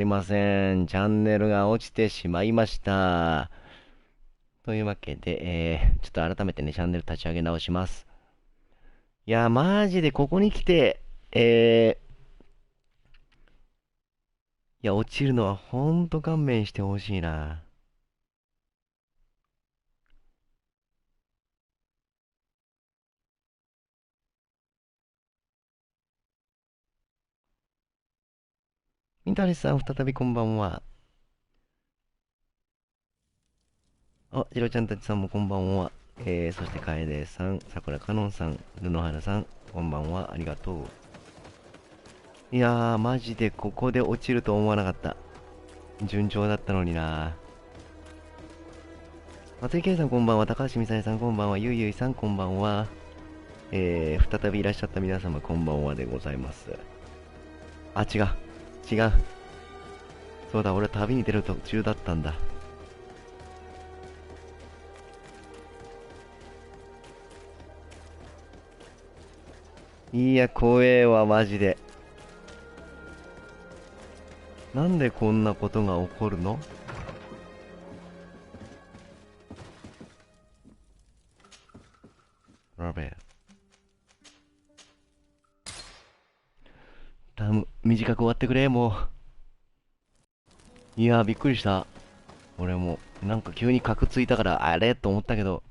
すいません。チャンネルが落ちてしまいました。というわけで、ちょっと改めてね、チャンネル立ち上げ直します。いや、マジでここに来て、いや、落ちるのはほんと勘弁してほしいな。みたりさん、再びこんばんは。あ、ジロちゃんたちさんもこんばんは。そして楓さん、桜かのんさん、布原さん、こんばんは。ありがとう。いやー、マジでここで落ちると思わなかった。順調だったのにな。松井圭さんこんばんは。高橋みさえさんこんばんは。ゆいゆいさんこんばんは。再びいらっしゃった皆様こんばんはでございます。あ、違う。違う。そうだ、俺は旅に出る途中だったんだ。いや、怖えわ、マジで。なんでこんなことが起こるの？やべえ。頼む。短く終わってくれ、もう。いや、びっくりした。俺も、なんか急にカクついたから、あれと思ったけど。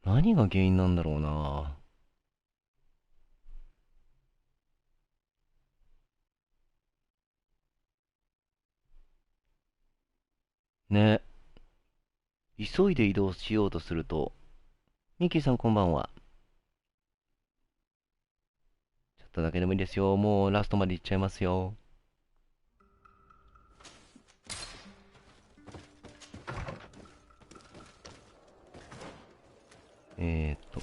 何が原因なんだろうな。ね。急いで移動しようとすると、ミッキーさんこんばんは。ちょっとだけでもいいですよ。もうラストまで行っちゃいますよ。えーっと。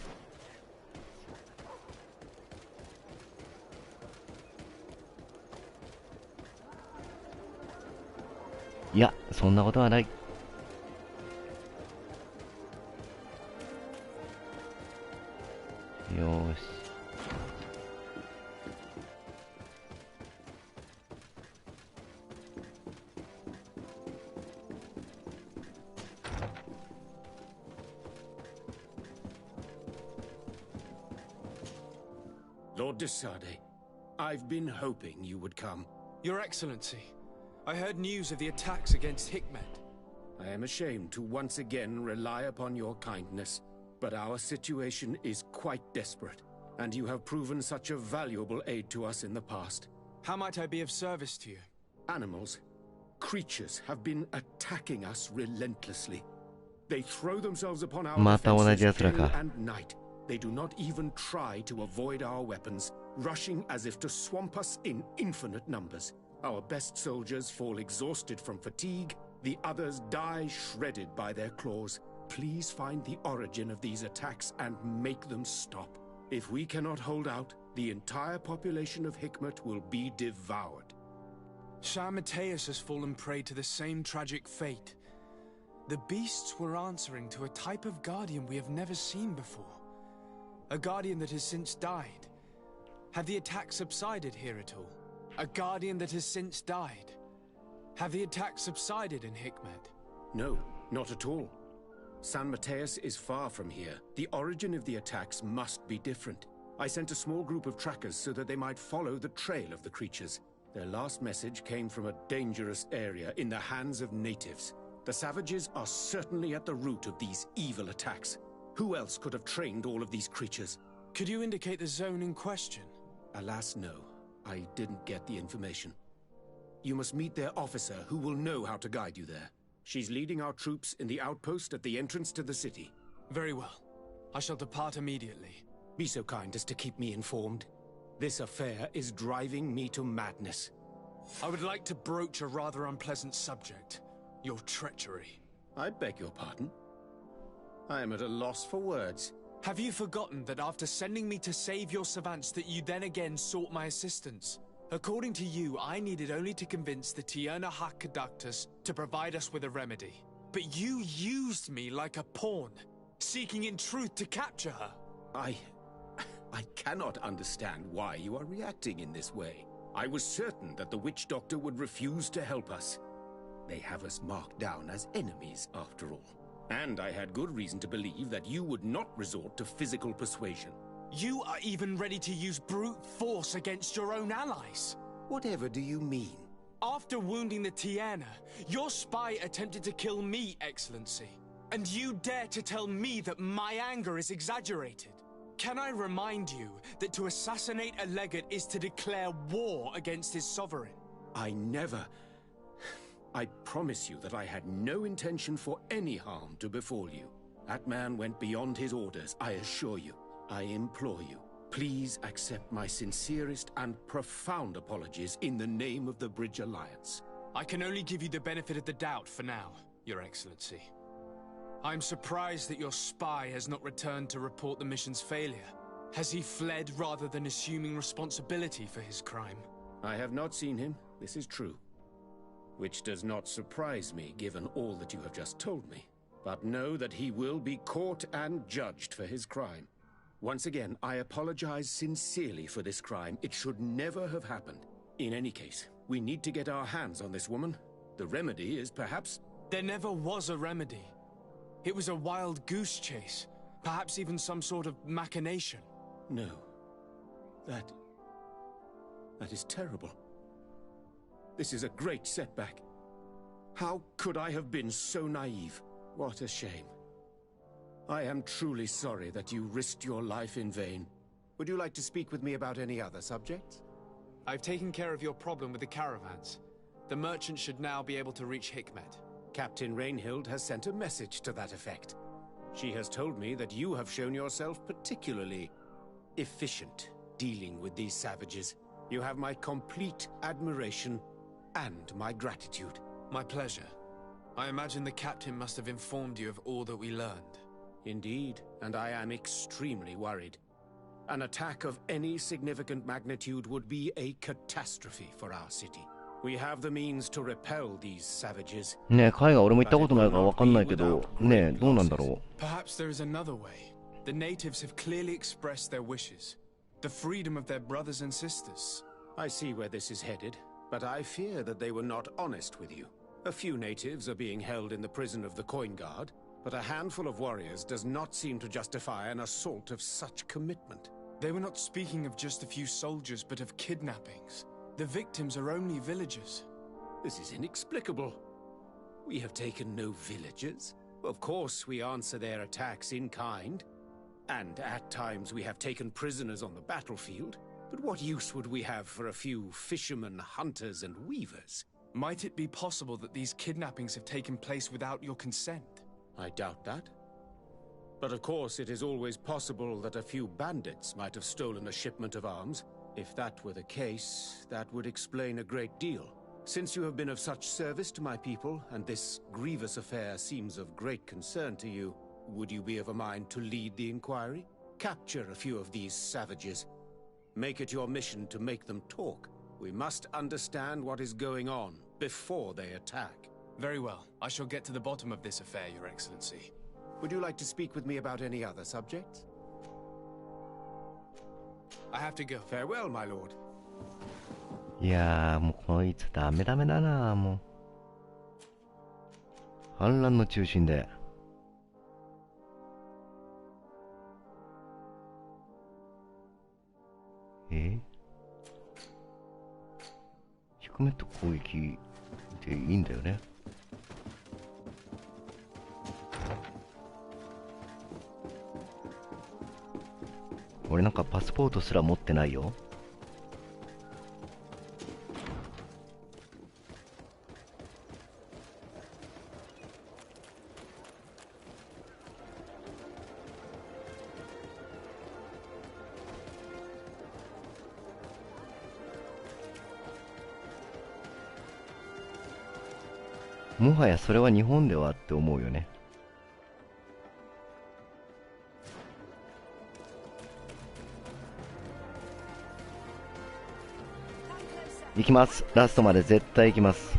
いや、そんなことはない。よーし。Lord de Sade, I've been hoping you would come. Your Excellency, I heard news of the attacks against Hikmet. I am ashamed to once again rely upon your kindness, but our situation is quite desperate, and you have proven such a valuable aid to us in the past. How might I be of service to you? Animals, creatures have been attacking us relentlessly. They throw themselves upon our また同じ defenses 奴ら day か。 and night. They do not even try to avoid our weapons, rushing as if to swamp us in infinite numbers. Our best soldiers fall exhausted from fatigue, the others die shredded by their claws. Please find the origin of these attacks and make them stop. If we cannot hold out, the entire population of Hikmet will be devoured. Shah Mateus has fallen prey to the same tragic fate. The beasts were answering to a type of guardian we have never seen before. A guardian that has since died. Have the attacks subsided here at all? A guardian that has since died. Have the attacks subsided in Hikmet? No, not at all. San Mateus is far from here. The origin of the attacks must be different. I sent a small group of trackers so that they might follow the trail of the creatures. Their last message came from a dangerous area in the hands of natives. The savages are certainly at the root of these evil attacks. Who else could have trained all of these creatures? Could you indicate the zone in question? Alas, no. I didn't get the information. You must meet their officer, who will know how to guide you there. She's leading our troops in the outpost at the entrance to the city. Very well. I shall depart immediately. Be so kind as to keep me informed. This affair is driving me to madness. I would like to broach a rather unpleasant subject. Your treachery. I beg your pardon? I am at a loss for words. Have you forgotten that after sending me to save your savants that you then again sought my assistance? According to you, I needed only to convince the Tierna Conductors to provide us with a remedy. But you used me like a pawn, seeking in truth to capture her. I cannot understand why you are reacting in this way. I was certain that the witch doctor would refuse to help us. They have us marked down as enemies, after all. And I had good reason to believe that you would not resort to physical persuasion. You are even ready to use brute force against your own allies. Whatever do you mean? After wounding the Tiana, your spy attempted to kill me, Excellency. And you dare to tell me that my anger is exaggerated? Can I remind you that to assassinate a legate is to declare war against his sovereign? I promise you that I had no intention for any harm to befall you. That man went beyond his orders, I assure you. I implore you, please accept my sincerest and profound apologies in the name of the Bridge Alliance. I can only give you the benefit of the doubt for now, Your Excellency. I'm surprised that your spy has not returned to report the mission's failure. Has he fled rather than assuming responsibility for his crime? I have not seen him, this is true. Which does not surprise me, given all that you have just told me. But know that he will be caught and judged for his crime. Once again, I apologize sincerely for this crime. It should never have happened. In any case, we need to get our hands on this woman. The remedy is perhaps... There never was a remedy. It was a wild goose chase. Perhaps even some sort of machination. No. That is terrible. This is a great setback. How could I have been so naive? What a shame. I am truly sorry that you risked your life in vain. Would you like to speak with me about any other subjects? I've taken care of your problem with the caravans. The merchant should now be able to reach Hikmet. Captain Rainhild has sent a message to that effect. She has told me that you have shown yourself particularly efficient dealing with these savages. You have my complete admiration and my gratitude. My pleasure. I imagine the captain must have informed you of all that we learned. Indeed, and I am extremely worried. An attack of any significant magnitude would be a catastrophe for our city. We have the means to repel these savages. ねえ、海外俺も行ったことないからわかんないけど、ねえ、どうなんだろう。Perhaps there is another way. The natives have clearly expressed their wishes. The freedom of their brothers and sisters. I see where this is headed, but I fear that they were not honest with you. A few natives are being held in the prison of the Coin Guard, but a handful of warriors does not seem to justify an assault of such commitment. They were not speaking of just a few soldiers, but of kidnappings. The victims are only villagers. This is inexplicable. We have taken no villagers. Of course, we answer their attacks in kind. And at times we have taken prisoners on the battlefield. But what use would we have for a few fishermen, hunters, and weavers? Might it be possible that these kidnappings have taken place without your consent? I doubt that. But of course, it is always possible that a few bandits might have stolen a shipment of arms. If that were the case, that would explain a great deal. Since you have been of such service to my people, and this grievous affair seems of great concern to you, would you be of a mind to lead the inquiry? Capture a few of these savages. Make it your mission to make them talk. We must understand what is going on before they attack. Very well. I shall get to the bottom of this affair, Your Excellency. Would you like to speak with me about any other subjects? I have to go. Farewell, my lord. いやー、もうこいつダメだな、もう。反乱の中心で。低めと攻撃でいいんだよね。俺なんかパスポートすら持ってないよ。もはやそれは日本ではって思うよね。行きます。ラストまで絶対行きます。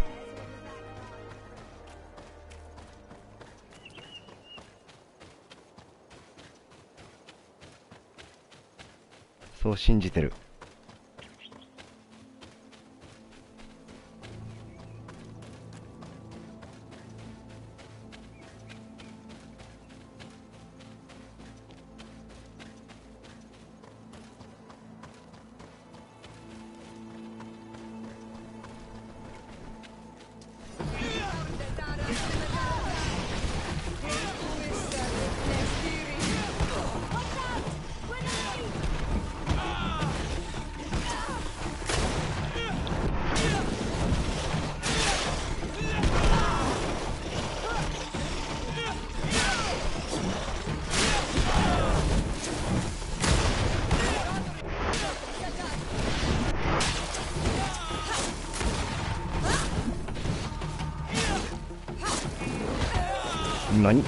そう信じてる。何？よ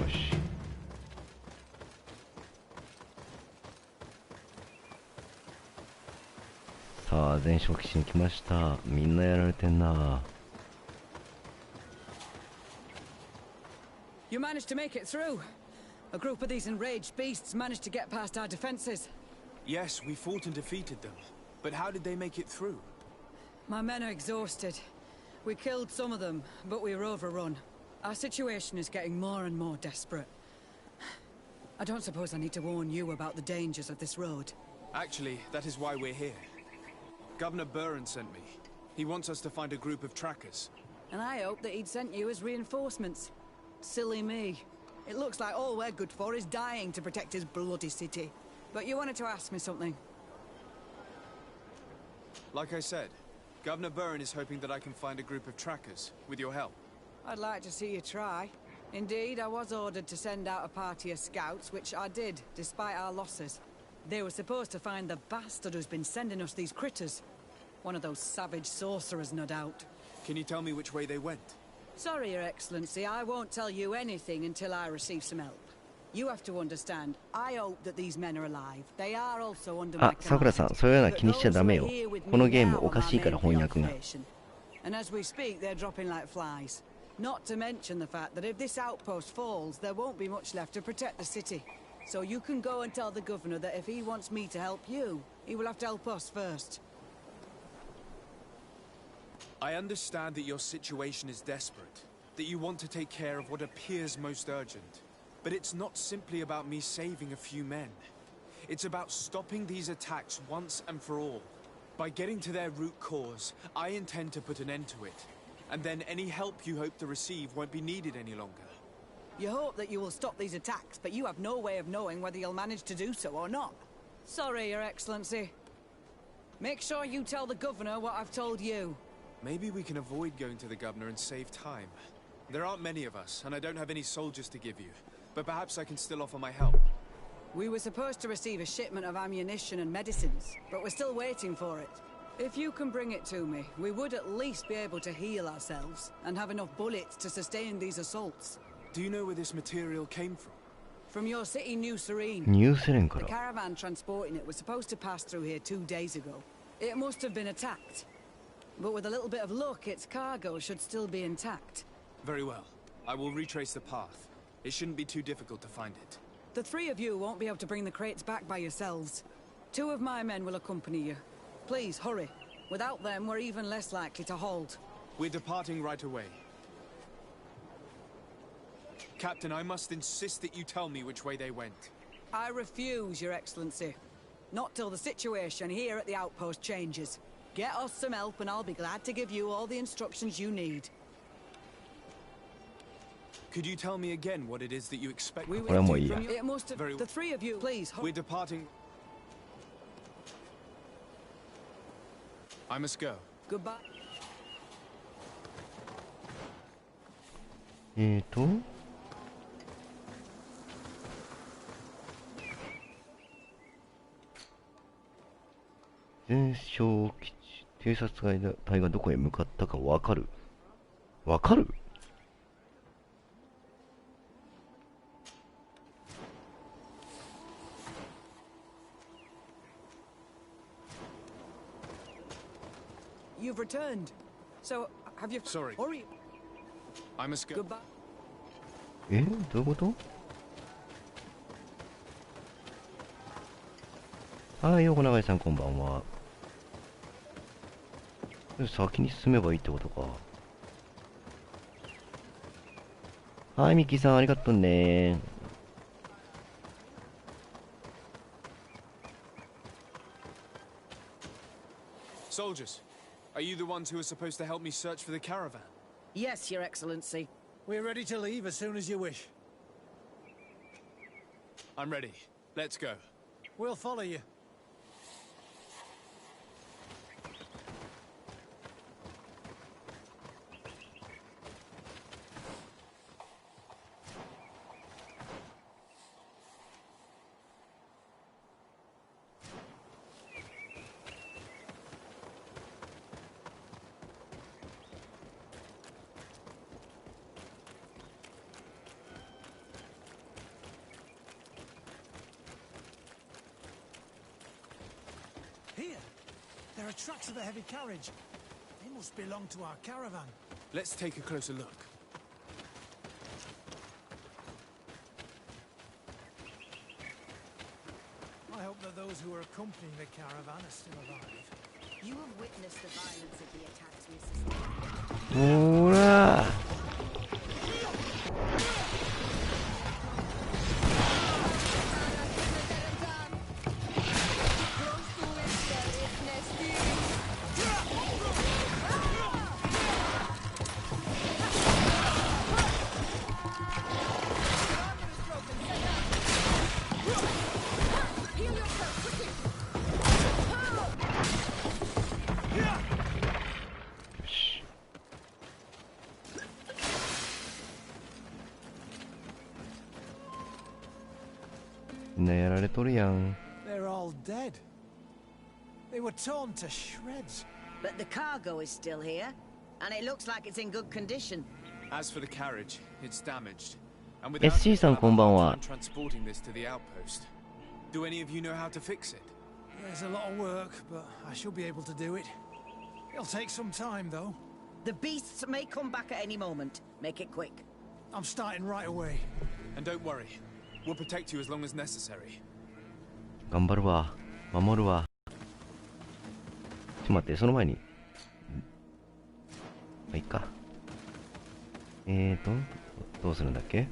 し。さあ全職しに来ました。みんなやられてんな。 You managed to make it through. A group of these enraged beasts managed to get past our defenses. Yes, we fought and defeated them. But how did they make it through? My men are exhausted. We killed some of them, but we were overrun. Our situation is getting more and more desperate. I don't suppose I need to warn you about the dangers of this road. Actually, that is why we're here. Governor Burren sent me. He wants us to find a group of trackers. And I hope that he'd sent you as reinforcements. Silly me. It looks like all we're good for is dying to protect his bloody city. But you wanted to ask me something. Like I said, Governor Burren is hoping that I can find a group of trackers, with your help. I'd like to see you try. Indeed, I was ordered to send out a party of scouts, which I did, despite our losses. They were supposed to find the bastard who's been sending us these critters. One of those savage sorcerers, no doubt. Can you tell me which way they went? Sorry, Your Excellency, I won't tell you anything until I receive some help. You have to understand, I hope that these men are alive. They are also under my あ、さくらさん、そういうのは気にしちゃダメよ。このゲームおかしいから翻訳が。And as we speak, they're dropping like flies. Not to mention the fact that if this outpost falls, there won't be much left to protect the city. So you can go and tell the governor that if he wants me to help you, he will have to help us first. I understand that your situation is desperate, that you want to take care of what appears most urgent. But it's not simply about me saving a few men. It's about stopping these attacks once and for all. By getting to their root cause, I intend to put an end to it. And then any help you hope to receive won't be needed any longer. You hope that you will stop these attacks, but you have no way of knowing whether you'll manage to do so or not. Sorry, Your Excellency. Make sure you tell the governor what I've told you. Maybe we can avoid going to the governor and save time. There aren't many of us, and I don't have any soldiers to give you. But perhaps I can still offer my help. We were supposed to receive a shipment of ammunition and medicines, but we're still waiting for it. If you can bring it to me, we would at least be able to heal ourselves and have enough bullets to sustain these assaults. Do you know where this material came from? From your city, New Serene. ニューセレンか The ら。 caravan transporting it was supposed to pass through here 2 days ago. It must have been attacked. But with a little bit of luck, its cargo should still be intact. Very well. I will retrace the path. It shouldn't be too difficult to find it. The 3 of you won't be able to bring the crates back by yourselves. 2 of my men will accompany you. Please, hurry. Without them, we're even less likely to hold. We're departing right away. Captain, I must insist that you tell me which way they went. I refuse, Your Excellency. Not till the situation here at the outpost changes. Get us some help and I'll be glad to give you all the instructions you need. Could you tell me again what it is that you expect? We Well, I'm will with from you. you. It must have... Very The 3 of you, please. We're departing. I must go. Goodbye. 前哨基地、偵察隊がどこへ向かったかわかる。わかる？ You've returned. So, have you... Sorry. Hurry. I must go. Goodbye. どういうこと？はい、横長井さんこんばんは。先に進めばいいってことか。はい、ミッキーさんありがとうね。Soldiers, are you the ones who are supposed to help me search for the caravan? Yes, Your Excellency. We're ready to leave as soon as you wish. I'm ready. Let's go. We'll follow you. Here, there are tracks of a heavy carriage. They must belong to our caravan. Let's take a closer look. I hope that those who are accompanying the caravan are still alive. You have witnessed the violence of the attacks we sustained. ほらみんなやられとるやん。 They're all dead. They were torn to shreds. But the cargo is still here, and it looks like it's in good condition. As for the carriage, it's damaged. And SC さんこんばんは。 transporting this to the outpost. Do any of you know how to fix it? There's a lot of work, but I should be able to do it. It'll take some time, though. The beasts may come back at any moment. Make it quick. I'm starting right away. And don't worry. We'll protect you as long as necessary. 頑張るわ。守るわ。ちょっと待って、その前に。まあ、いっか。どうするんだっけ？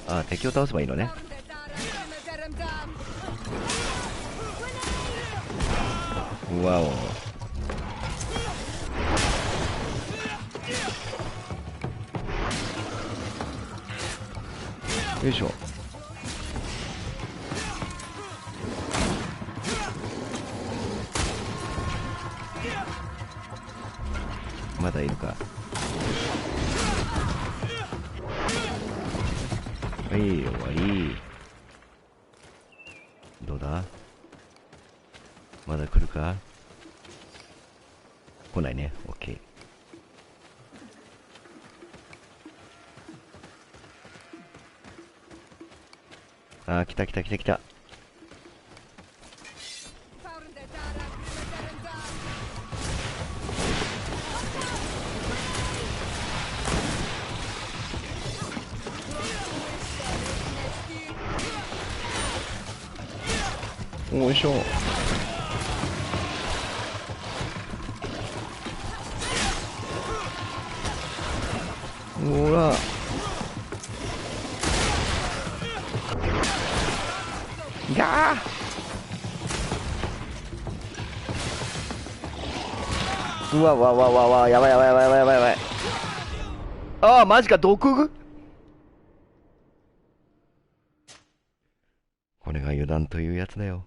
あ、敵を倒せばいいのね。うわお。よいしょ。まだいるか。はい、終わり。どうだ？まだ来るか？来ないね。オッケー。あー、来た来た来た来た。よいしょ。ほら。ガー。うわわわわわ、やばいやばいやばいやばいやばいやばい。ああ、マジか、毒具。これが油断というやつだよ。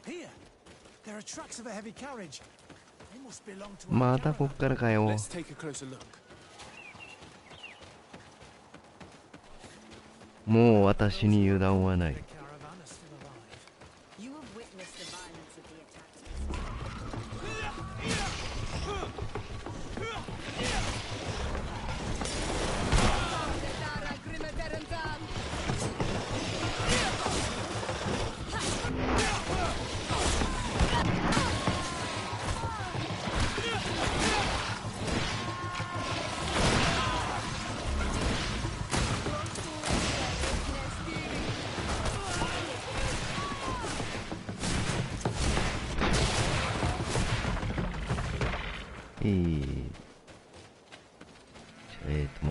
Here, there are tracks of a heavy carriage. They must belong to our またこ caravan. っからかよ。 Let's take a closer look. もう私に油断はない。 The caravan are still alive. You have witnessed the violence of the attacks we sustained.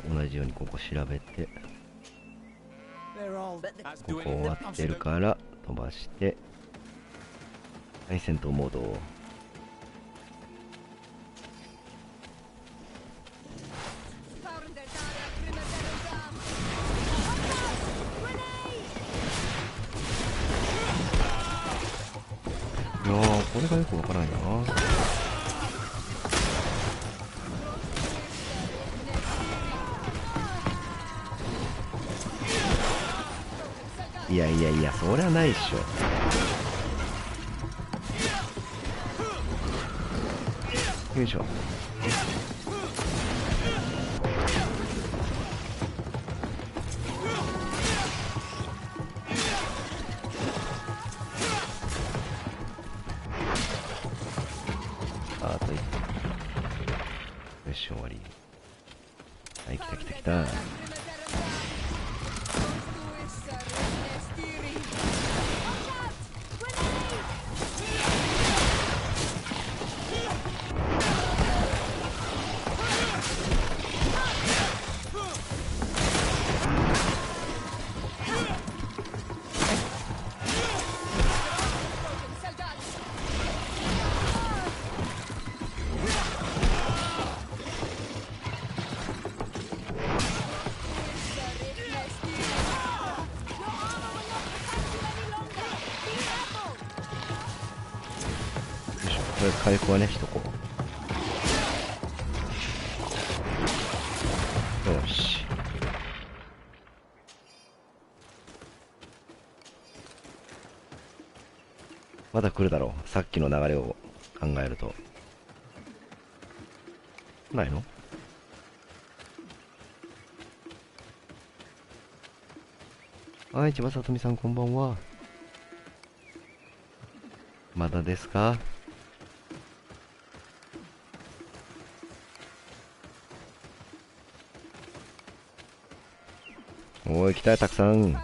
同じようにここ調べて、 They're all... ここ終わってるから飛ばして、はい、戦闘モード。いやー、これがよくわからないな。いやいやいや、そりゃないっしょ。よいしょ。あと1個。よし、終わり。はい、来た来た来た。これ回復はねしとこう。よし、まだ来るだろう。さっきの流れを考えると。ないの？はい、千葉さとみさんこんばんは。まだですか？おい、来たよ、たくさん。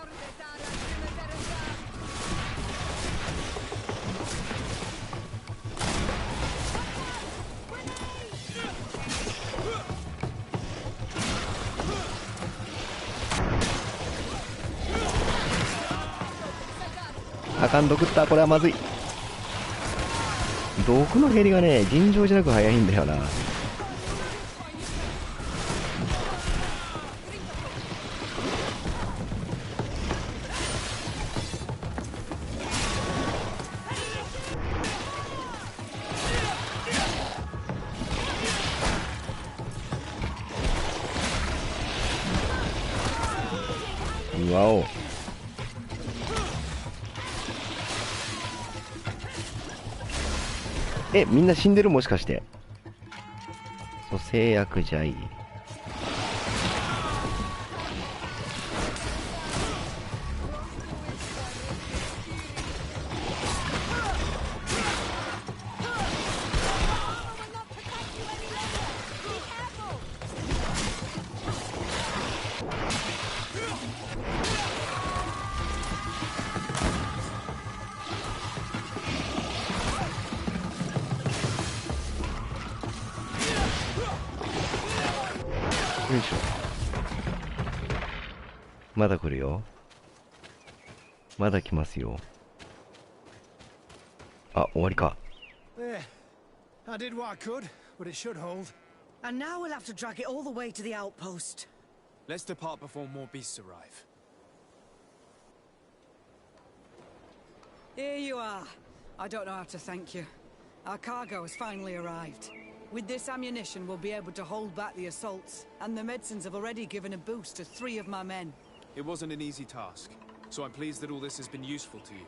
あかん、毒った。これはまずい。毒の減りがね、尋常じゃなく早いんだよな。うわお。みんな死んでる？もしかして。そう、製薬じゃい。よいしょ。まだ来るよ。まだ来ますよ。あ、終わりか。There. I did what I could, but it should hold. And now we'll have to drag it all the way to the outpost. Let's depart before more beasts arrive. Here you are. I don't know how to thank you. Our cargo has finally arrived. With this ammunition, we'll be able to hold back the assaults, and the medicines have already given a boost to 3 of my men. It wasn't an easy task, so I'm pleased that all this has been useful to you.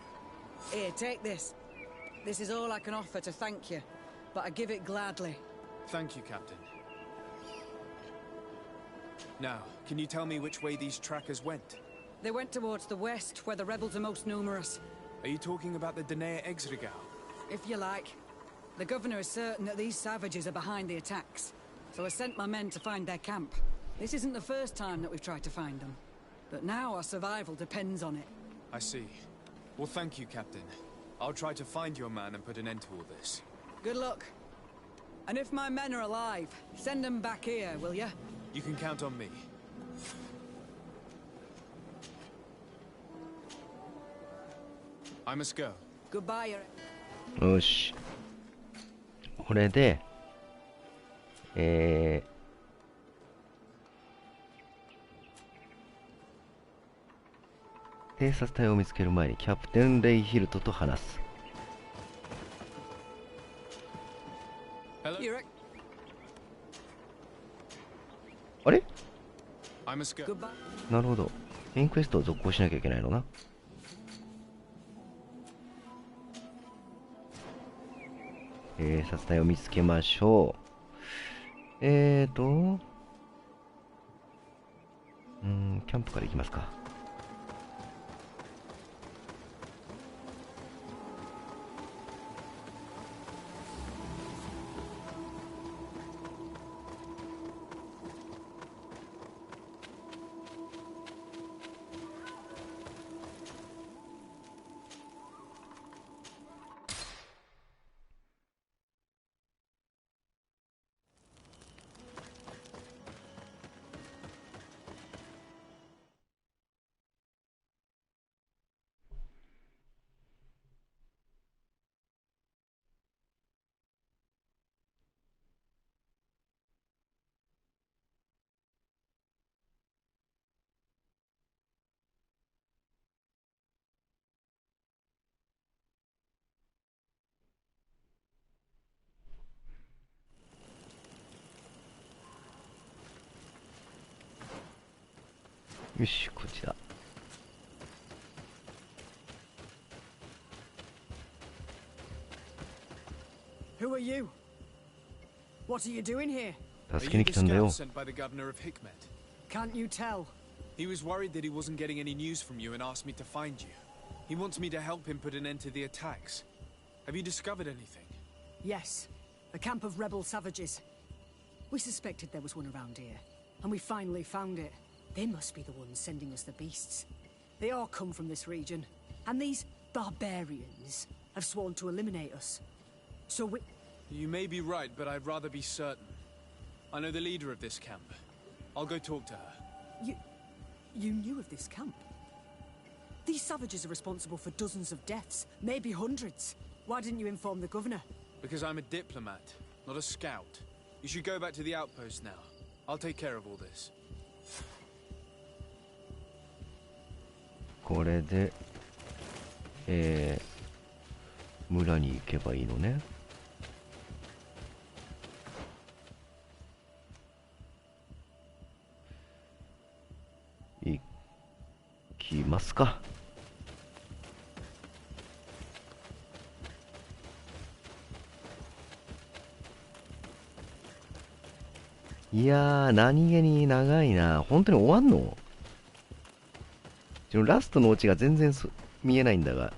Here, take this. This is all I can offer to thank you, but I give it gladly. Thank you, Captain. Now, can you tell me which way these trackers went? They went towards the west, where the rebels are most numerous. Are you talking about the Danea Exregao? If you like. The governor is certain that these savages are behind the attacks, so I sent my men to find their camp. This isn't the first time that we've tried to find them, but now our survival depends on it. I see. Well, thank you, Captain. I'll try to find your man and put an end to all this. Good luck. And if my men are alive, send them back here, will ya? You can count on me. I must go. Goodbye, Eric. よし。これで、偵察隊を見つける前にキャプテン・レイヒルトと話す。Hello? あれ？ I must go. Goodbye. なるほど。メインクエストを続行しなきゃいけないのな。偵察隊を見つけましょう。キャンプから行きますか。よし、こっちだ。Who are you? What are you doing here? 助けに来たんだよ。 Sent by the governor of Hikmet. Can't you tell? He was worried that he wasn't getting any news from you and asked me to find you. He wants me to help him put an end to the attacks. Have you discovered anything? Yes, a camp of rebel savages. We suspected there was one around here, and we finally found it. They must be the ones sending us the beasts. They all come from this region, and these barbarians have sworn to eliminate us. So we... You may be right, but I'd rather be certain. I know the leader of this camp. I'll go talk to her. You knew of this camp? These savages are responsible for dozens of deaths, maybe hundreds. Why didn't you inform the governor? Because I'm a diplomat, not a scout. You should go back to the outpost now. I'll take care of all this. これで、村に行けばいいのね。行きますか。いやー、何気に長いな。本当に終わんの？ラストのオチが全然見えないんだが。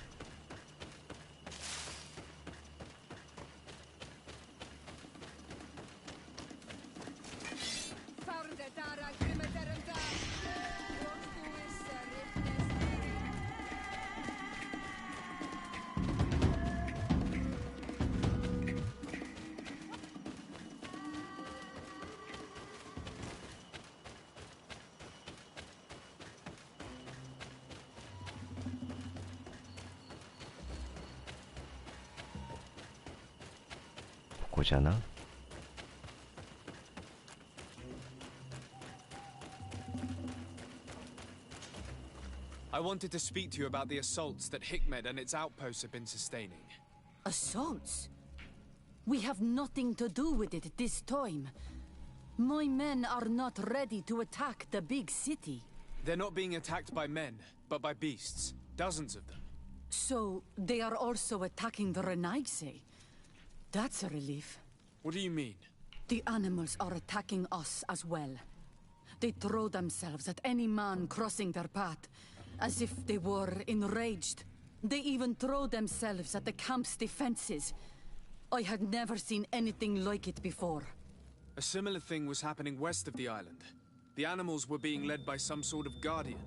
ここじゃな。I wanted to speak to you about the assaults that Hikmet and its outposts have been sustaining. Assaults? We have nothing to do with it this time. My men are not ready to attack the big city. They're not being attacked by men, but by beasts. Dozens of them. So, they are also attacking the Renaigse. That's a relief. What do you mean? The animals are attacking us as well. They throw themselves at any man crossing their path, as if they were enraged. They even throw themselves at the camp's defenses. I had never seen anything like it before. A similar thing was happening west of the island. The animals were being led by some sort of guardian.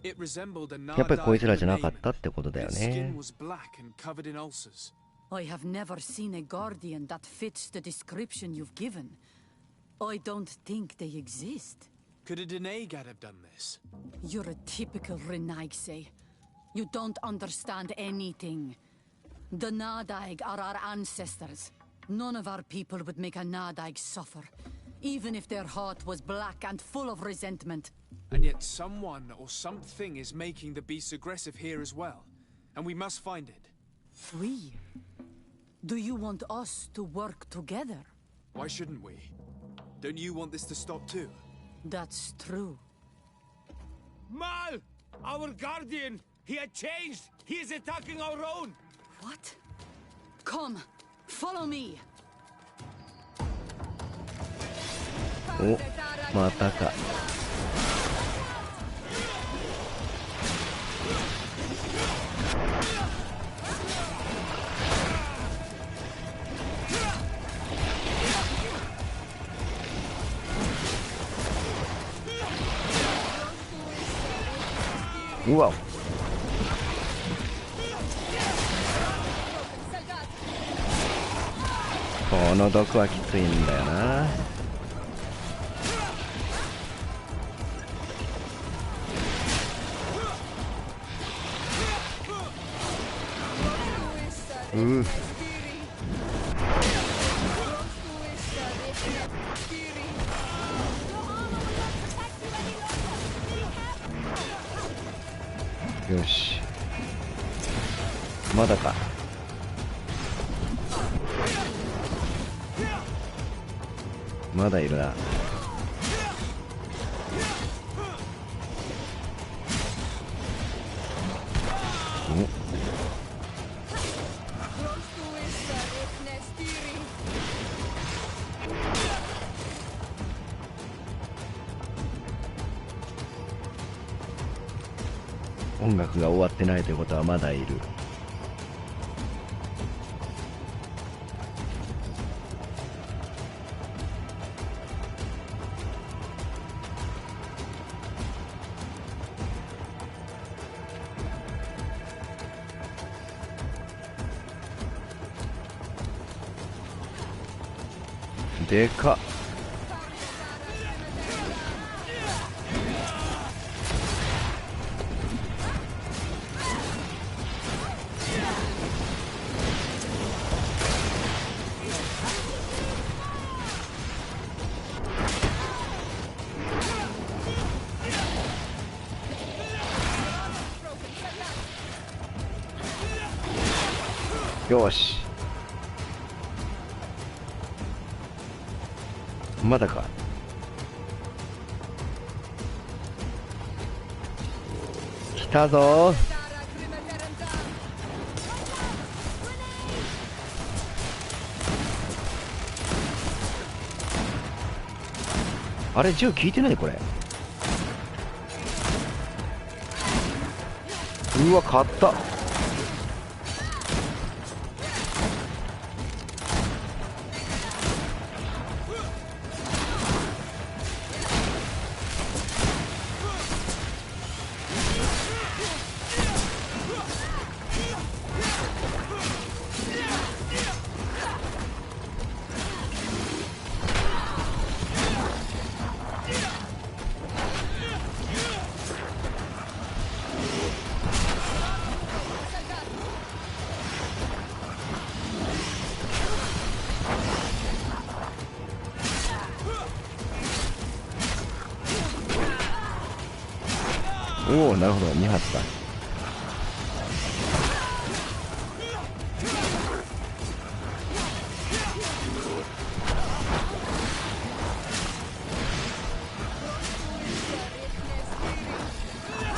It resembled a やっぱりこいつらじゃなかっ Nardai たってことだよ Its skin ね。 was black and covered in ulcers. I have never seen a guardian that fits the description you've given. I don't think they exist. Could a Denegad have done this? You're a typical Renaigse. You don't understand anything. The Nadaig are our ancestors. None of our people would make a Nadaig suffer, even if their heart was black and full of resentment. And yet someone or something is making the beasts aggressive here as well. And we must find it. We? Do you want us to work together? Why shouldn't we? Don't you want this to stop too? That's true. Mal! Our guardian! He had changed! He is attacking our own! What? Come, follow me. お、またか。うわ、この毒はきついんだよな。よし、まだか。まだいるな。音楽が終わってないということはまだいる。でかっ。よし、まだか。来たぞ。あれ、銃効いてないこれ。うわ、勝った。おお、なるほど、2発だ。や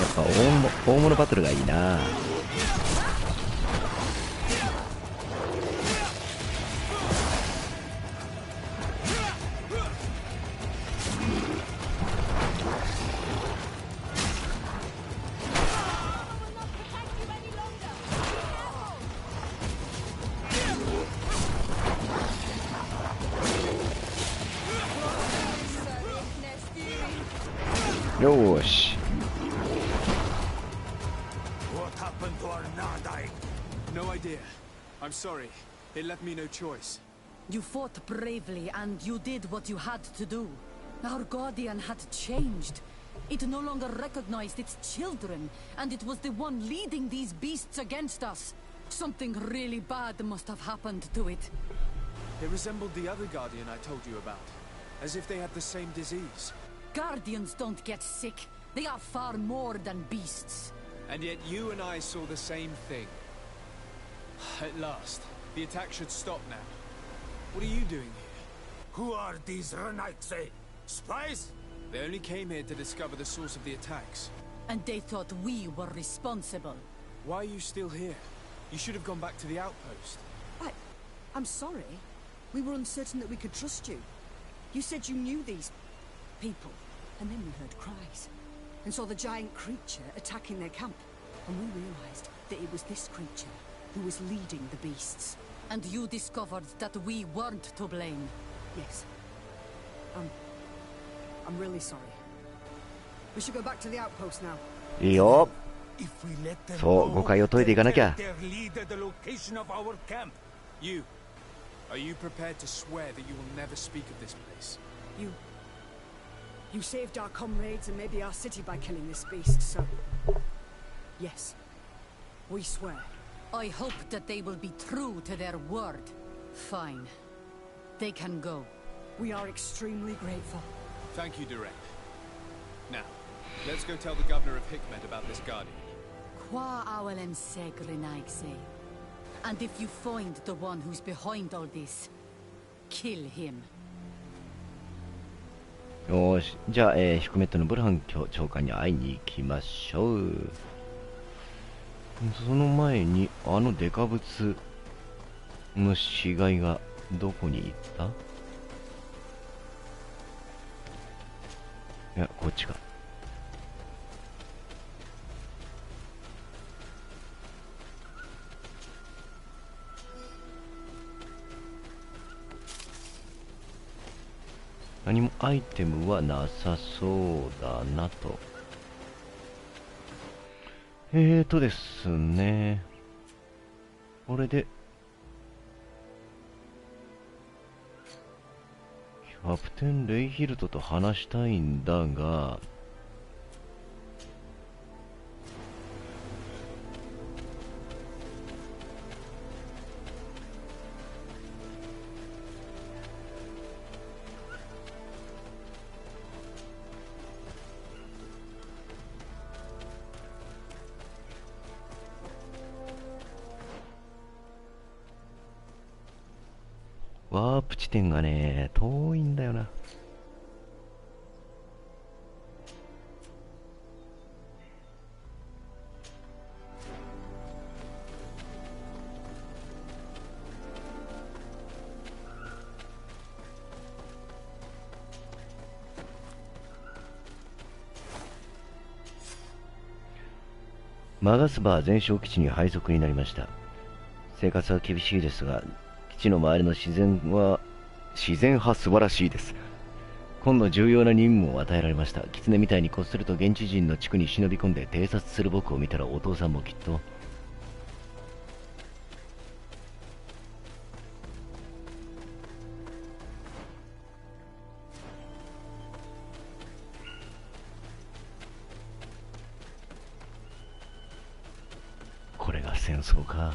っぱ大物バトルがいいな。よーし。What happened to our Nardai? No idea. I'm I'm sorry. It left me no choice. You fought bravely and you did what you had to do. Our guardian had changed. It no longer recognized its children, and it was the one leading these beasts against us. Something really bad must have happened to it. It resembled the other guardian I told you about, as if they had the same disease. Guardians don't get sick. They are far more than beasts. And yet you and I saw the same thing. At last, the attack should stop now. What are you doing here? Who are these Renaitse? Spies? They only came here to discover the source of the attacks. And they thought we were responsible. Why are you still here? You should have gone back to the outpost. I'm sorry. We were uncertain that we could trust you. You said you knew these people, and then we heard cries, and saw the giant creature attacking their camp. And we realized that it was this creature who was leading the beasts. And you discovered that we weren't to blame. Yes. I'm really sorry. We should go back to the outpost now. いいよ。 If we let them そう、 go, 誤解を解いていかなきゃ。 they'll lead the location of our camp. You. Are you prepared to swear that you will never speak of this place? You saved our comrades and maybe our city by killing this beast, so... Yes. We swear. I hope that they will be true to their word. Fine. They can go. We are extremely grateful. Thank you, Direct. Now, let's go tell the governor of Hikmet about this guardian. Qua awelen segrenaigse. And if you find the one who's behind all this, kill him. よーし、じゃあ、ヒクメットのブルハン長官に会いに行きましょう。その前に、あのデカブツの死骸がどこに行った？いや、こっちか。何もアイテムはなさそうだなと。ですね。これで、キャプテン・レイヒルトと話したいんだが、ワープ地点がね、遠いんだよな。マガスバー全焼基地に配属になりました。生活は厳しいですが、基地の周りの自然派素晴らしいです。今度重要な任務を与えられました。狐みたいにこっそりと現地人の地区に忍び込んで偵察する僕を見たらお父さんもきっと。これが戦争か。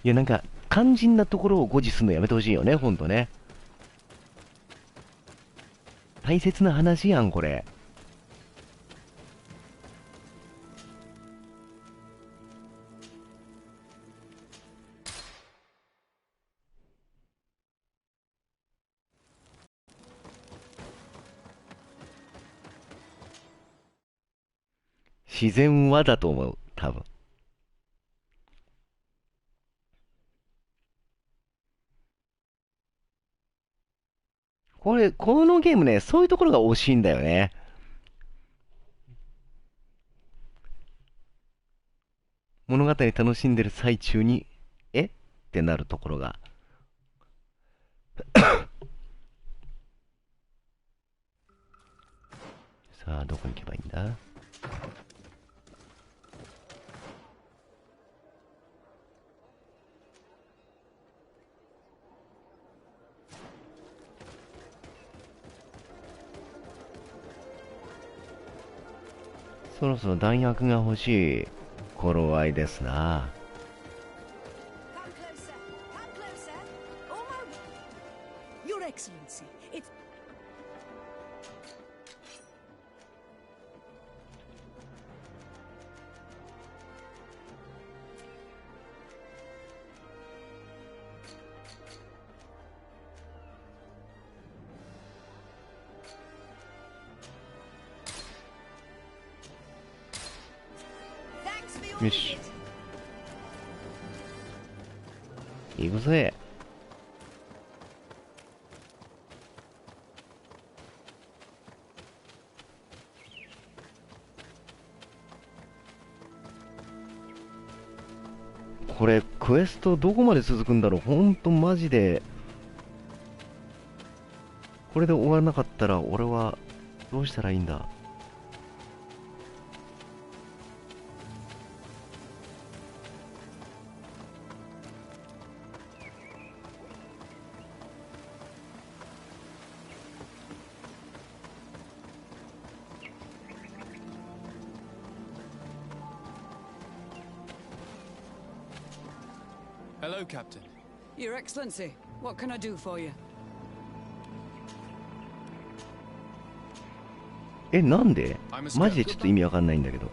いや、なんか肝心なところを誤字するのやめてほしいよね、ほんとね。大切な話やん、これ。自然はだと思う、多分。このゲームね、そういうところが惜しいんだよね。物語楽しんでる最中に、ってなるところが。さあ、どこに行けばいいんだ？そろそろ弾薬が欲しい頃合いですな。Your Excellency, it's... Thanks for よ your し、 visit. 行くぜ。これクエストどこまで続くんだろう。ほんとマジでこれで終わらなかったら俺はどうしたらいいんだ。Hello, Captain. Your Excellency, what can I do for you? なんでマジでちょっと意味わかんないんだけど。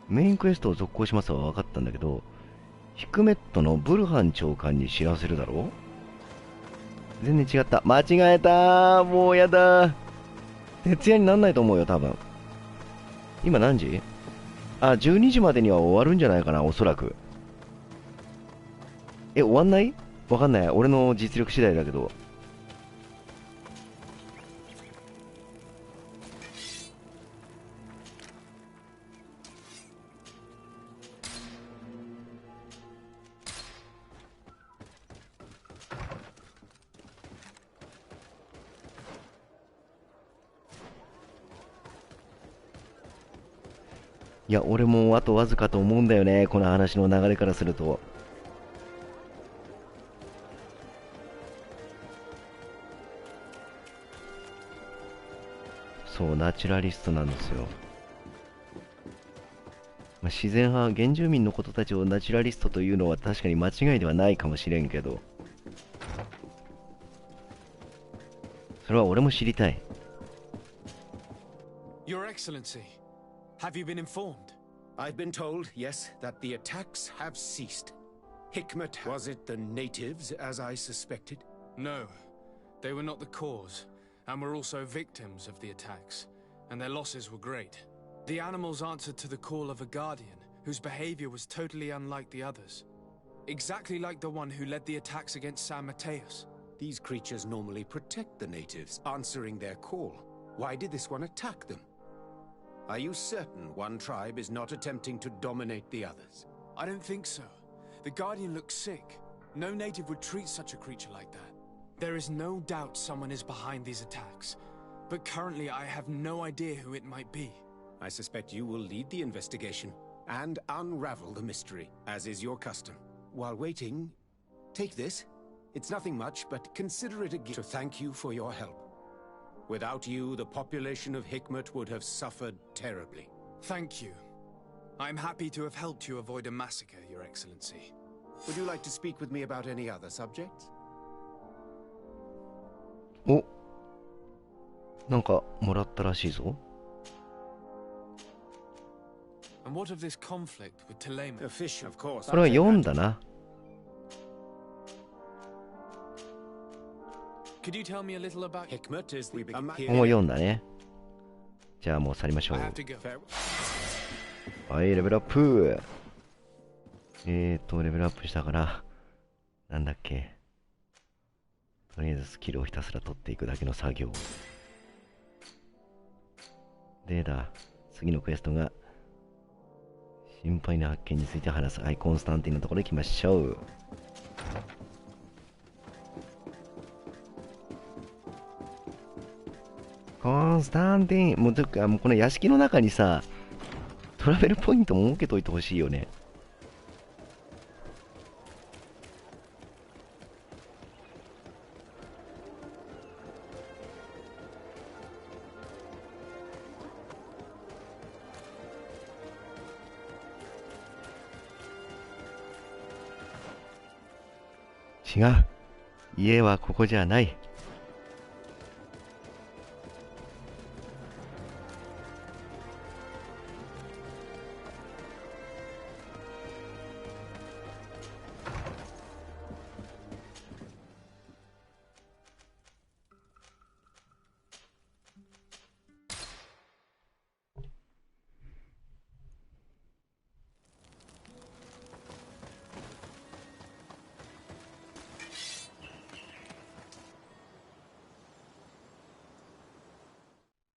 メインクエストを続行しますは分かったんだけど、ヒクメットのブルハン長官に知らせるだろ。全然違った。間違えた。もうやだ。徹夜になんないと思うよ多分。今何時？あ、12時までには終わるんじゃないかな、おそらく。終わんない？わかんない。俺の実力次第だけど。いや、俺もあとわずかと思うんだよね、この話の流れからすると。そう、ナチュラリストなんですよ。自然派、原住民のことたちをナチュラリストというのは確かに間違いではないかもしれんけど、それは俺も知りたい。Your Excellency, have you been informed? I've been told, yes, that the attacks have ceased. Hikmet, was it the natives, as I suspected? No, they were not the cause, and were also victims of the attacks, and their losses were great. The animals answered to the call of a guardian, whose behavior was totally unlike the others. Exactly like the one who led the attacks against San Mateus. These creatures normally protect the natives, answering their call. Why did this one attack them? Are you certain one tribe is not attempting to dominate the others? I don't think so. The guardian looks sick. No native would treat such a creature like that. There is no doubt someone is behind these attacks, but currently I have no idea who it might be. I suspect you will lead the investigation and unravel the mystery, as is your custom. While waiting, take this. It's nothing much, but consider it a gift to thank you for your help. Without you, the population of Hikmet would have suffered terribly. Thank you. I'm happy to have helped you avoid a massacre, Your Excellency. Would you like to speak with me about any other subjects? お、なんかもらったらしいぞ。 And what of this conflict with Telema? A fish, of course. これは4だな。 Could you tell me a little about Hikmet is the もう4だね。じゃあもう去りましょ I う。 have to go. はい、レベルアップ。レベルアップしたから、なんだっけ。とりあえずスキルをひたすら取っていくだけの作業でだ。次のクエストが心配な発見について話す。はい、コンスタンティンのところ行きましょう。コンスタンティン、もうとか、もうこの屋敷の中にさ、トラベルポイントも設けといてほしいよね。違う。家はここじゃない。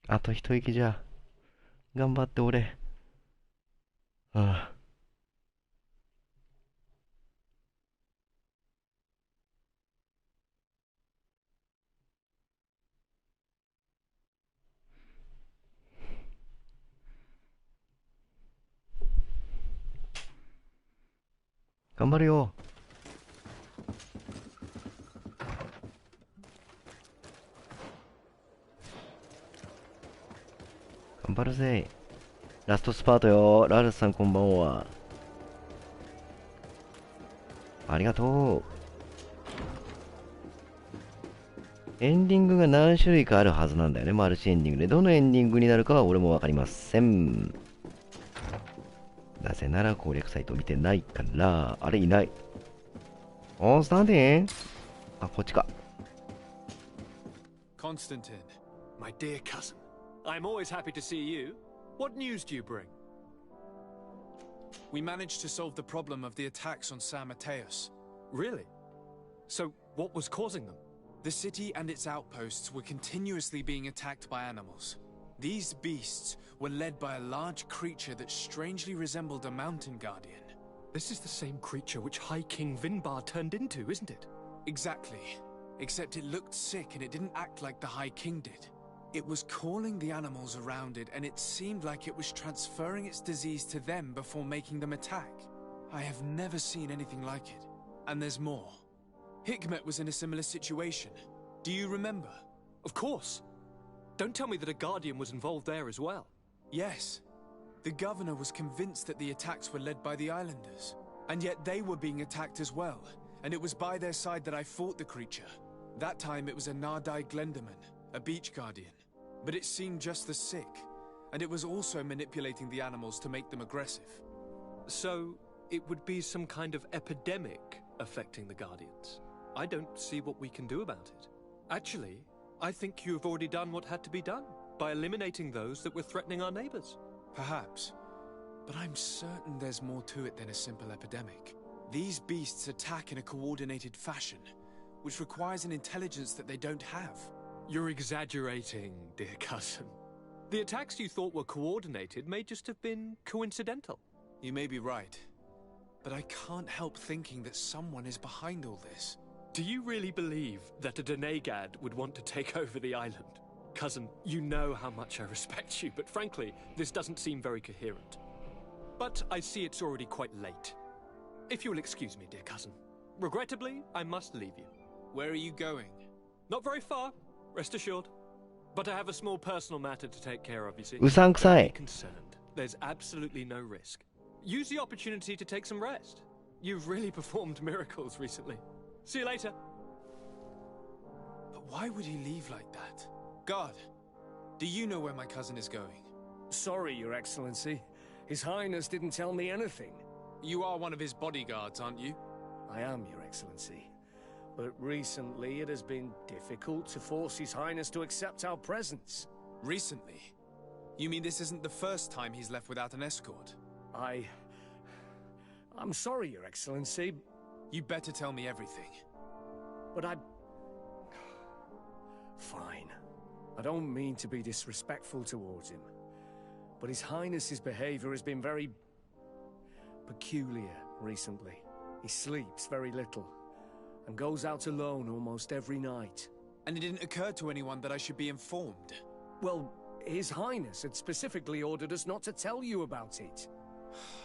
あと一息じゃ。頑張って俺。ああ。頑張るよ。頑張るぜ。ラストスパートよ。ラルスさんこんばんは。ありがとう。エンディングが何種類かあるはずなんだよね。マルチエンディングで。どのエンディングになるかは俺もわかりません。なぜなら攻略サイト見てないから。あれいない。スタンディン。あ、こっちか。Constantine, My dear cousin, I'm always happy to see you. What news do you bring? we managed to solve the problem of the attacks on San Mateus. Really? So, what was causing them? The city and its outposts were continuously being attacked by animals. These beasts were led by a large creature that strangely resembled a mountain guardian. This is the same creature which High King Vinbar turned into, isn't it? Exactly. Except it looked sick and it didn't act like the High King did. It was calling the animals around it, and it seemed like it was transferring its disease to them before making them attack. I have never seen anything like it. And there's more. Hikmet was in a similar situation. Do you remember? Of course. Don't tell me that a Guardian was involved there as well. Yes. The governor was convinced that the attacks were led by the islanders. And yet they were being attacked as well. And it was by their side that I fought the creature. That time it was a Nardai Glenderman, a beach guardian. But it seemed just as sick. And it was also manipulating the animals to make them aggressive. So, it would be some kind of epidemic affecting the Guardians. I don't see what we can do about it. Actually, I think you have already done what had to be done by eliminating those that were threatening our neighbors. Perhaps. But I'm certain there's more to it than a simple epidemic. These beasts attack in a coordinated fashion, which requires an intelligence that they don't have. You're exaggerating, dear cousin. The attacks you thought were coordinated may just have been coincidental. You may be right. But I can't help thinking that someone is behind all this. Do you really believe that a Denegad would want to take over the island? Cousin, you know how much I respect you, but frankly, this doesn't seem very coherent. But I see it's already quite late. If you will excuse me, dear cousin. Regrettably, I must leave you. Where are you going? Not very far, rest assured. But I have a small personal matter to take care of, you see. うさんくさ Don't い be。concerned. There's absolutely no risk. Use the opportunity to take some rest. You've really performed miracles recently. See you later. But why would he leave like that? Guard, do you know where my cousin is going? Sorry, Your Excellency. His Highness didn't tell me anything. You are one of his bodyguards, aren't you? I am, Your Excellency. But recently it has been difficult to force His Highness to accept our presence. Recently? You mean this isn't the first time he's left without an escort? I'm sorry, Your Excellency, You better tell me everything. but Fine. I don't mean to be disrespectful towards him, but His Highness's behavior has been very peculiar recently. He sleeps very little and goes out alone almost every night. And it didn't occur to anyone that I should be informed. Well, His Highness had specifically ordered us not to tell you about it.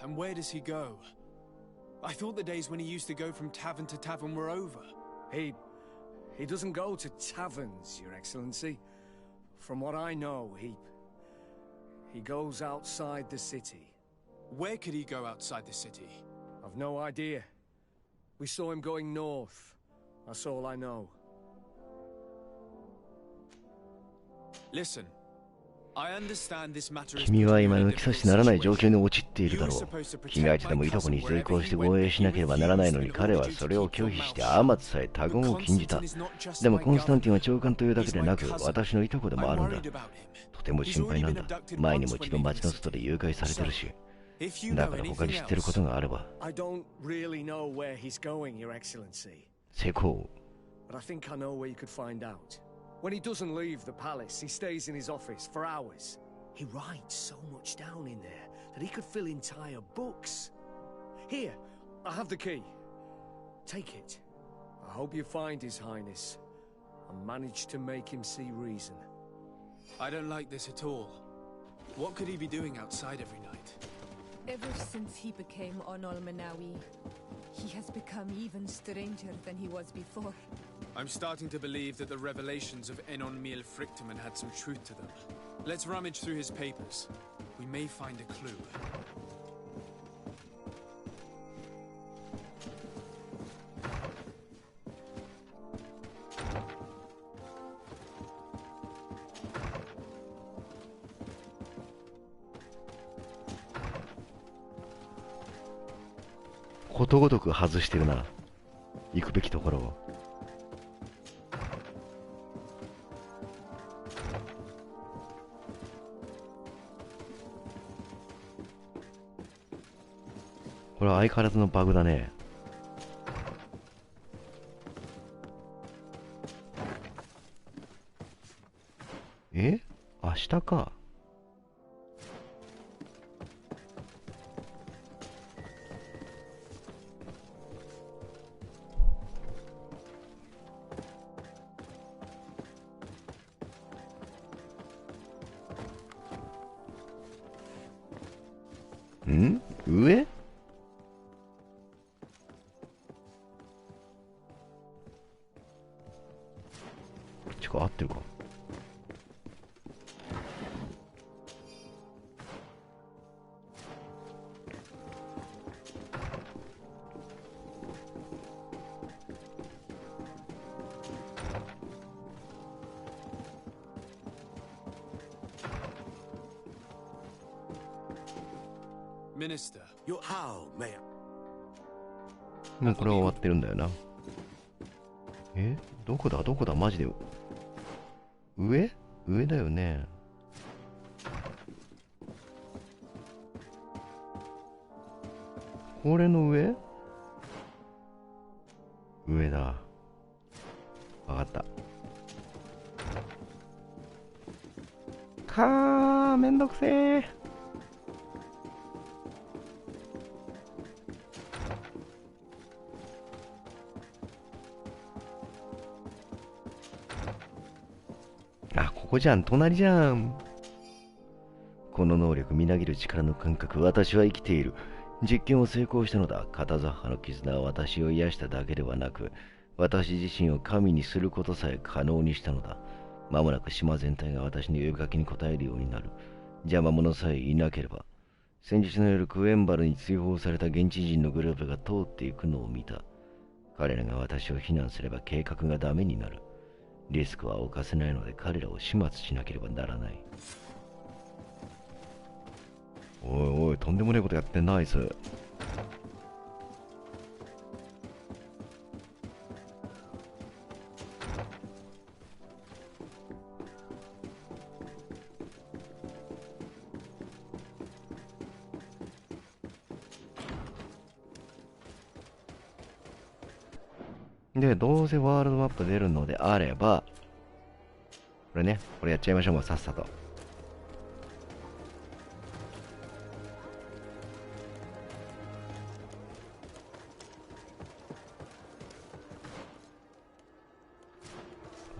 And where does he go? I thought the days when he used to go from tavern to tavern were over. He doesn't go to taverns, Your Excellency. From what I know, he goes outside the city. Where could he go outside the city? I've no idea. We saw him going north. That's all I know. Listen, I understand this matter is 君は今抜き差しならない状況に陥っているだろう。君はいつでもいとこに成功して護衛しなければならないのに、彼はそれを拒否してあまつさえ他言を禁じた。でもコンスタンティンは長官というだけでなく、私のいとこでもあるんだ。とても心配なんだ。前にも一度町の外で誘拐されてるし。だから他に知ってることがあれば。I don't really know where he's going, Your Excellency. 成功。But I think I know where you could find out. When he doesn't leave the palace, he stays in his office for hours. He writes so much down in there that he could fill entire books. Here, I have the key. Take it. I hope you find His Highness and manage to make him see reason. I don't like this at all. What could he be doing outside every night? Ever since he became Onol Manawi, he has become even stranger than he was before. I'm starting to believe that the revelations of Enon Miel Frictiman had some truth to them. Let's rummage through his papers. We may find a clue. ことごとく外してるな。行くべきところを。これは相変わらずのバグだね。え？明日か。ん？上？こっちか、合ってるか。Minister, How, Mayor? もうこれは終わってるんだよな。どこだどこだマジで。上？上だよね。これの上？上だ。わかった。かー、めんどくせー。ここじゃん、隣じゃん。この能力、みなぎる力の感覚、私は生きている。実験を成功したのだ。片ザッハの絆は私を癒しただけではなく、私自身を神にすることさえ可能にしたのだ。まもなく島全体が私の呼びかけに応えるようになる。邪魔者さえいなければ。先日の夜、クエンバルに追放された現地人のグループが通っていくのを見た。彼らが私を非難すれば計画がダメになる。リスクは冒せないので彼らを始末しなければならない。おいおい、とんでもねえことやってんなあいつ。で、どうせワールドマップ出るのであれば、これね、これやっちゃいましょう、もうさっさと。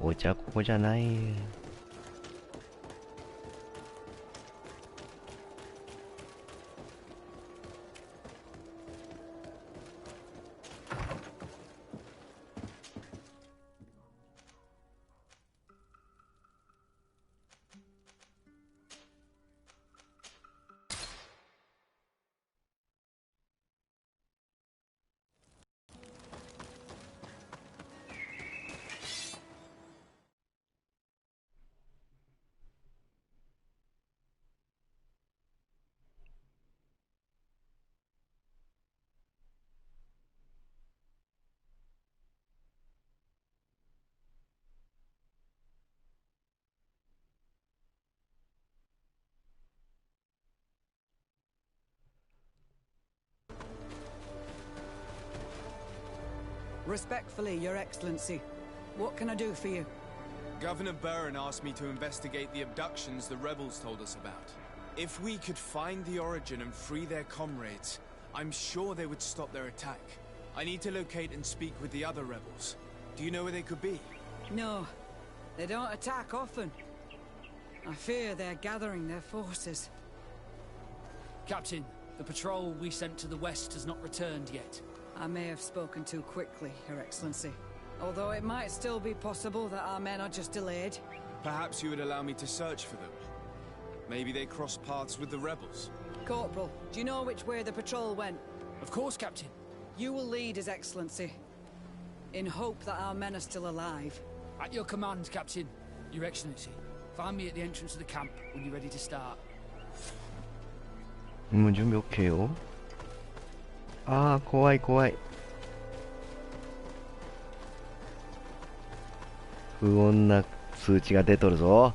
お茶ここじゃない。Respectfully, Your Excellency. What can I do for you? Governor Burren asked me to investigate the abductions the rebels told us about. If we could find the origin and free their comrades, I'm sure they would stop their attack. I need to locate and speak with the other rebels. Do you know where they could be? No. They don't attack often. I fear they're gathering their forces. Captain, the patrol we sent to the west has not returned yet. I may have spoken too quickly, Your Excellency. Although it might still be possible that our men are just delayed. Perhaps you would allow me to search for them. Maybe they crossed paths with the rebels. Corporal, do you know which way the patrol went? Of course, Captain. You will lead, His Excellency, in hope that our men are still alive. At your command, Captain. Your Excellency, find me at the entrance of the camp when you're ready to start. もう準備 OK よ。ああ、怖い怖い。不穏な数値が出とるぞ。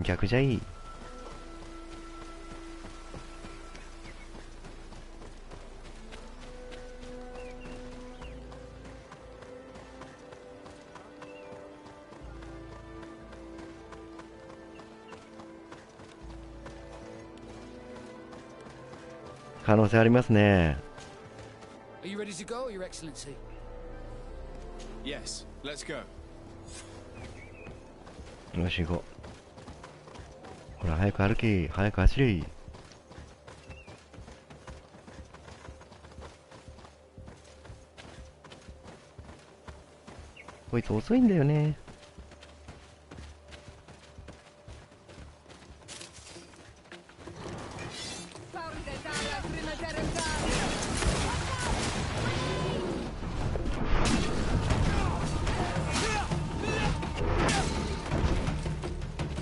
逆じゃいい。可能性ありますね。Are you ready to go, Your Excellency? Yes, let's go. よし行こう。ほら早く歩き、早く走れ。こいつ遅いんだよね。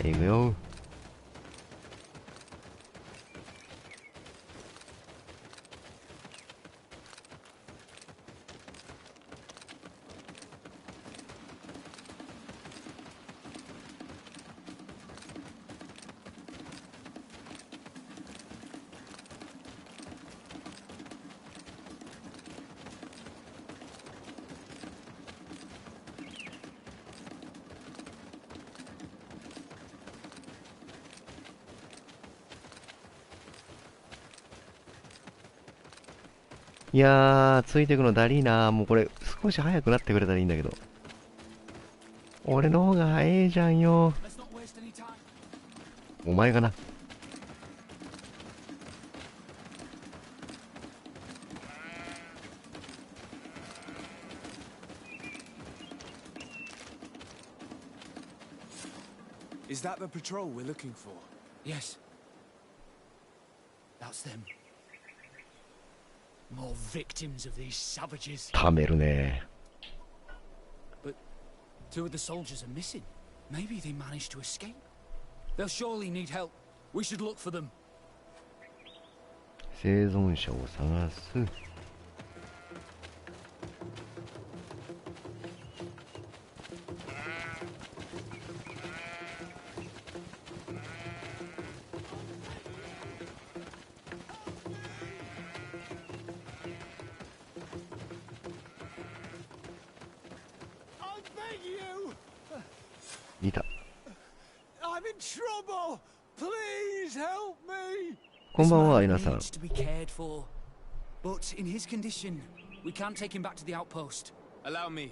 行くよ。いやー、ついてくのだりーなー。もうこれ少し早くなってくれたらいいんだけど。俺の方が早いじゃんよ。お前がな。Is that the patrol we're looking for? Yes. That's them. More victims of these savages. ためるね。 But two of the soldiers are missing. Maybe they managed to escape. They'll surely need help. We should look for them. 生存者を探す。いた。I'm in trouble. Please help me. こんばんは、皆さん。 To be cared for. But in his condition, we can't take him back to the outpost. Allow me.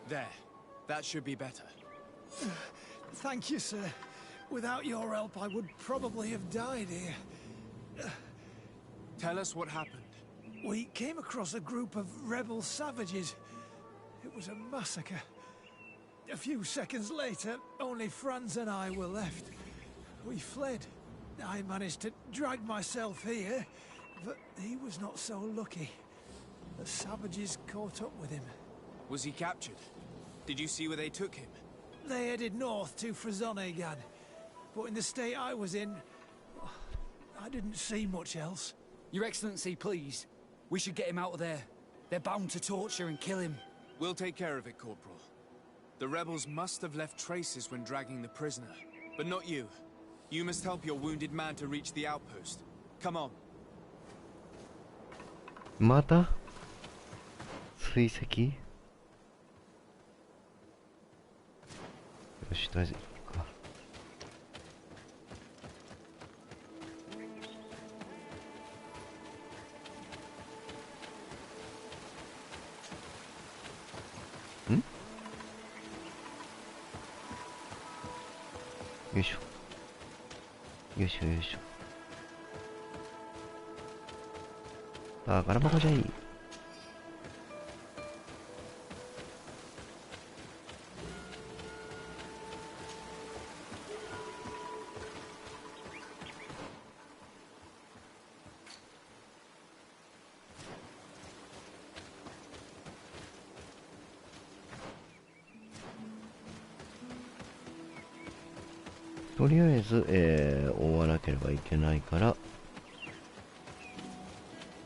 There. That should be better. Thank you, sir. Without your help, I would probably have died here. Tell us what happened. We came across a group of rebel savages. It was a massacre. A few seconds later, only Franz and I were left. We fled. I managed to drag myself here, but he was not so lucky. The savages caught up with him. Was he captured? Did you see where they took him? They headed north to Frazonegan, but in the state I was in, I didn't see much else. Your Excellency, please. We should get him out of there. They're bound to torture and kill him. We'll take care of it, Corporal. The rebels must have left traces when dragging the prisoner. But not you. You must help your wounded man to reach the outpost. Come on. また追跡。よし、とりあえず行くか。ん？よいしょ。よいしょよいしょ。宝箱じゃいい。とりあえず、追わなければいけないから、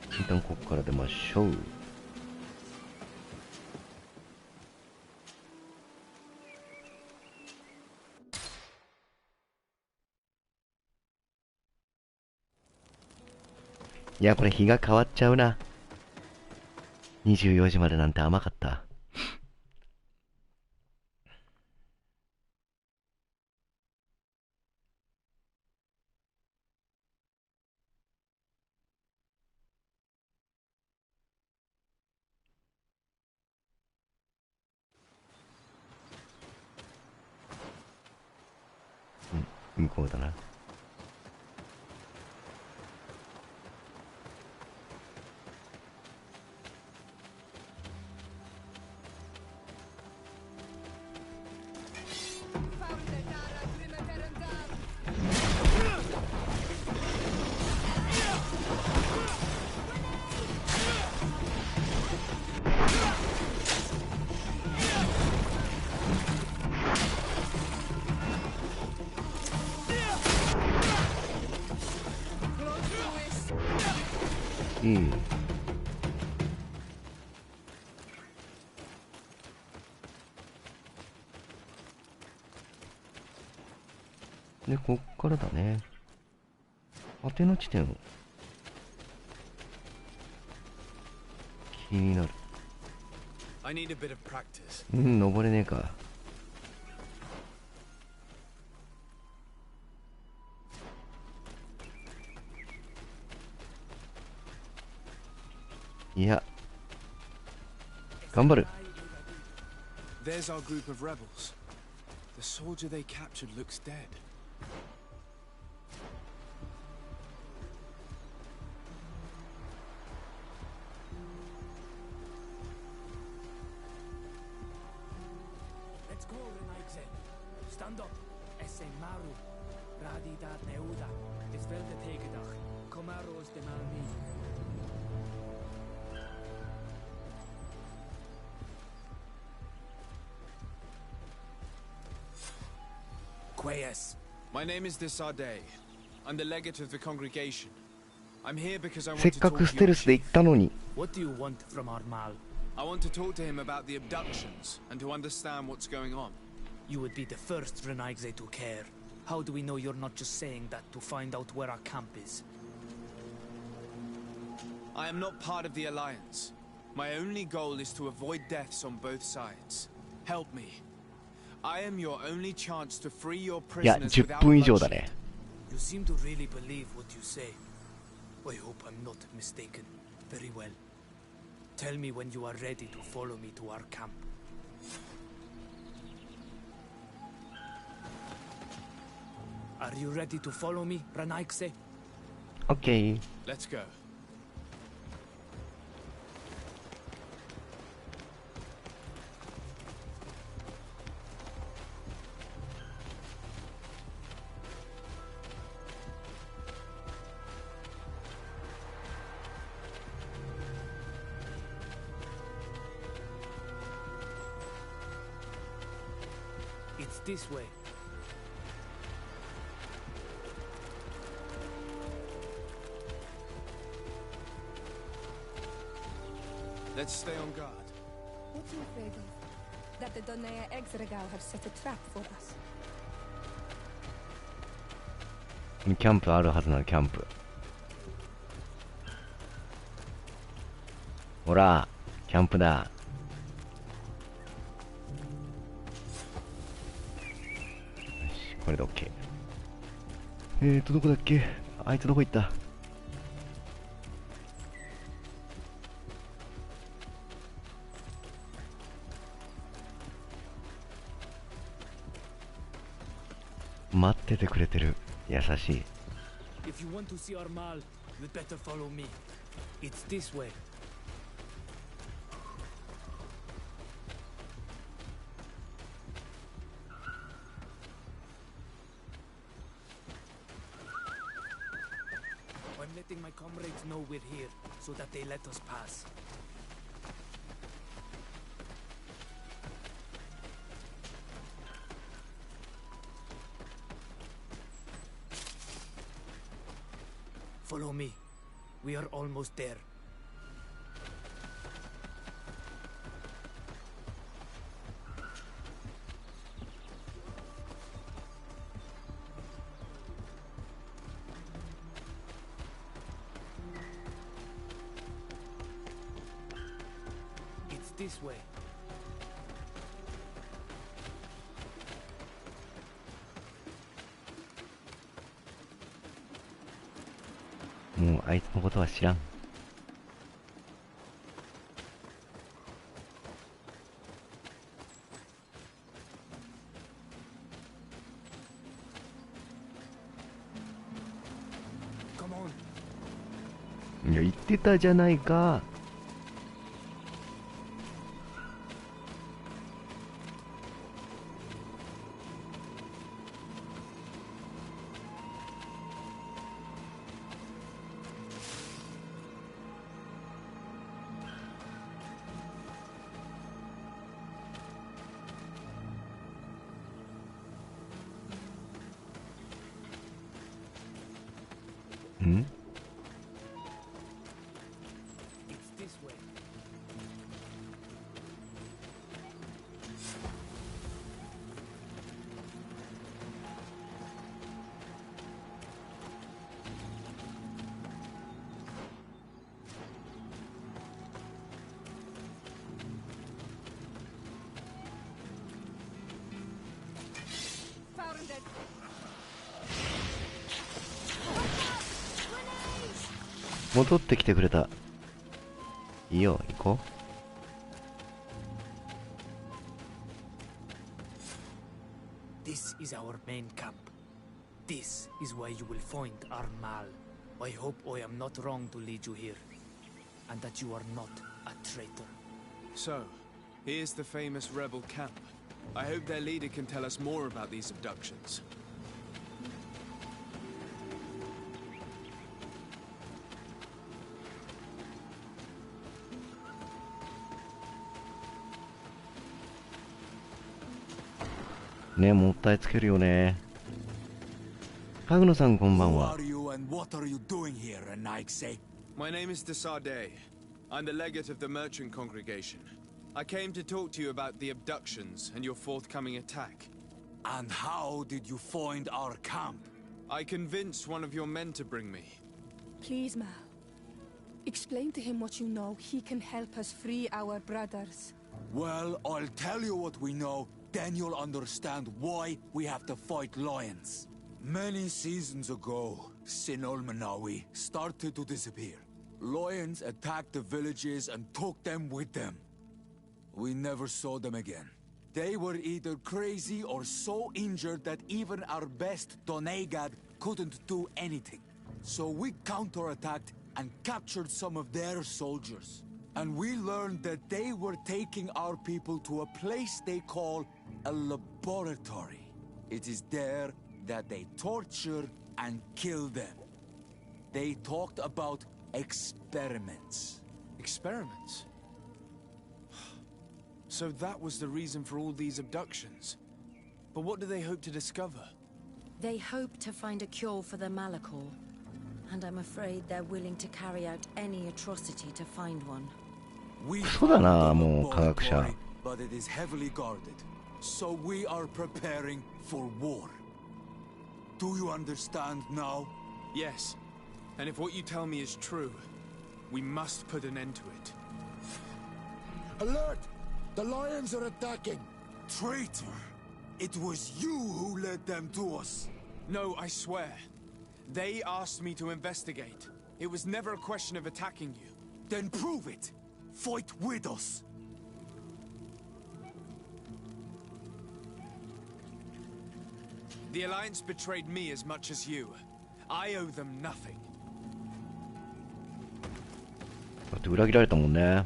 一旦ここから出ましょう。いや、これ日が変わっちゃうな。24時までなんて甘かった。向こうだな。いい。で、こっからだね。当ての地点を。気になる。I need a bit of practice. 登れねえか。いや、頑張る。 There's our group of rebels. The soldier they captured looks dead. Let's go, Renaigze. Stand up. Esse Maru. Radi dat Neuda. Is wel de tegendag. Comaros de Malmi. My name is Desade. I'm the legate of the congregation. I'm here because I want せっ to か talk く to ステ your ルスで chief. 行ったのに。 What do you want from our Mal? I want to talk to him about the abductions and to understand what's going on. You would be the first Renaigze to care. How do we know you're not just saying that to find out where our camp is? I am not part of the Alliance. My only goal is to avoid deaths on both sides. Help me. I am your only chance to free your いや、 prisoners 10 without 分以上だ bloodshed. ね。 You seem to really believe what you say. I hope I'm not mistaken. Very well. Tell me when you are ready to follow me to our camp. Are you ready to follow me, Ranaikse? オッケー。 Let's go. It's this way. Let's stay on guard. What are you afraid of? That the Donea Exregal have set a trap for us. キャンプあるはずなの、キャンプ。ほら、キャンプだ。よし、これで OK。どこだっけ？あいつどこ行った？待っててくれてる。優しい。 If you want to see our mall, you'd better follow me. It's this way. I'm letting my comrades know we're here, so that they let us pass. Follow me. We are almost there. It's this way. もうあいつのことは知らん。いや、言ってたじゃないか。ん？ It's this way. Found it. 戻ってきてくれた。いいよ、行こ This is our main camp. This is where you will find our mall. I hope I am not wrong to lead you here, and that you are not a traitor. So, here's the famous rebel camp. I hope their leader can tell us more about these abductions. う。ね、もったいつけるよね。かぐのさんこんばん Who は。 are you and what are you doing here, Ranaikse? My name is Desade. I'm the legate of the merchant congregation. I came to talk to you about the abductions and your forthcoming attack. And how did you find our camp? I convinced one of your men to bring me. Please, Mal. Explain to him what you know. He can help us free our brothers. Well, I'll tell you what we know, then you'll understand why we have to fight lions. Many seasons ago, Sin Ulmanawi started to disappear. Lions attacked the villages and took them with them. We never saw them again. They were either crazy or so injured that even our best Donegad couldn't do anything. So we counterattacked and captured some of their soldiers. And we learned that they were taking our people to a place they call a laboratory. It is there that they torture and kill them. They talked about experiments. Experiments? So that was the reason for all these abductions. But what do they hope to discover? They hope to find a cure for the Malachor. And I'm afraid they're willing to carry out any atrocity to find one. We そうだな、もう科 have 学 a 者。 laboratory, but it is heavily guarded. So we are preparing for war. Do you understand now? Yes. And if what you tell me is true, we must put an end to it. Alert! The lions are attacking! Traitor! It was you who led them to us! No, I swear. They asked me to investigate. It was never a question of attacking you. Then prove it! Fight with us! The Alliance betrayed me as much as you. I owe them nothing. だって裏切られたもんね。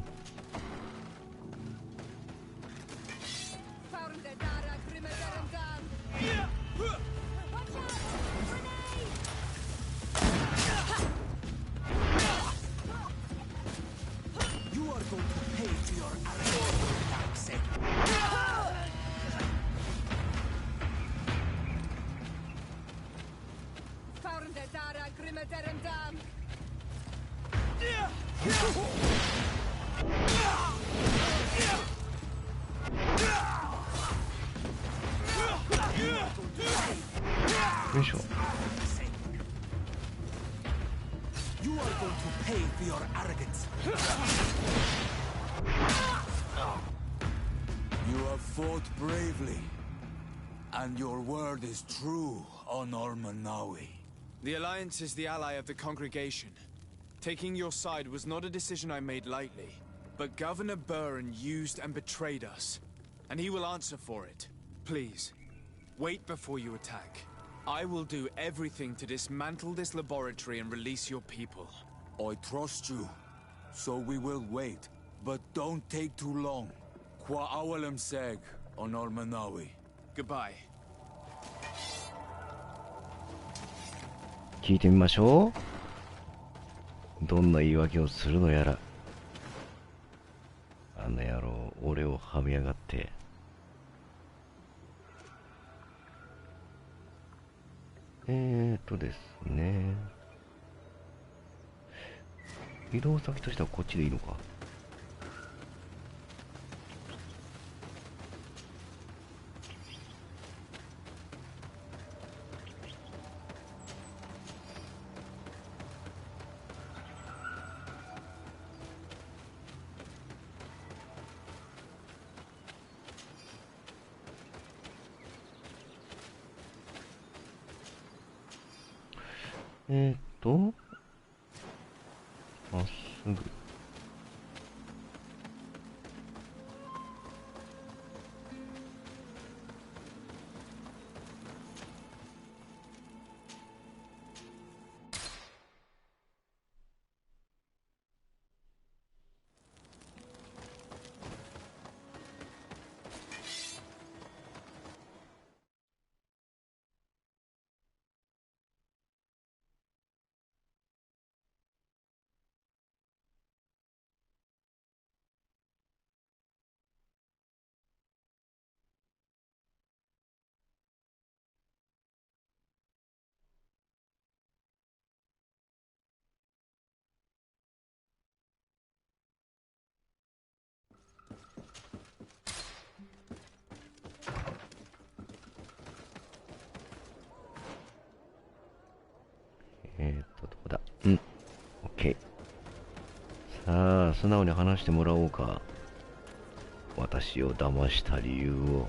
よいしょ。You are going to pay for your arrogance. You have fought bravely, and your word is true on Ormanawi. The Alliance is the ally of the congregation. Taking your side was not a decision I made lightly, but Governor Burren used and betrayed us, and he will answer for it. Please, wait before you attack. I will do everything to dismantle this laboratory and release your people. I trust you, so we will wait, but don't take too long. Qua awalem seg on Ormanawi. Goodbye. 聞いてみましょう。どんな言い訳をするのやら。あの野郎、俺をはめやがって。ですね。移動先としてはこっちでいいのか。まっすぐ。さあ、素直に話してもらおうか。私を騙した理由を。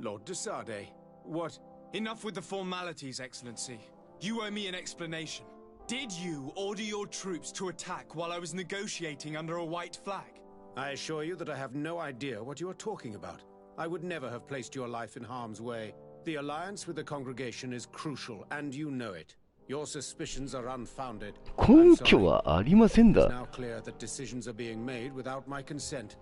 Lord de Sade, what? Enough with the formalities, Excellency. You owe me an explanation. Did you order your troops to attack while I was negotiating under a white flag? I assure you that I have no idea what you are talking about. I would never have placed your life in harm's way. The alliance with the congregation is crucial, and you know it. Your suspicions are unfounded. 根拠はありませんだ。 It's now clear that decisions are being made without my consent.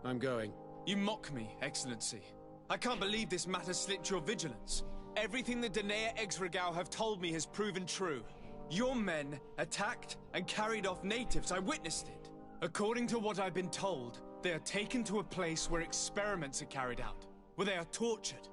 I'm going. You mock me, Excellency. I can't believe this matter slipped your vigilance. Everything the Danea Exregao have told me has proven true. Your men attacked and carried off natives. I witnessed it. According to what I've been told, they are taken to a place where experiments are carried out, where they are tortured.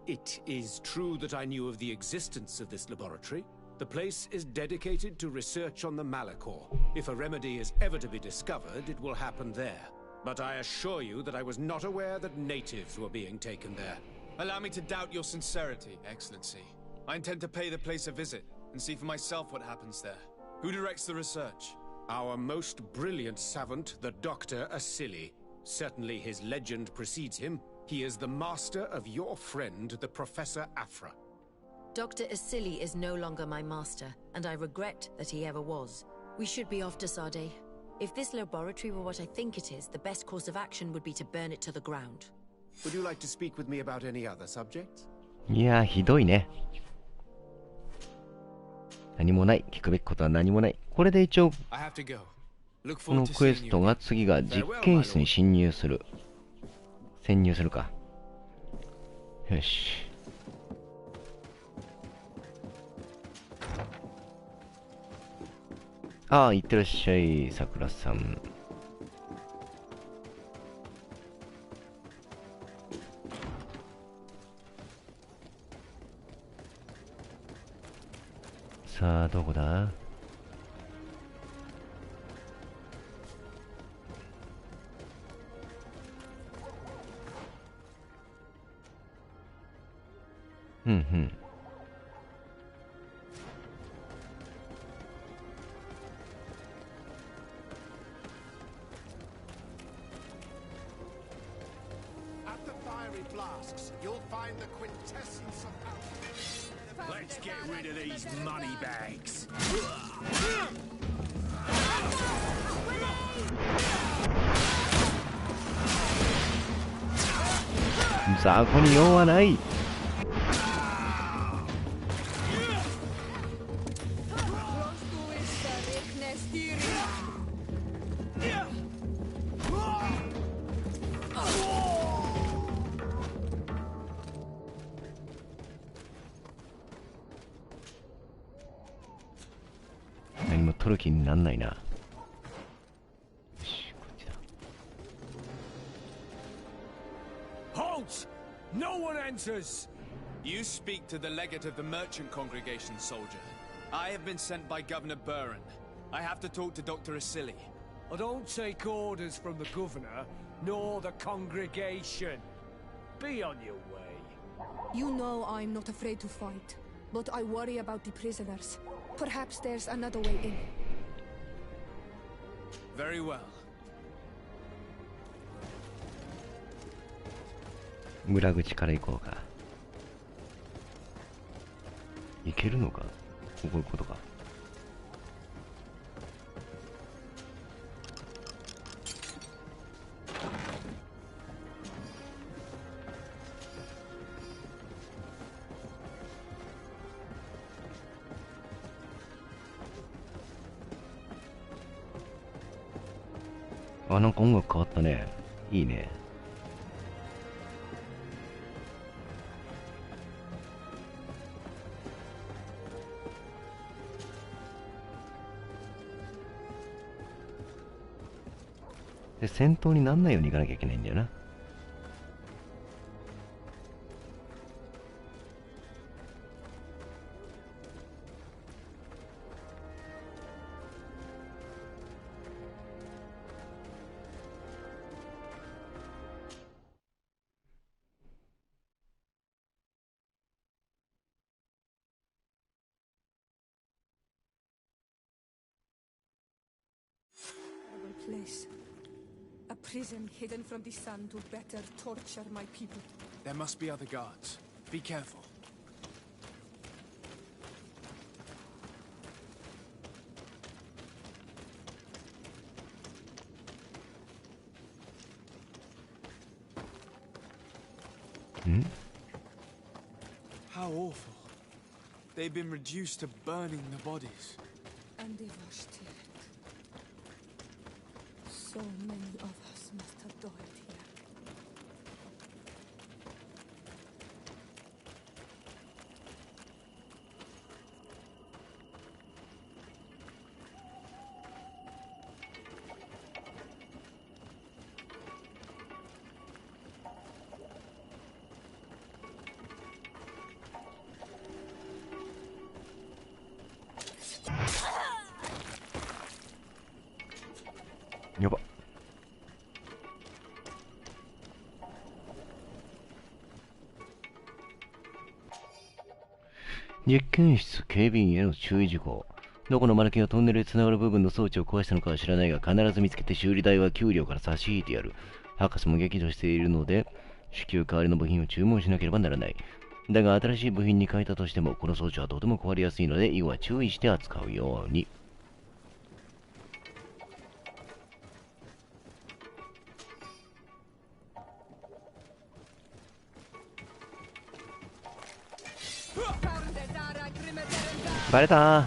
It is true that I knew of the existence of this laboratory. The place is dedicated to research on the Malachor. If a remedy is ever to be discovered, it will happen there. But I assure you that I was not aware that natives were being taken there. Allow me to doubt your sincerity, Excellency. I intend to pay the place a visit and see for myself what happens there. Who directs the research? Our most brilliant savant, the Dr. Asili. Certainly his legend precedes him. He is the master of your friend, the Professor Afra. Dr. Asili is no longer my master, and I regret that he ever was. We should be off to Sade. If this laboratory were what I think it is, the best course of action would be to burn it to the ground. Would you like to speak with me about any other subjects? いやー、ひどいね。何もない。聞くべきことは何もない。これで一応、このクエストが次が実験室に侵入する。潜入するか。よし。ああ、いってらっしゃい、さくらさん。さあ、どこだ？うんうん。Let's get rid of these money bags. 雑魚に用はない。何も取る気になんないな。よし、こっちだ。Halt! No one enters! You speak to the legate of the merchant congregation, soldier. I have been sent by Governor Buren. I have to talk to Dr. Asili. I don't take orders from the governor, nor the congregation. Be on your way. You know I'm not afraid to fight, but I worry about the prisoners. Perhaps there's another way in. Very well. 裏口から行こうか。行けるのか？こういうことか。あ、なんか音楽変わったね。いいね。で、戦闘になんないように行かなきゃいけないんだよな。place. A prison hidden from the sun to better torture my people. There must be other guards. Be careful. How awful. They've been reduced to burning the bodies. And they washed here. So many of us must have died here.やば。実験室警備員への注意事項。どこのマヌケがトンネルでつながる部分の装置を壊したのかは知らないが、必ず見つけて修理代は給料から差し引いてやる。博士も激怒しているので、至急代わりの部品を注文しなければならない。だが新しい部品に変えたとしても、この装置はとても壊れやすいので、以後は注意して扱うように。バレたー。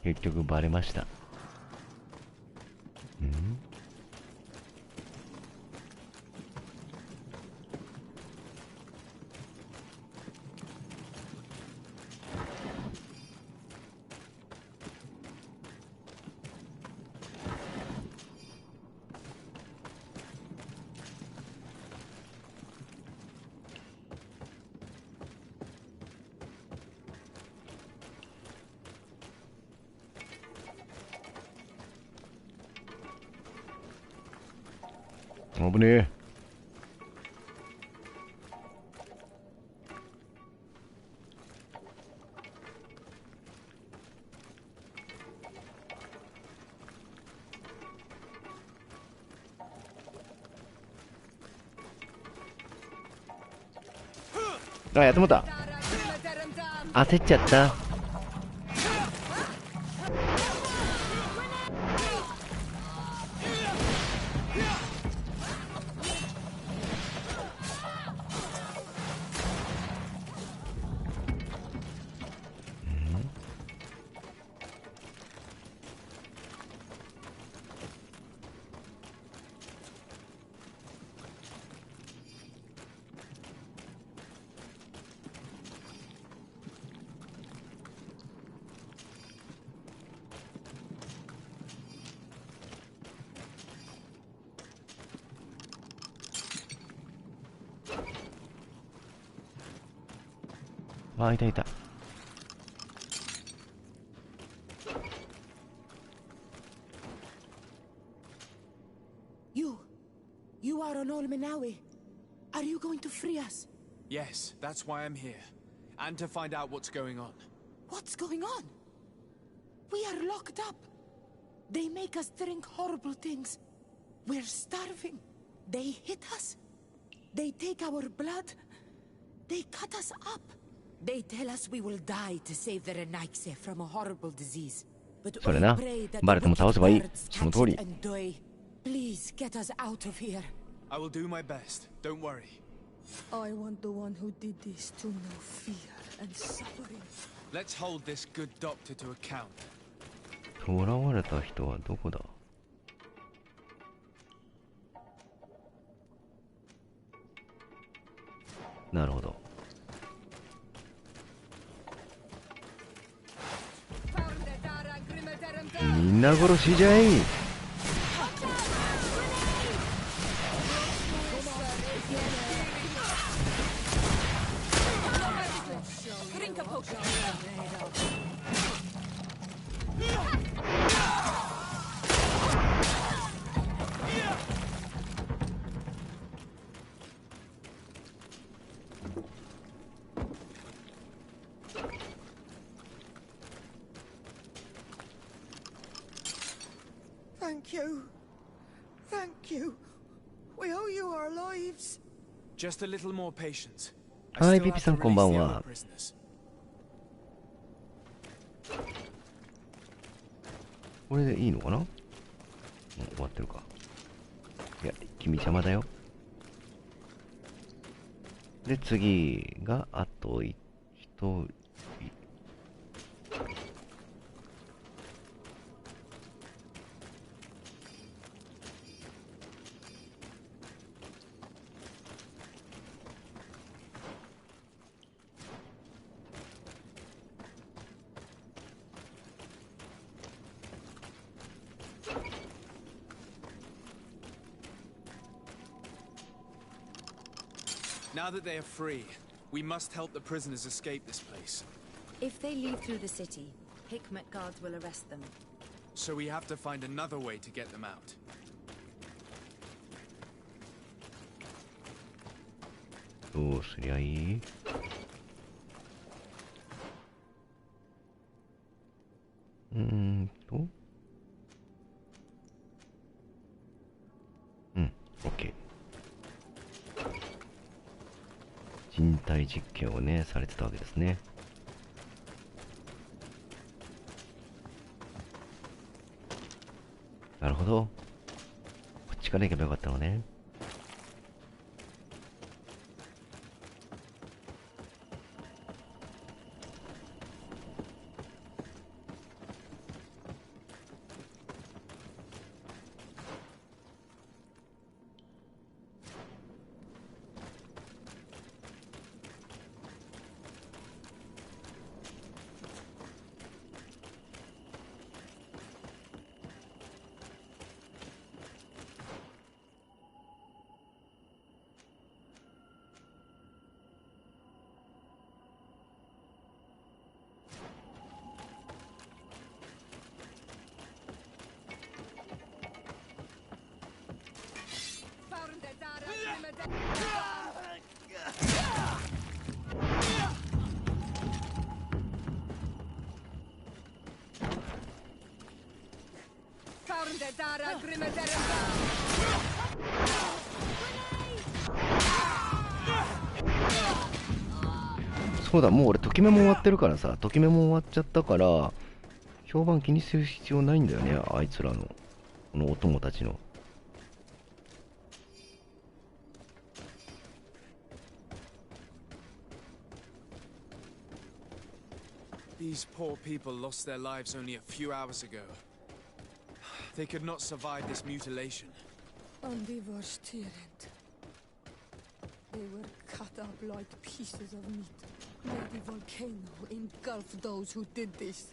結局バレました。危ねえ。あ、やってもった。焦っちゃった。あ、いたいた。You are on Olmenawi. Are you going to free us? Yes, that's why I'm here. And to find out what's going on. What's going on? We are locked up. They make us drink horrible things. We're starving. They hit us. They take our blood. They cut us up. They tell us we will die to save the Renaikse from a horrible disease. But we pray that the birds catch it and die. Please get us out of here. I will do my best. Don't worry. I want the one who did this to know fear and suffering. Let's hold this good doctor to account. 囚われた人はどこだ？なるほど。んな殺しじゃい。Thank you. Thank you. We owe you our lives. Just a little more patience. はい、ピピさんこんばんは。これでいいのかな？終わってるか。いや、君邪魔だよ。で、次が、あと1人。Now that they are free, we must help the prisoners escape this place. If they leave through the city, Hikmet guards will arrest them. So we have to find another way to get them out. どうすりゃいい？OK。人体実験をね、されてたわけですね。なるほど。こっちから行けばよかったのね。そうだ、もう俺ときめも終わってるからさ、ときめも終わっちゃったから評判気にする必要ないんだよね、あいつらのこのお供たちの。These poor people lost their lives only a few hours ago. They could not survive this mutilation. And they were steered. They were cut up like pieces of meat. May the volcano engulf those who did this.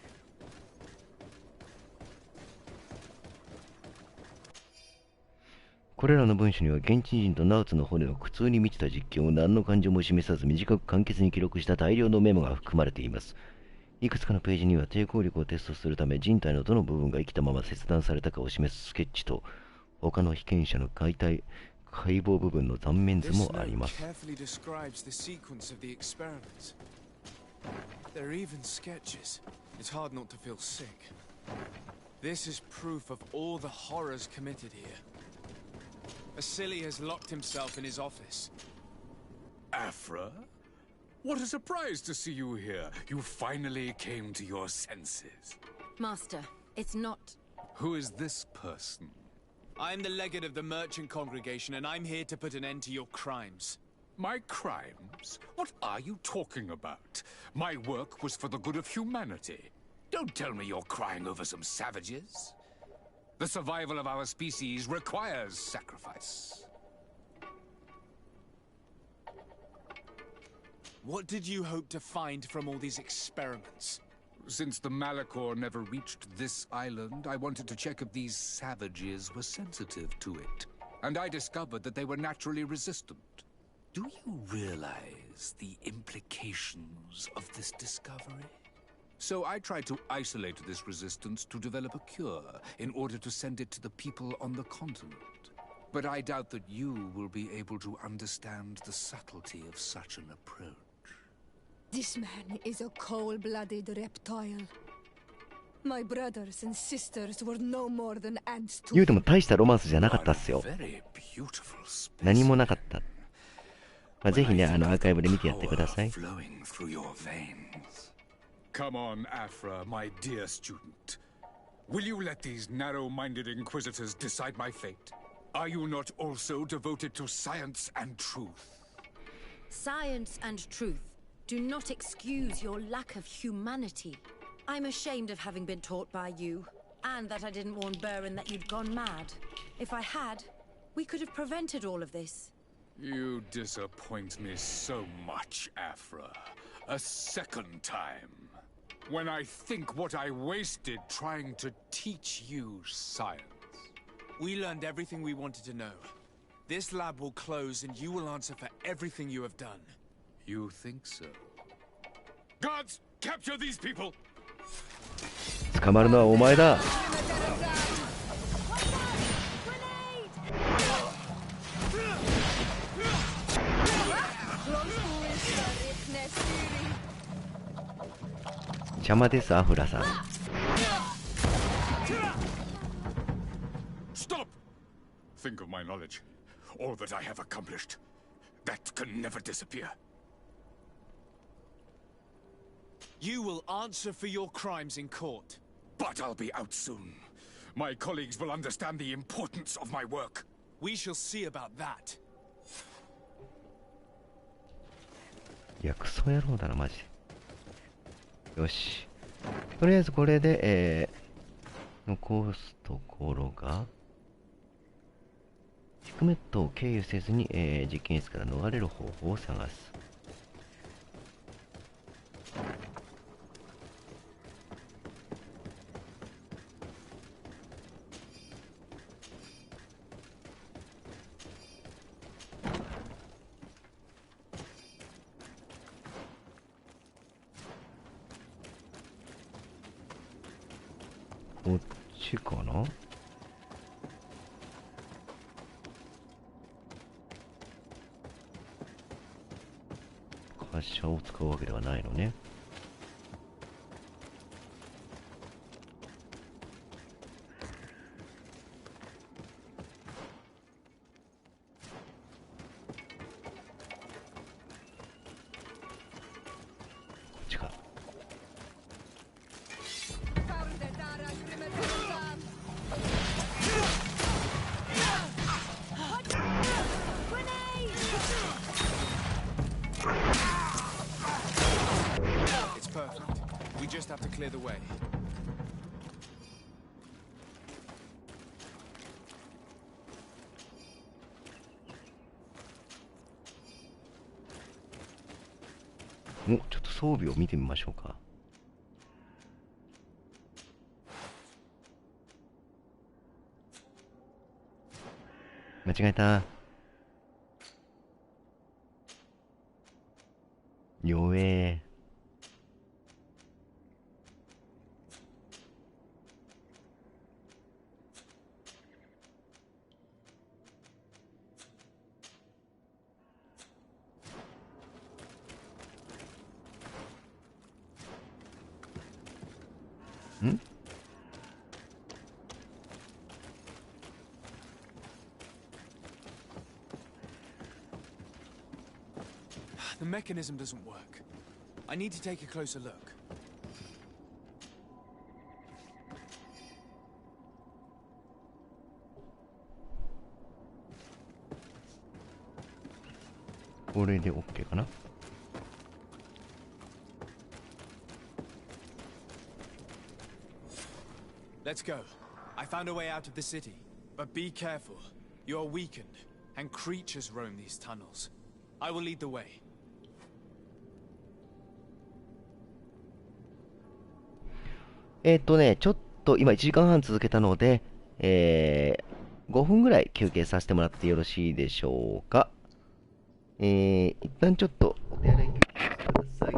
これらの文書には現地人とナウツの骨の苦痛に満ちた実験を何の感情も示さず短く簡潔に記録した大量のメモが含まれています。いくつかのページには抵抗力をテストするため人体のどの部分が生きたまま切断されたかを示すスケッチと他の被験者の解剖部分の断面図もあります。There are even sketches. It's hard not to feel sick. This is proof of all the horrors committed here. Vasily has locked himself in his office. Afra? What a surprise to see you here. You finally came to your senses. Master, it's not... Who is this person? I'm the legate of the merchant congregation, and I'm here to put an end to your crimes. My crimes? What are you talking about? My work was for the good of humanity. Don't tell me you're crying over some savages. The survival of our species requires sacrifice. What did you hope to find from all these experiments? Since the Malachor never reached this island, I wanted to check if these savages were sensitive to it. And I discovered that they were naturally resistant. Do you realize the implications of this discovery? So I tried to isolate this resistance to develop a cure in order to send it to the people on the continent. But I doubt that you will be able to understand the subtlety of such an approach. This man is a cold-blooded reptile. My brothers and sisters were no more than ants to 言うても大したロマンスじゃなかったっすよ。何もなかった。まあ、ぜひね、アーカイブで見てやってください。Come on, Afra, my dear student. Will you let these narrow-minded inquisitors decide my fate? Are you not also devoted to science and truth? Science and truth do not excuse your lack of humanity. I'm ashamed of having been taught by you, and that I didn't warn Burren that you'd gone mad. If I had, we could have prevented all of this. You disappoint me so much, Afra. A second time. When I think what I wasted trying to teach you science. We learned everything we wanted to know. This lab will close and you will answer for everything you have done. You think so? Guards, capture these people! 捕まるのはお前だ。邪魔です、アフラさん。Stop! Think of my knowledge. All that I have accomplished. That can never disappear. You will answer for your crimes in court. But I'll be out soon. My colleagues will understand the importance of my work. We shall see about that. いや、クソ野郎だな、マジで。よし。とりあえずこれで、残すところが、ヒクメットを経由せずに、実験室から逃れる方法を探す。こっちかな？滑車を使うわけではないのね。こっちか。It's perfect. We just have to clear the way.ちょっと装備を見てみましょうか。間違えた。弱え。ん？ The mechanism doesn't work. I need to take a closer look. これで OK かな。Let's go. I found a way out of the city. But be careful. You are weakened, and creatures roam these tunnels. I will lead the way. ちょっと今1時間半続けたので、5分ぐらい休憩させてもらってよろしいでしょうか。一旦ちょっとお手洗い休憩してください。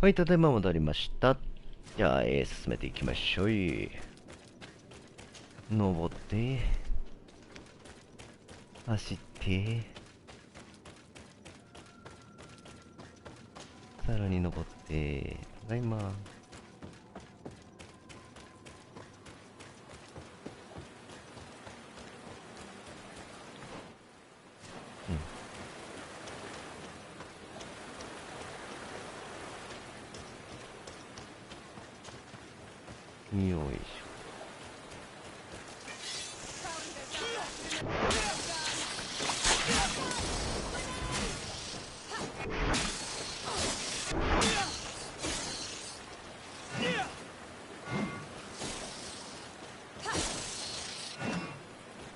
はい、ただいま戻りました。じゃあ、進めていきましょう。登って、走って、さらに登って、ただいま。よいしょ。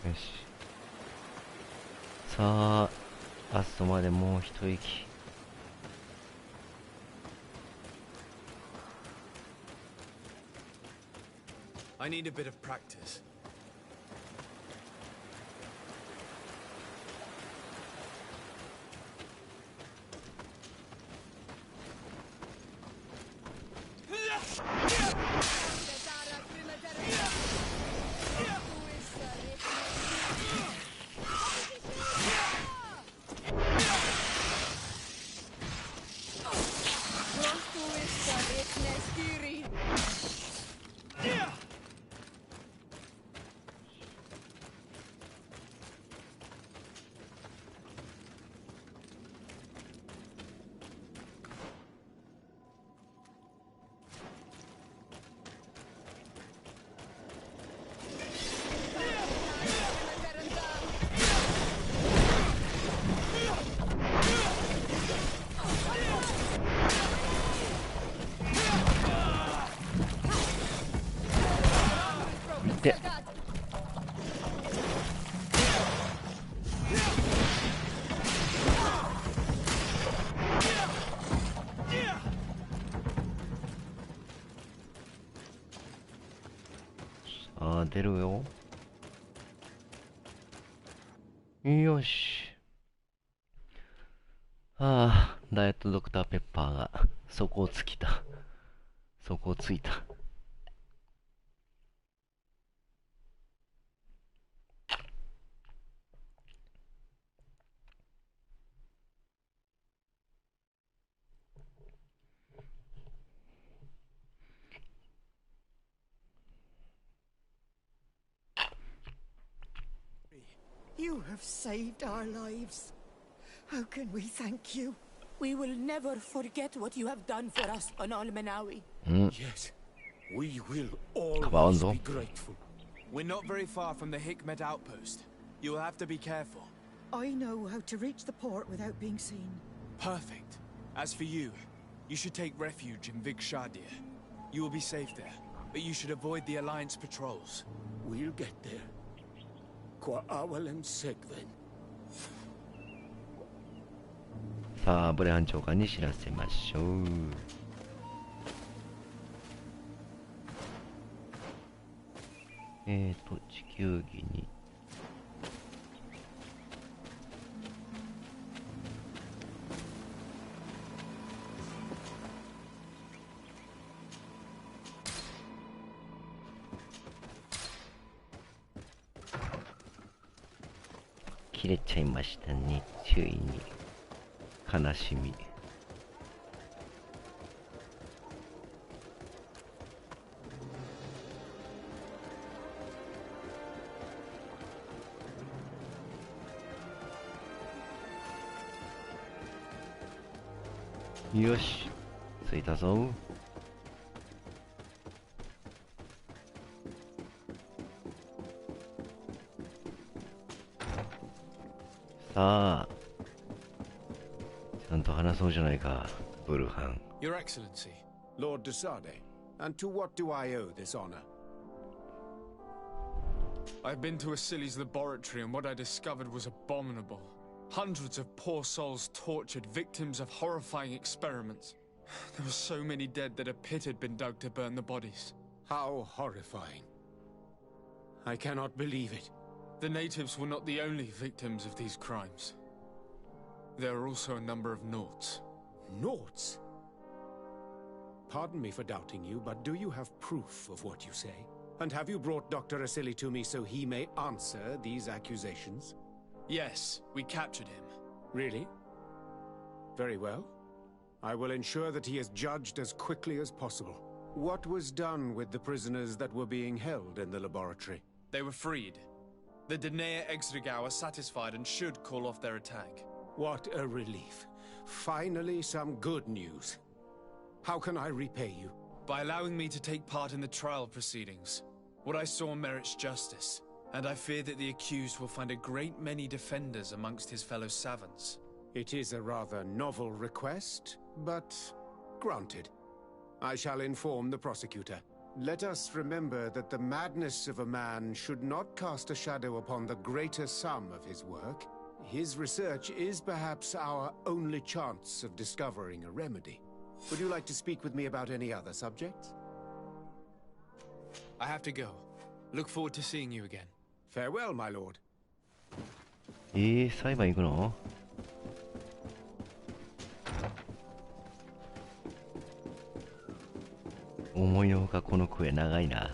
よし。さあ、ラストまでもう一息。I need a bit of practice. て。さあ出るよ。よし。ああ、ダイエットドクターペッパーが底をついた。底をついた。You have saved our lives. How can we thank you? We will never forget what you have done for us on Almenawi. Yes, we will always be grateful. We're not very far from the Hikmet outpost. You'll have to be careful. I know how to reach the port without being seen. Perfect. As for you, you should take refuge in Vikshadir. You will be safe there, but you should avoid the Alliance patrols. We'll get there. Qua awalen segven. さあ、ブレ班長官に知らせましょう。地球儀に。切れちゃいましたね。注意に。悲しみ。よし、着いたぞ。さあ、ちゃんと話そうじゃないか、ブルハン。Your Excellency. Lord de Sade, and to what do I owe this honor? I've been to Asili's laboratory and what I discovered was abominable. Hundreds of poor souls tortured, victims of horrifying experiments. There were so many dead that a pit had been dug to burn the bodies. How horrifying. I cannot believe it. The natives were not the only victims of these crimes. There are also a number of Nauts. Nauts? Pardon me for doubting you, but do you have proof of what you say? And have you brought Dr. Asili to me so he may answer these accusations? Yes, we captured him. Really? Very well. I will ensure that he is judged as quickly as possible. What was done with the prisoners that were being held in the laboratory? They were freed. The Danae Exregao are satisfied and should call off their attack. What a relief. Finally, some good news. How can I repay you? By allowing me to take part in the trial proceedings. What I saw merits justice, and I fear that the accused will find a great many defenders amongst his fellow savants. It is a rather novel request, but granted. I shall inform the prosecutor. Let us remember that the madness of a man should not cast a shadow upon the greater sum of his work. His research is perhaps our only chance of discovering a remedy. Would you like to speak with me about any other subjects? I have to go. Look forward to seeing you again. Farewell, my lord. 裁判行くの？思いのほかこのクエ長いな。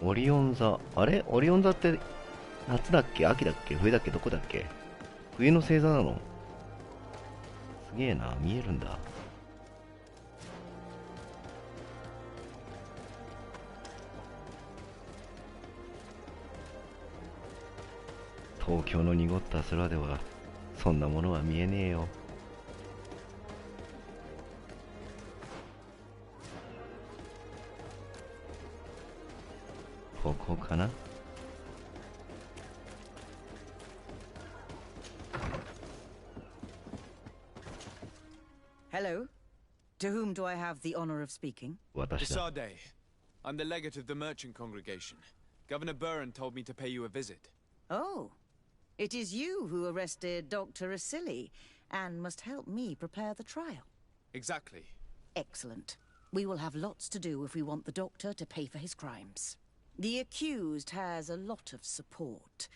オリオン座、あれオリオン座って夏だっけ秋だっけ冬だっけどこだっけ？冬の星座なの？すげえな、見えるんだ。東京の濁った空ではそんなものは見えねえよ。ここかな。Hello. To whom do I have the honor of speaking? 私だ。 Sade. I'm the legate of the merchant congregation. Governor Burren told me to pay you a visit. Oh. It is you who arrested Dr. Asili and must help me prepare the trial. Exactly. Excellent. We will have lots to do if we want the doctor to pay for his crimes. The accused has a lot of support.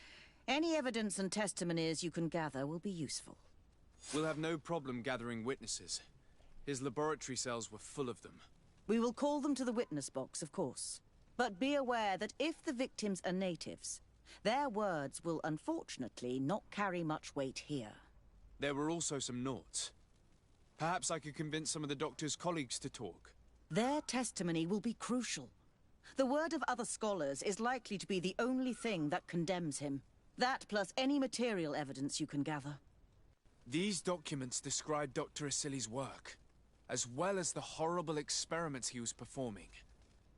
Any evidence and testimonies you can gather will be useful. We'll have no problem gathering witnesses. His laboratory cells were full of them. We will call them to the witness box, of course. But be aware that if the victims are natives, their words will unfortunately not carry much weight here. There were also some noughts. Perhaps I could convince some of the doctor's colleagues to talk. Their testimony will be crucial. The word of other scholars is likely to be the only thing that condemns him. That plus any material evidence you can gather. These documents describe Dr. Asili's work, as well as the horrible experiments he was performing.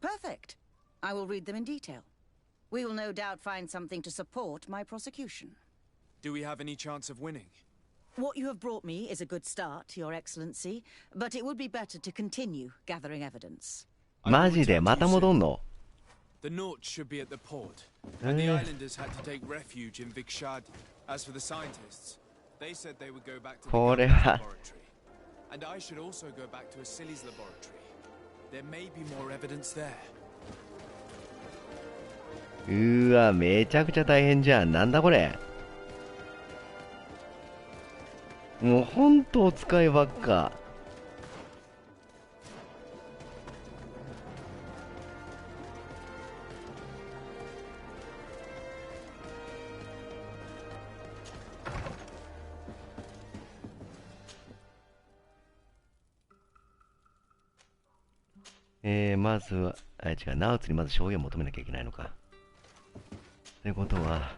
Perfect. I will read them in detail. We will no doubt find something to support my prosecution. Do we have any chance of winning? What you have brought me is a good start, Your Excellency, but it would be better to continue gathering evidence. マジでまた戻んの？ The noughts should be at the port, and the islanders had to take refuge in Vikshad. As for the scientists, they said they would go back to theこれ government's は laboratory. And I should also go back to Asili's laboratory. There may be more evidence there. うーわ、めちゃくちゃ大変じゃん。なんだこれ。もうほんとお使いばっか。まずは、違う、ナウツにまず証言を求めなきゃいけないのか。ってことは、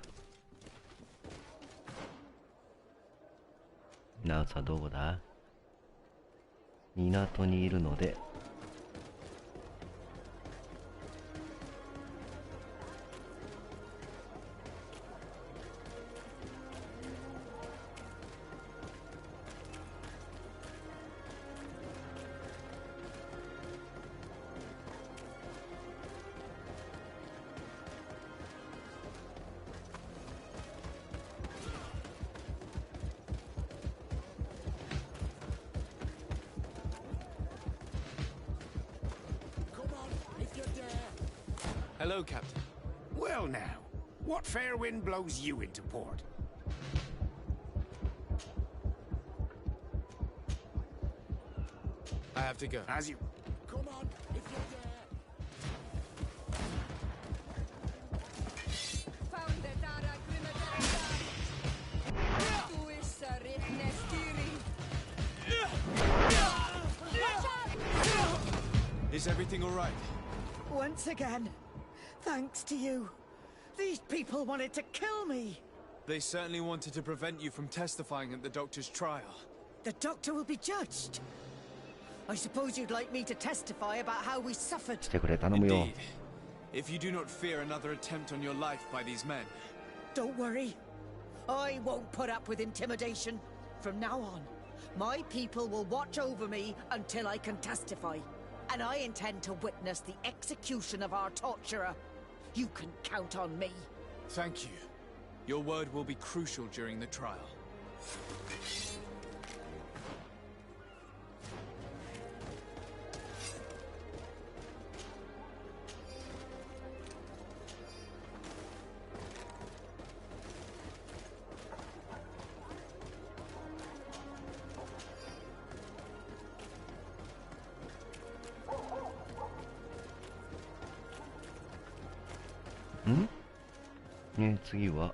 ナウツはどこだ？港にいるので、Hello, Captain. Well now, what fair wind blows you into port? I have to go. As you... Come on, if you're there. Is everything all right? Once again, thanks to you. These people wanted to kill me. They certainly wanted to prevent you from testifying at the doctor's trial. The doctor will be judged. I suppose you'd like me to testify about how we suffered. してくれ、頼むよ。 Indeed. If you do not fear another attempt on your life by these men. Don't worry. I won't put up with intimidation. From now on, my people will watch over me until I can testify. And I intend to witness the execution of our torturer. You can count on me. Thank you. Your word will be crucial during the trial. Hmm? 次は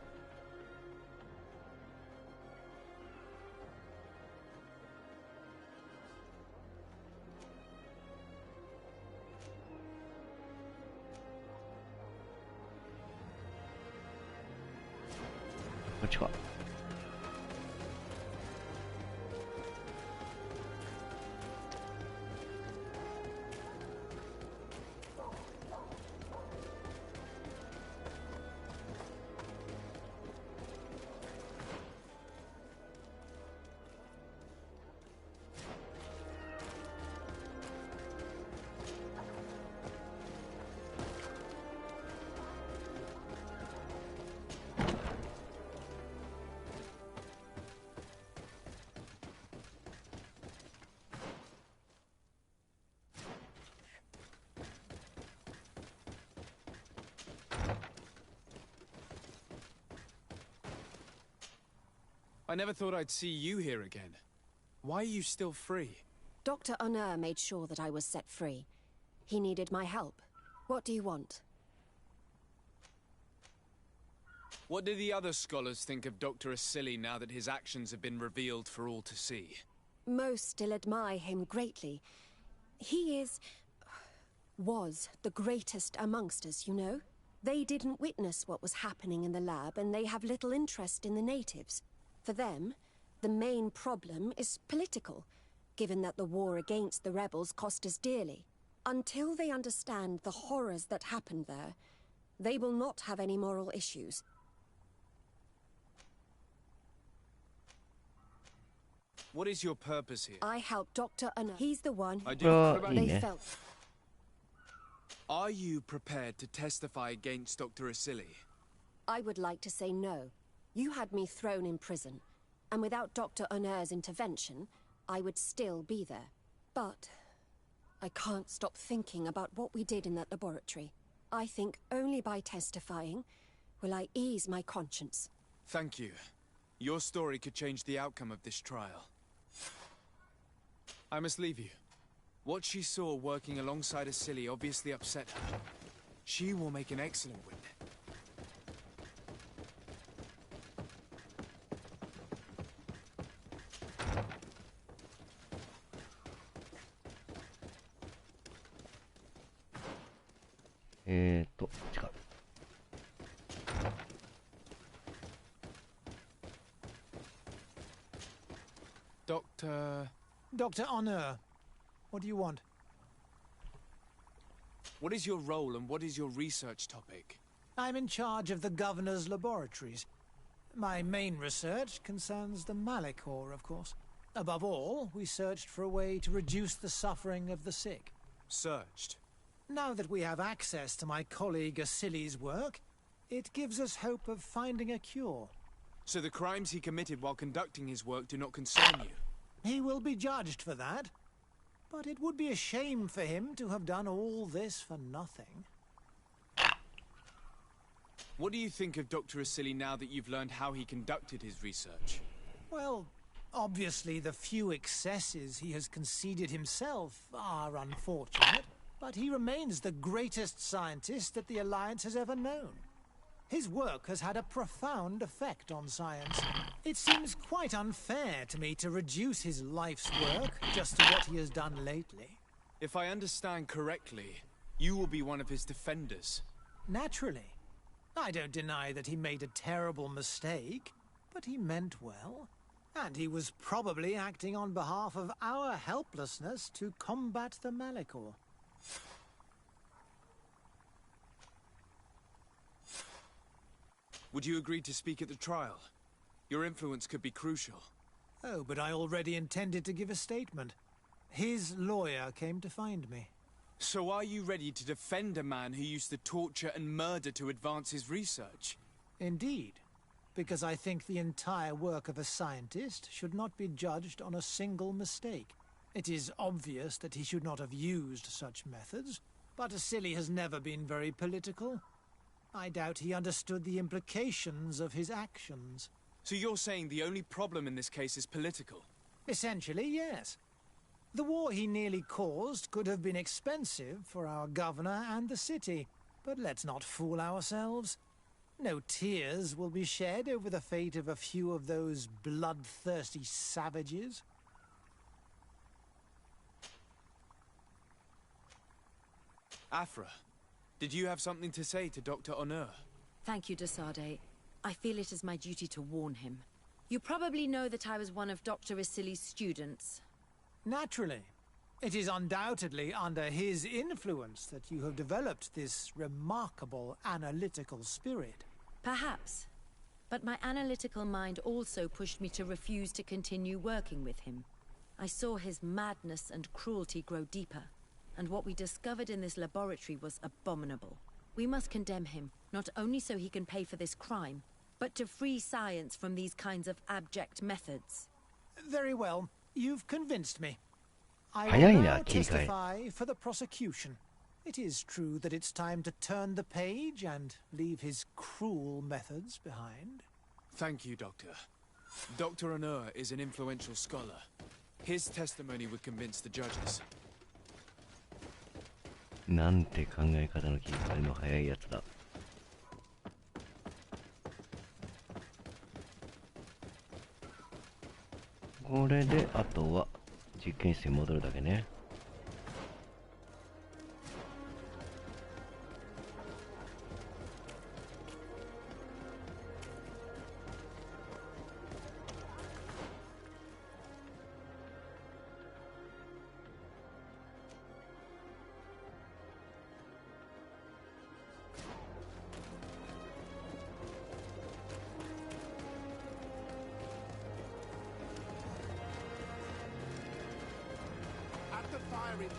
こっちか。I never thought I'd see you here again. Why are you still free? Dr. Honor made sure that I was set free. He needed my help. What do you want? What do the other scholars think of Dr. Asili now that his actions have been revealed for all to see? Most still admire him greatly. He was the greatest amongst us, you know? They didn't witness what was happening in the lab, and they have little interest in the natives. For them, the main problem is political, given that the war against the rebels cost us dearly. Until they understand the horrors that happened there, they will not have any moral issues. What is your purpose here? I help Dr. Honor. He's the one they felt. Are you prepared to testify against Dr. Asili? I would like to say no. You had me thrown in prison, and without Dr. Honor's intervention, I would still be there. But I can't stop thinking about what we did in that laboratory. I think only by testifying will I ease my conscience. Thank you. Your story could change the outcome of this trial. I must leave you. What she saw working alongside Asili obviously upset her. She will make an excellent witness. Dr. Honor, what do you want? What is your role and what is your research topic? I'm in charge of the governor's laboratories. My main research concerns the Malachor, of course. Above all, we searched for a way to reduce the suffering of the sick. Searched? Now that we have access to my colleague Asili's work, it gives us hope of finding a cure. So the crimes he committed while conducting his work do not concern you? He will be judged for that. But it would be a shame for him to have done all this for nothing. What do you think of Dr. Asili now that you've learned how he conducted his research? Well, obviously the few excesses he has conceded himself are unfortunate, but he remains the greatest scientist that the Alliance has ever known. His work has had a profound effect on science. It seems quite unfair to me to reduce his life's work just to what he has done lately. If I understand correctly, you will be one of his defenders. Naturally. I don't deny that he made a terrible mistake, but he meant well. And he was probably acting on behalf of our helplessness to combat the Malachor. Would you agree to speak at the trial? Your influence could be crucial. Oh, but I already intended to give a statement. His lawyer came to find me. So are you ready to defend a man who used to torture and murder to advance his research? Indeed, because I think the entire work of a scientist should not be judged on a single mistake. It is obvious that he should not have used such methods, but Asili has never been very political. I doubt he understood the implications of his actions. So you're saying the only problem in this case is political? Essentially, yes. The war he nearly caused could have been expensive for our governor and the city, but let's not fool ourselves. No tears will be shed over the fate of a few of those bloodthirsty savages. Afra, did you have something to say to Dr. Honor? Thank you, Desade. I feel it is my duty to warn him. You probably know that I was one of Dr. Asili's students. Naturally. It is undoubtedly under his influence that you have developed this remarkable analytical spirit. Perhaps. But my analytical mind also pushed me to refuse to continue working with him. I saw his madness and cruelty grow deeper, and what we discovered in this laboratory was abominable. We must condemn him, not only so he can pay for this crime, but to free science from these kinds of abject methods. Very well. You've convinced me. I will now testify for the prosecution. It is true that it's time to turn the page and leave his cruel methods behind. Thank you, Doctor. Dr. Anur is an influential scholar. His testimony would convince the judges. なんて考え方の切り替えの早いやつだ。これであとは実験室に戻るだけね。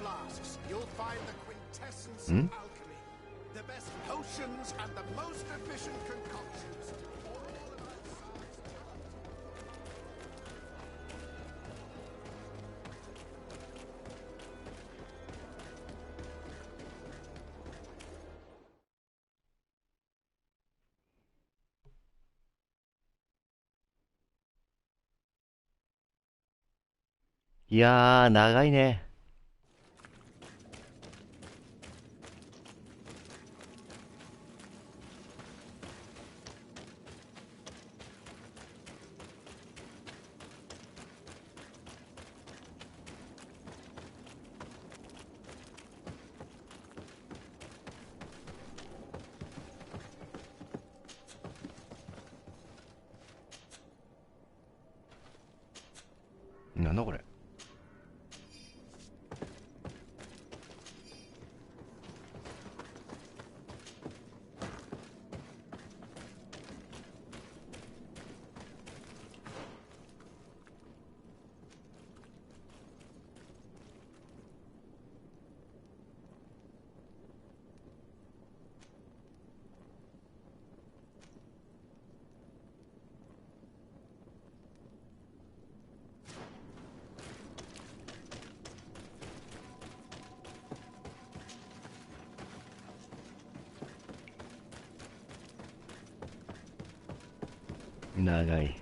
Flasks, you'll find the quintessence of alchemy. The best potions and the most efficient concoctions. All about science. いやー、長いね。なんだこれ。長い。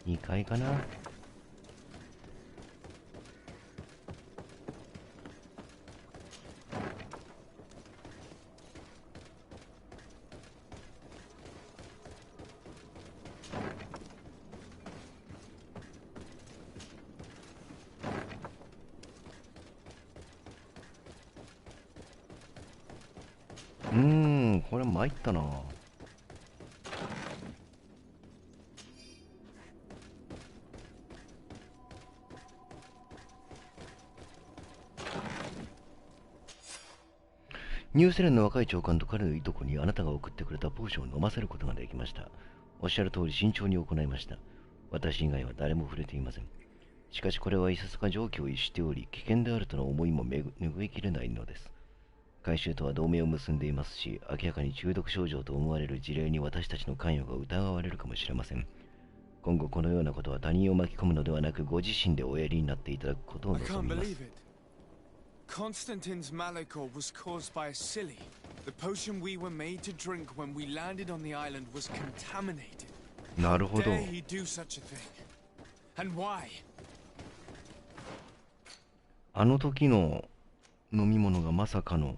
2階かな。これ参ったな。ニューセレンの若い長官と彼のいとこにあなたが送ってくれたポーションを飲ませることができました。おっしゃる通り慎重に行いました。私以外は誰も触れていません。しかしこれはいささか常軌を逸しており、危険であるとの思いも拭いきれないのです。回収とは同盟を結んでいますし、明らかに中毒症状と思われる事例に私たちの関与が疑われるかもしれません。今後このようなことは他人を巻き込むのではなく、ご自身でおやりになっていただくことを望みます。Constantine's Malachor was caused by a silly. The potion we were made to drink when we landed on the island was contaminated. なるほど。 Dare he do such a thing? And why? あの時の飲み物がまさかの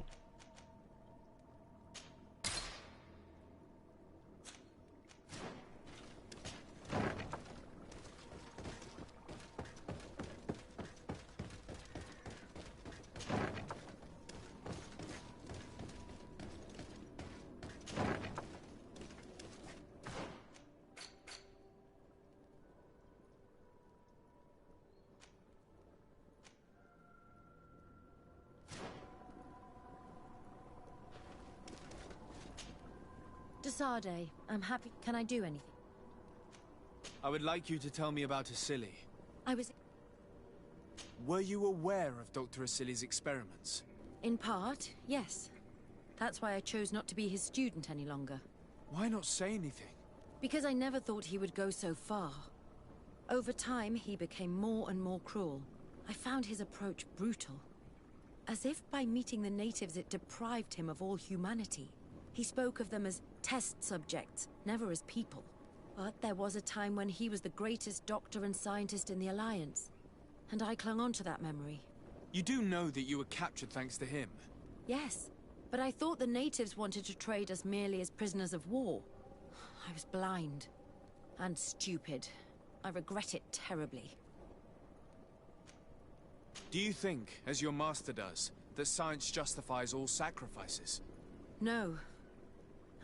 Sade, I'm happy. Can I do anything? I would like you to tell me about Asili. Were you aware of Dr. Asili's experiments? In part, yes. That's why I chose not to be his student any longer. Why not say anything? Because I never thought he would go so far. Over time, he became more and more cruel. I found his approach brutal. As if by meeting the natives it deprived him of all humanity. He spoke of them as test subjects, never as people. But there was a time when he was the greatest doctor and scientist in the Alliance. And I clung on to that memory. You do know that you were captured thanks to him? Yes, but I thought the natives wanted to trade us merely as prisoners of war. I was blind. And stupid. I regret it terribly. Do you think, as your master does, that science justifies all sacrifices? No.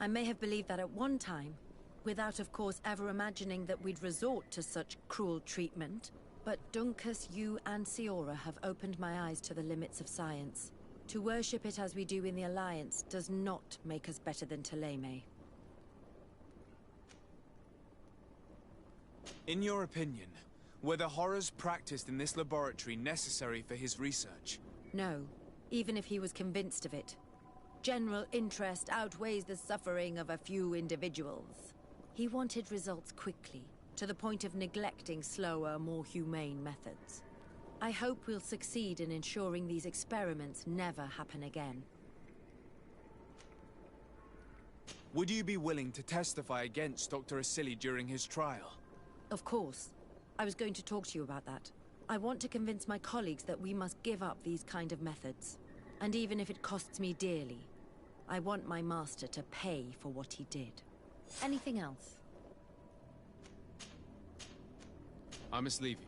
I may have believed that at one time, without of course ever imagining that we'd resort to such cruel treatment. But Dunkus, you and Siora have opened my eyes to the limits of science. To worship it as we do in the Alliance does not make us better than Thélème. In your opinion, were the horrors practiced in this laboratory necessary for his research? No, even if he was convinced of it. General interest outweighs the suffering of a few individuals. He wanted results quickly, to the point of neglecting slower, more humane methods. I hope we'll succeed in ensuring these experiments never happen again. Would you be willing to testify against Dr. Asili during his trial? Of course. I was going to talk to you about that. I want to convince my colleagues that we must give up these kind of methods. And even if it costs me dearly, I want my master to pay for what he did. Anything else? I must leave you.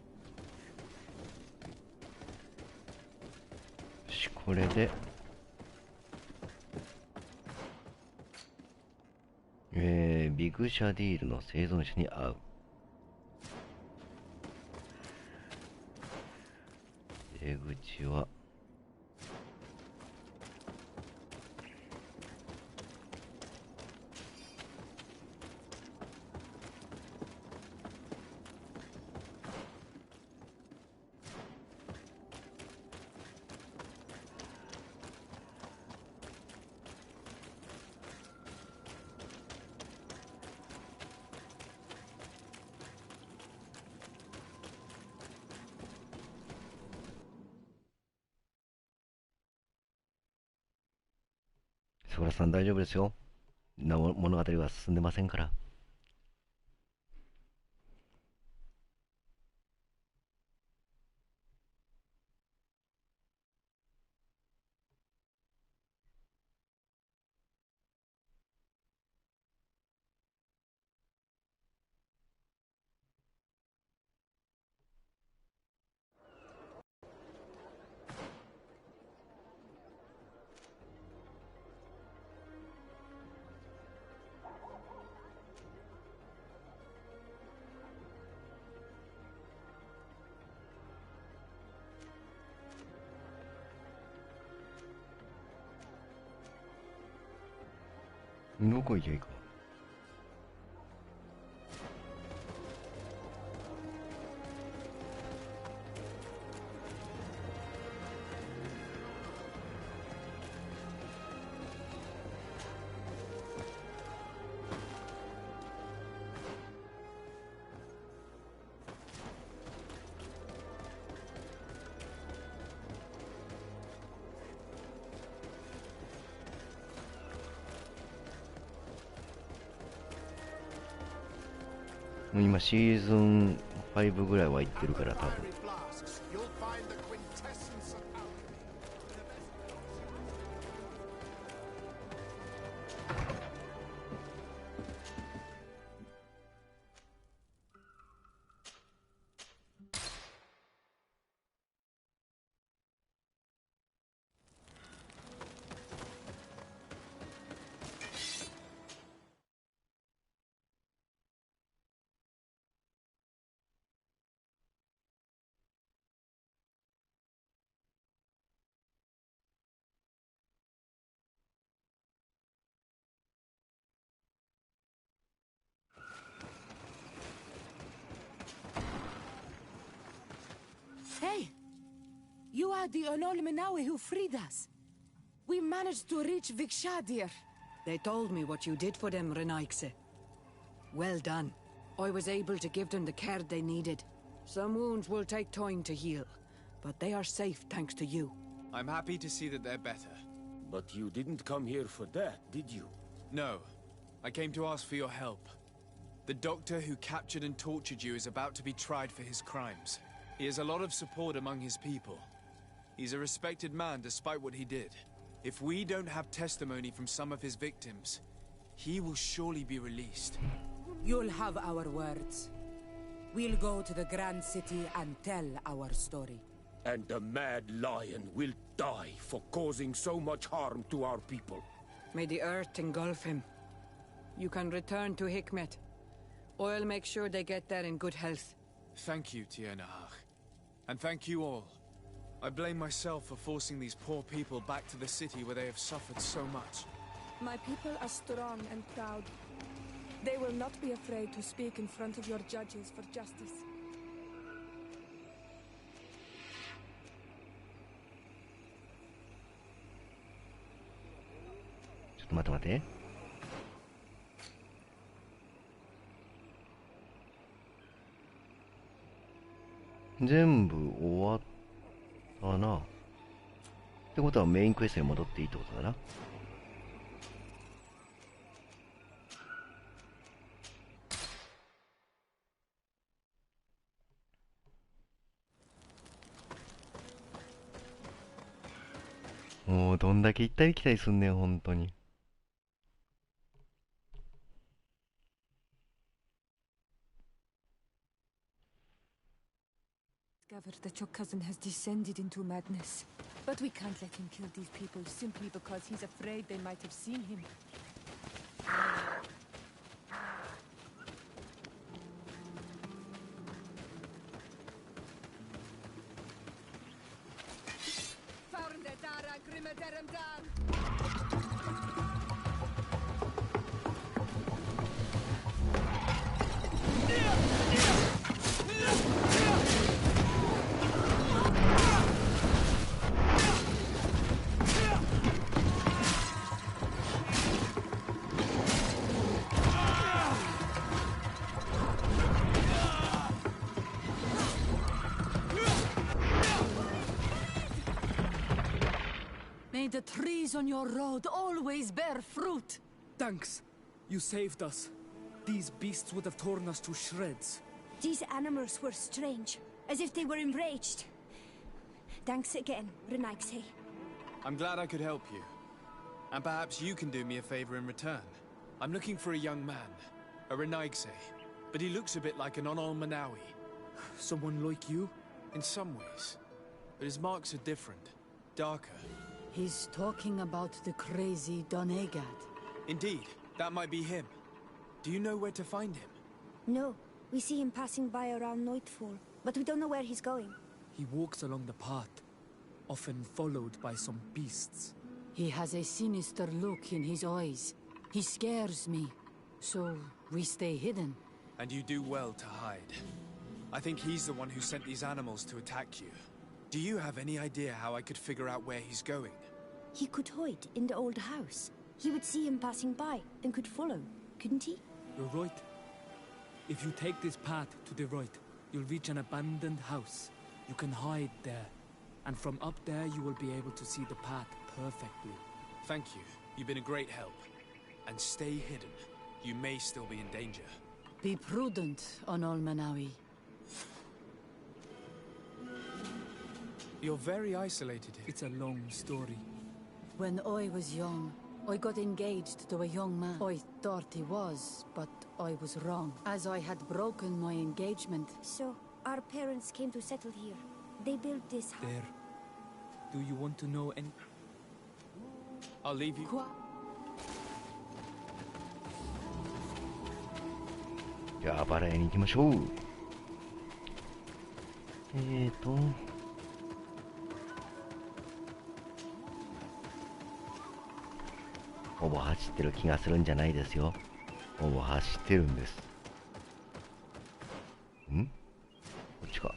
これでビグシャディールの生存者に会う。出口はそこらさん大丈夫ですよ。物語は進んでませんから。どこ行けばいいか。今シーズン5ぐらいは行ってるから多分。You are the Anol Manawi who freed us. We managed to reach Vikshadir. They told me what you did for them, Renaikse. Well done. I was able to give them the care they needed. Some wounds will take time to heal, but they are safe thanks to you. I'm happy to see that they're better. But you didn't come here for that, did you? No. I came to ask for your help. The doctor who captured and tortured you is about to be tried for his crimes. He has a lot of support among his people. He's a respected man despite what he did. If we don't have testimony from some of his victims, he will surely be released. You'll have our words. We'll go to the Grand City and tell our story. And the Mad Lion will die for causing so much harm to our people. May the earth engulf him. You can return to Hikmet. I'll make sure they get there in good health. Thank you, Tiernahach. And thank you all. I blame myself for forcing these poor people back to the city where they have suffered so much. My people are strong and proud. They will not be afraid to speak in front of your judges for justice. Wait. 全部終わったな。ってことはメインクエストに戻っていいってことだな。もうどんだけ行ったり来たりすんねん、本当に。Discovered that your cousin has descended into madness. But we can't let him kill these people simply because he's afraid they might have seen him. May the trees on your road always bear fruit. Thanks. You saved us. These beasts would have torn us to shreds. These animals were strange, as if they were enraged. Thanks again, Renaikse. I'm glad I could help you. And perhaps you can do me a favor in return. I'm looking for a young man, a Renaigse, but he looks a bit like an Onol Manawi. Someone like you? In some ways. But his marks are different, darker. He's talking about the crazy Donegad. Indeed, that might be him. Do you know where to find him? No, we see him passing by around nightfall, but we don't know where he's going. He walks along the path, often followed by some beasts. He has a sinister look in his eyes. He scares me, so we stay hidden. And you do well to hide. I think he's the one who sent these animals to attack you. Do you have any idea how I could figure out where he's going? He could hide in the old house. He would see him passing by and could follow, couldn't he? You're right. If you take this path to the right, you'll reach an abandoned house. You can hide there. And from up there, you will be able to see the path perfectly. Thank you. You've been a great help. And stay hidden. You may still be in danger. Be prudent, Onol Manawi. You're very isolated here. It's a long story. When I was young, I got engaged to a young man. I thought he was, but I was wrong, as I had broken my engagement. So, our parents came to settle here. They built this house. There. Do you want to know any... I'll leave you. Quoi? じゃあバラ屋に行きましょう。ほぼ走ってる気がするんじゃないですよ。ほぼ走ってるんです。ん？こっちか。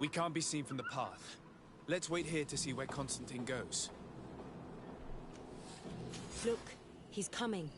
We can't be seen from the path. Let's wait here to see where Constantine goes. Look, he's coming.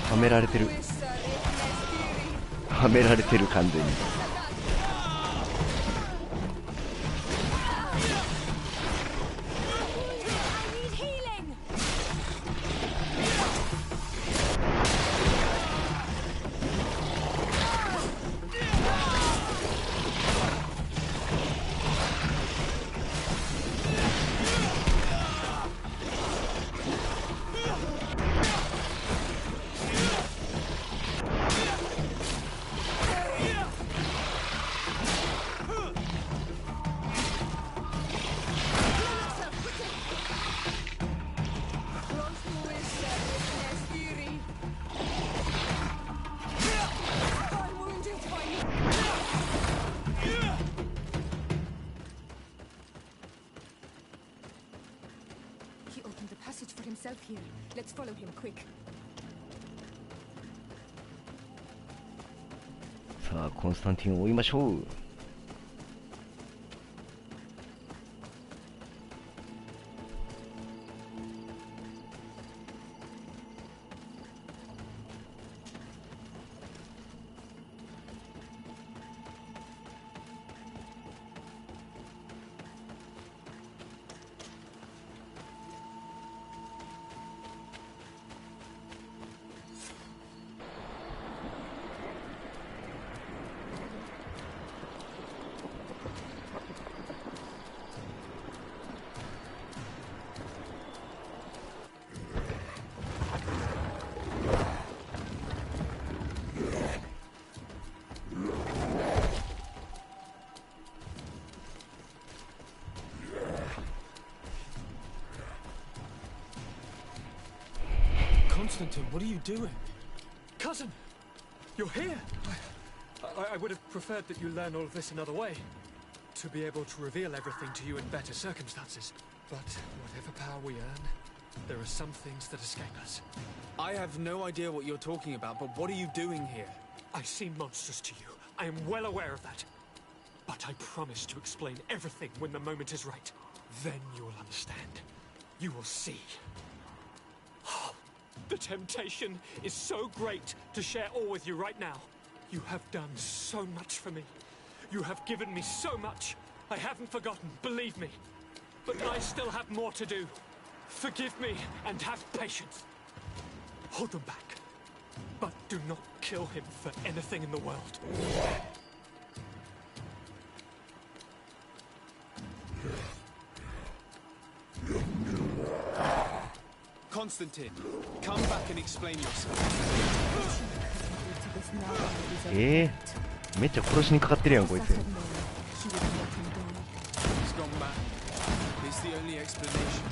はめられてる。はめられてる、完全に。Here. Let's follow him quick. さあ、コンスタンティンを追いましょう。Constantine, what are you doing? Cousin! You're here! I would have preferred that you learn all of this another way. To be able to reveal everything to you in better circumstances. But whatever power we earn, there are some things that escape us. I have no idea what you're talking about, but what are you doing here? I seem monstrous to you. I am well aware of that. But I promise to explain everything when the moment is right. Then you will understand. You will see. The temptation is so great to share all with you right now. You have done so much for me. You have given me so much. I haven't forgotten, believe me. But I still have more to do. Forgive me and have patience. Hold them back. But do not kill him for anything in the world. Constantine, come back and explain yourself. めっちゃ殺しにかかってるやんこいつ。He's gone mad. It's the only explanation.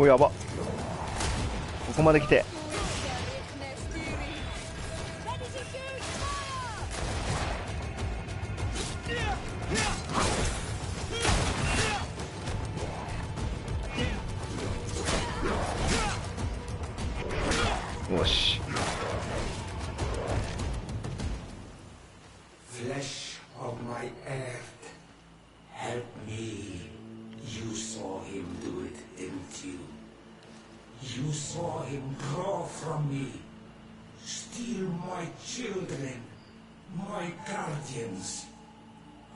お、やば。ここまで来て。よし。Flesh of my earth, help me. You saw him do it, didn't you? You saw him draw from me, steal my children, my guardians,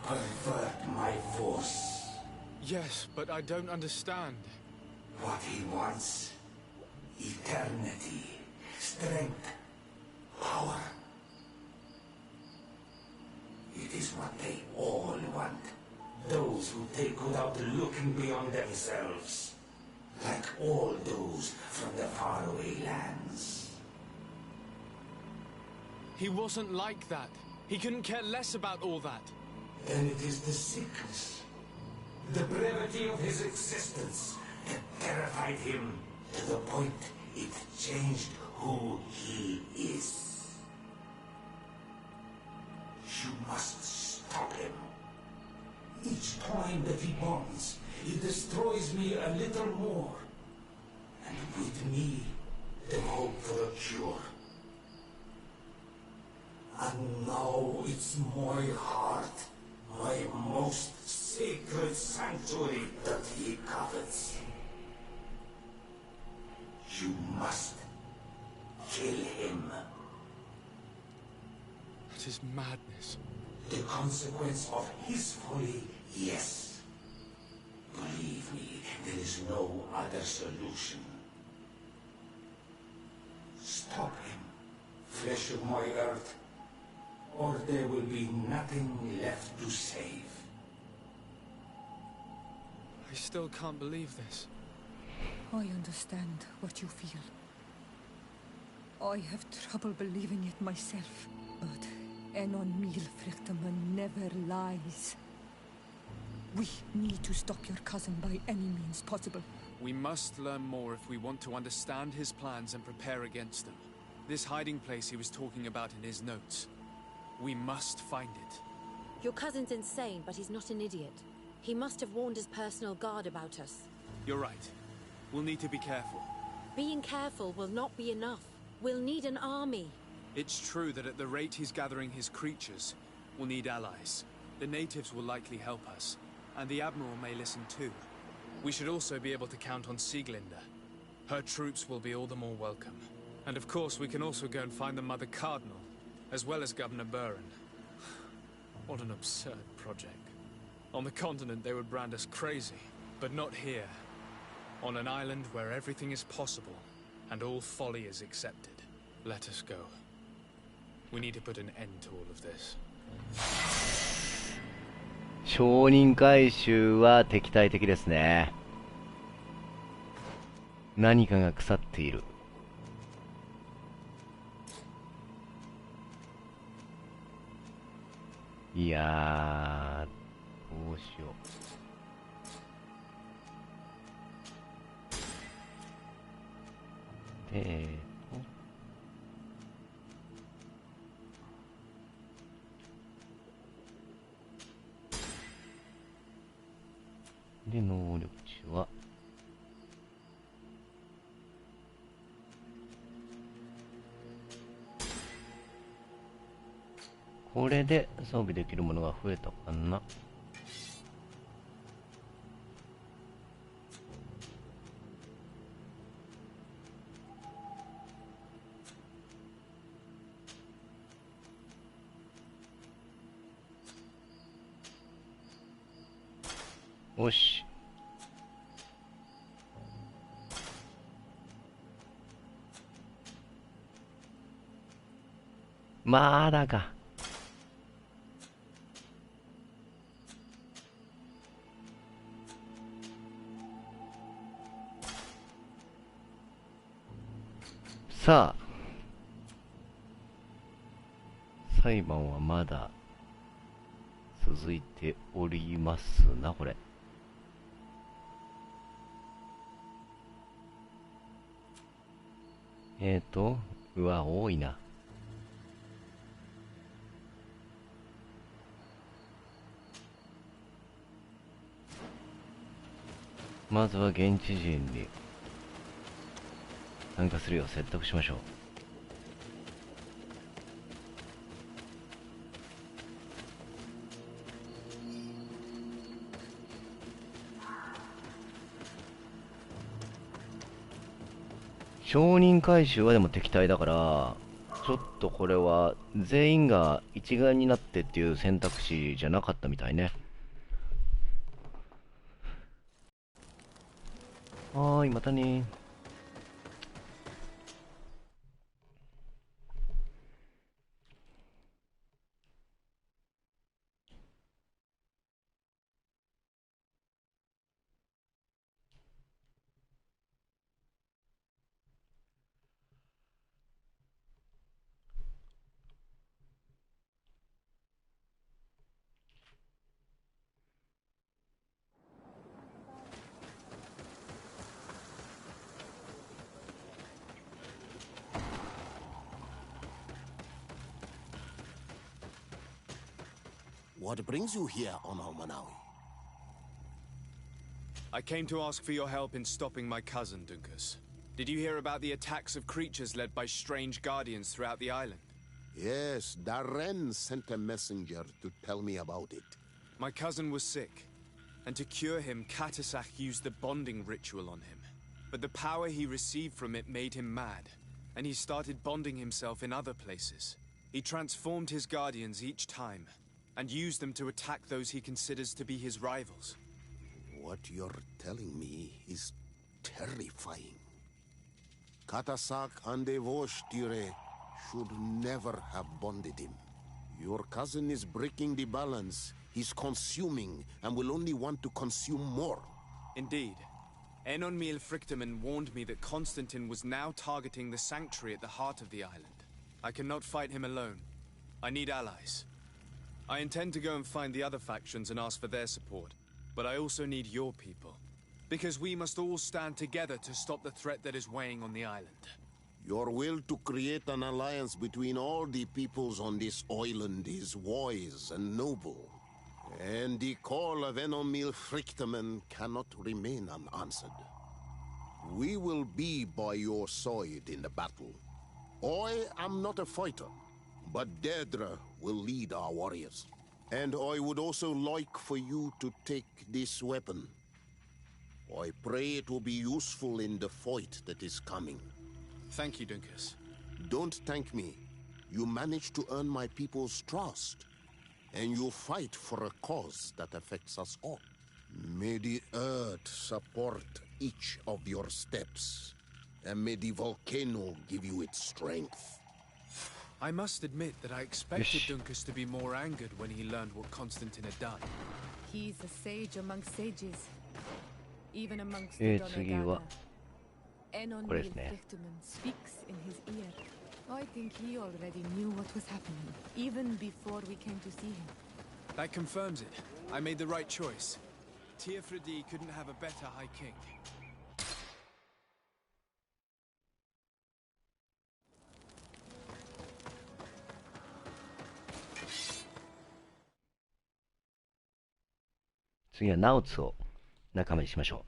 pervert my force. Yes, but I don't understand. What he wants, eternity, strength, power. It is what they all want. Those who take without looking beyond themselves. Like all those from the faraway lands. He wasn't like that. He couldn't care less about all that. Then it is the sickness, the brevity of his existence that terrified him to the point it changed who he is. You must stop him. Each time that he bonds, he destroys me a little more. And with me, the hope for a cure. And now it's my heart, my most sacred sanctuary that he covets. You must kill him. That is madness. The consequence of his folly, yes. Believe me, there is no other solution. Stop him, flesh of my earth, or there will be nothing left to save. I still can't believe this. I understand what you feel. I have trouble believing it myself, but Enon Milfrichtaman never lies. We need to stop your cousin by any means possible. We must learn more if we want to understand his plans and prepare against them. This hiding place he was talking about in his notes. We must find it. Your cousin's insane, but he's not an idiot. He must have warned his personal guard about us. You're right. We'll need to be careful. Being careful will not be enough. We'll need an army. It's true that at the rate he's gathering his creatures, we'll need allies. The natives will likely help us, and the Admiral may listen too. We should also be able to count on Sieglinde. Her troops will be all the more welcome. And of course, we can also go and find the Mother Cardinal, as well as Governor Buren. What an absurd project. On the continent, they would brand us crazy, but not here. On an island where everything is possible, and all folly is accepted. Let us go. We need to put an end to all of this. 証人回収は敵対的ですね。何かが腐っている。いやー、どうしよう。で、能力値はこれで装備できるものが増えたかな。よし。まだか。さあ、裁判はまだ続いておりますな、これ。うわ、多いな。まずは現地人に参加するよう説得しましょう。証人回収はでも敵対だから、ちょっとこれは全員が一丸になってっていう選択肢じゃなかったみたいね。はーい、またね。What brings you here on Almanawi? I came to ask for your help in stopping my cousin, Dunkus. Did you hear about the attacks of creatures led by strange guardians throughout the island? Yes, Darren sent a messenger to tell me about it. My cousin was sick, and to cure him, Katasak used the bonding ritual on him. But the power he received from it made him mad, and he started bonding himself in other places. He transformed his guardians each time, and used them to attack those he considers to be his rivals. What you're telling me is terrifying. Katasak and Evoshtyre should never have bonded him. Your cousin is breaking the balance. He's consuming and will only want to consume more. Indeed. Enonmil Frichtemann warned me that Constantine was now targeting the sanctuary at the heart of the island. I cannot fight him alone. I need allies. I intend to go and find the other factions and ask for their support. But I also need your people. Because we must all stand together to stop the threat that is weighing on the island. Your will to create an alliance between all the peoples on this island is wise and noble. And the call of Enonmil Frichtemann cannot remain unanswered. We will be by your side in the battle. I am not a fighter, but Daedra will lead our warriors. And I would also like for you to take this weapon. I pray it will be useful in the fight that is coming. Thank you, Dunkus. Don't thank me. You managed to earn my people's trust. And you fight for a cause that affects us all. May the earth support each of your steps. And may the volcano give you its strength. I must admit that I expected Dunkus to be more angered when he learned what Constantine had done. He's a sage amongst sages. Even amongst the Donegada. Enonmil Frichtemann speaks in his ear. I think he already knew what was happening, even before we came to see him. That confirms it. I made the right choice. Teofredi couldn't have a better High King.次はナオツを仲間にしましょう。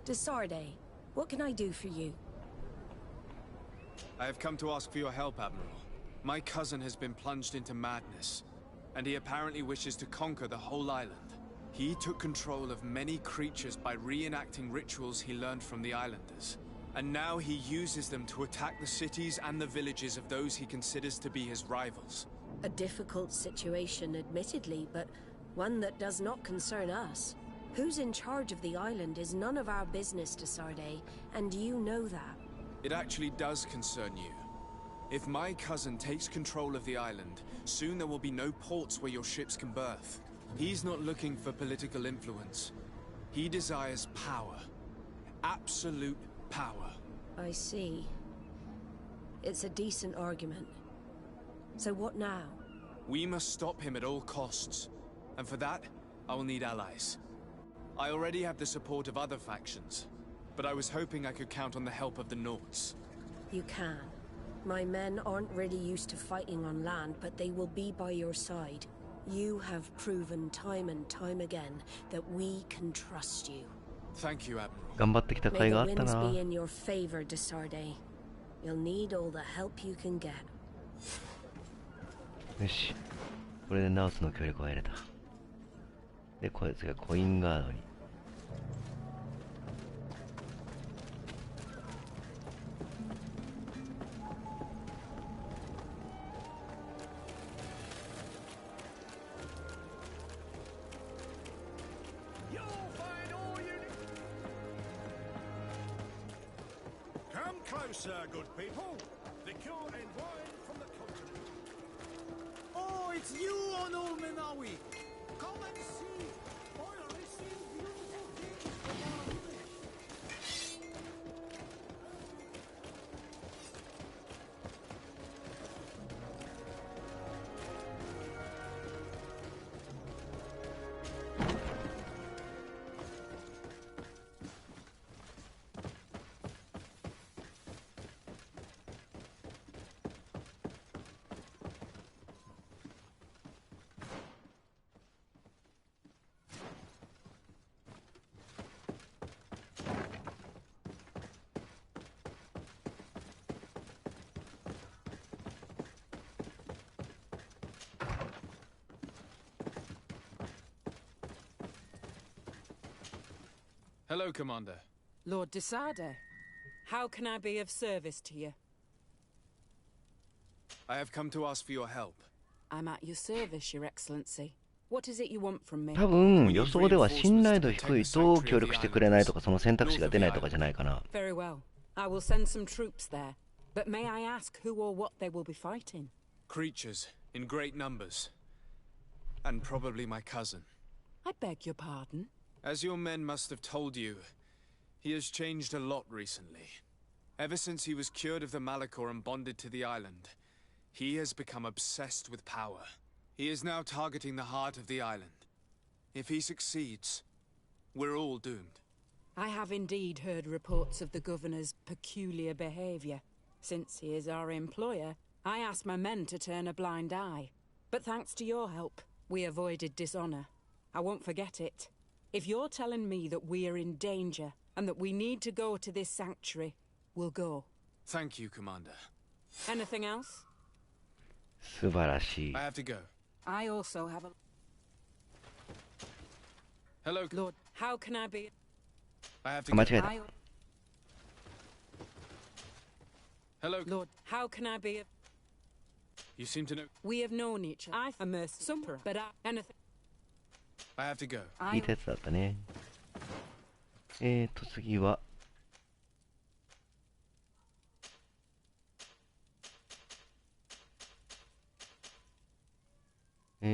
Desarde, what can I do for you? I have come to ask for your help, Admiral. My cousin has been plunged into madness, and he apparently wishes to conquer the whole island. He took control of many creatures by reenacting rituals he learned from the islanders. And now he uses them to attack the cities and the villages of those he considers to be his rivals. A difficult situation, admittedly, but one that does not concern us. Who's in charge of the island is none of our business, Desarde, and you know that. It actually does concern you. If my cousin takes control of the island, soon there will be no ports where your ships can berth. He's not looking for political influence. He desires power. Absolute power. I see. It's a decent argument. So what now? We must stop him at all costs. And for that, I will need allies. I already have the support of other factions, but I was hoping I could count on the help of the Nords. You can. My men aren't really used to fighting on land, but they will be by your side. You have proven time and time again that we can trust you. Thank you, Admiral. 頑張ってきた甲斐があったな。 May the winds be in your favor, Desarde. You'll need all the help you can get. よし。これでナウスの協力を得れた。で、こいつがコインガードに。Closer, good people. Liquor and wine from the continent. Oh, it's you, Onul Menawi. Come and see. Oil received beautiful gifts from our village. Hello, Commander. Lord Desarde, how can I be of service to you? I have come to ask for your help. I'm at your service, Your Excellency. What is it you want from me? 多分予想では信頼度低いと協力してくれないとかその選択肢が出ないとかじゃないかな。 Very well. I will send some troops there. But may I ask who or what they will be fighting? Creatures in great numbers. And probably my cousin. I beg your pardon? As your men must have told you, he has changed a lot recently. Ever since he was cured of the Malachor and bonded to the island, he has become obsessed with power. He is now targeting the heart of the island. If he succeeds, we're all doomed. I have indeed heard reports of the governor's peculiar behavior. Since he is our employer, I asked my men to turn a blind eye. But thanks to your help, we avoided dishonor. I won't forget it. If you're telling me that we are in danger and that we need to go to this sanctuary, we'll go. Thank you, Commander. Anything else? 素晴らしい。 I have to go. I also have a... Hello, Lord. How can I be... I have to 間 go. 違えた。 Hello, Lord. How can I be... You seem to know. We have known each other. I am a summer, but anything... I have to go. いいやつだったね。次は、ブ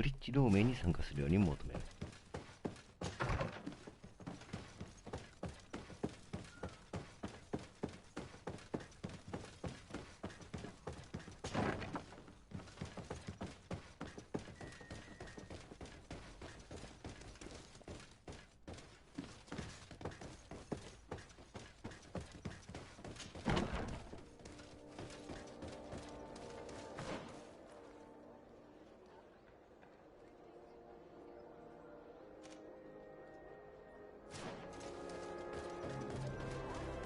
リッジ同盟に参加するように求める。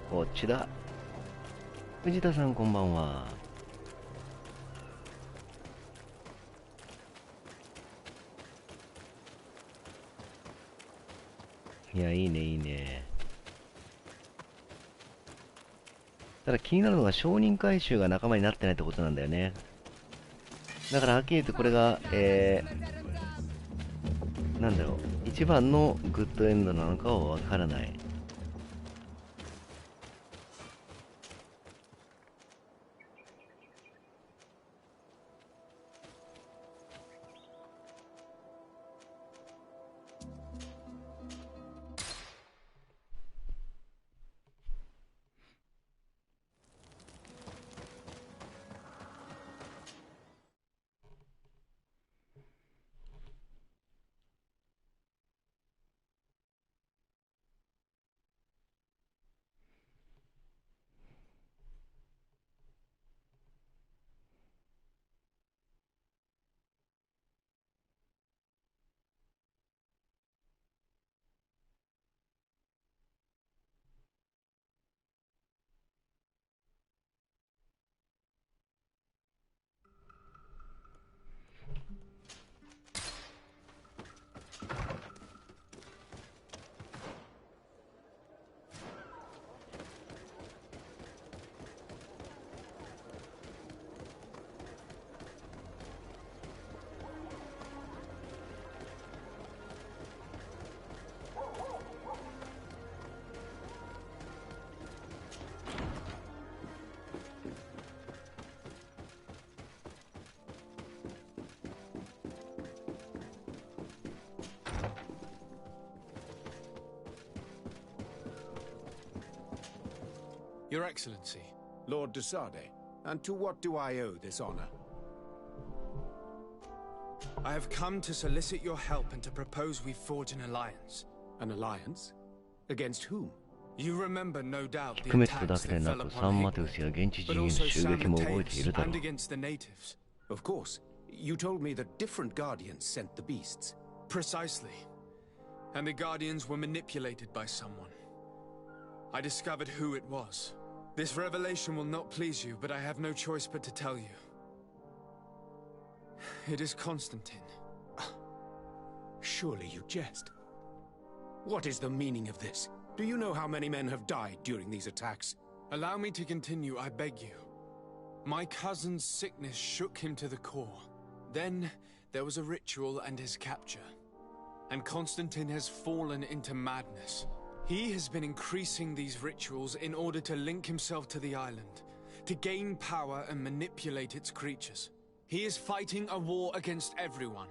こっちだ。藤田さんこんばんは。いや、いいね、いいね。ただ気になるのが証人回収が仲間になってないってことなんだよね。だからはっきり言ってこれが、なんだろう、一番のグッドエンドなのかはわからない。Your Excellency. Lord de Sade, and to what do I owe this honor? I have come to solicit your help and to propose we forge an alliance. An alliance? Against whom? You remember, no doubt, キ the メットだ attacks けで that な fell く、 upon サンマテウス Higos, や現地 but 人への also 襲 San 撃も覚えてい Mateus るだろ and う。 against the natives. Of course. You told me that different guardians sent the beasts. Precisely. And the Guardians were manipulated by someone. I discovered who it was. This revelation will not please you, but I have no choice but to tell you. It is Constantine. Surely you jest. What is the meaning of this? Do you know how many men have died during these attacks? Allow me to continue, I beg you. My cousin's sickness shook him to the core. Then there was a ritual and his capture. And Constantine has fallen into madness. He has been increasing these rituals in order to link himself to the island, to gain power and manipulate its creatures. He is fighting a war against everyone,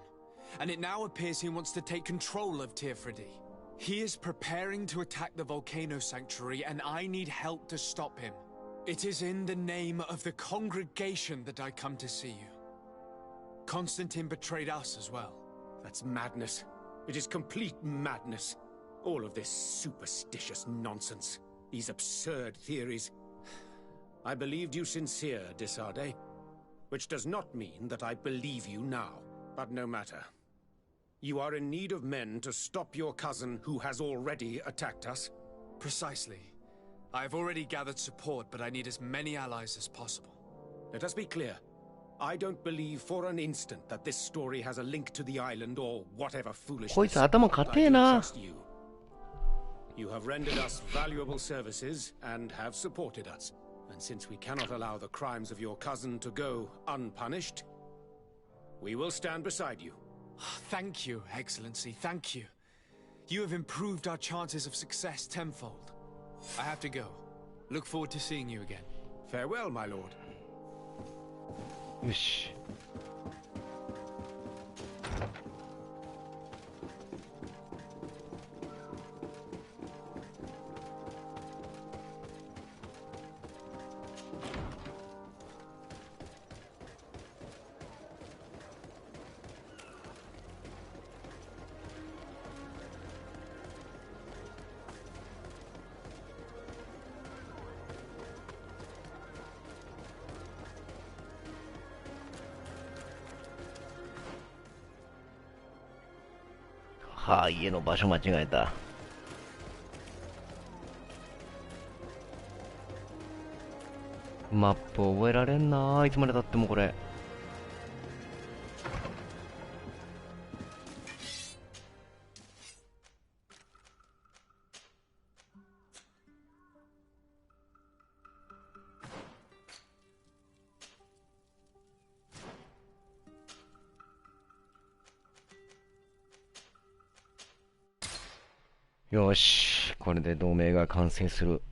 and it now appears he wants to take control of Teerfredi. He is preparing to attack the volcano sanctuary, and I need help to stop him. It is in the name of the congregation that I come to see you. Constantine betrayed us as well. That's madness. It is complete madness. All of this superstitious nonsense. These absurd theories. I believed you sincere, de Sade. Which does not mean that I believe you now. But no matter. You are in need of men to stop your cousin who has already attacked us? Precisely. I have already gathered support, but I need as many allies as possible. Let us be clear. I don't believe for an instant that this story has a link to the island or whatever foolishness. こいつ頭固えな。 You have rendered us valuable services and have supported us. And since we cannot allow the crimes of your cousin to go unpunished, we will stand beside you. Thank you, Excellency, thank you. You have improved our chances of success tenfold. I have to go. Look forward to seeing you again. Farewell, my lord. よし。はあ、家の場所間違えた。マップ覚えられんなあ、いつまでたってもこれ。よし、これで同盟が完成する。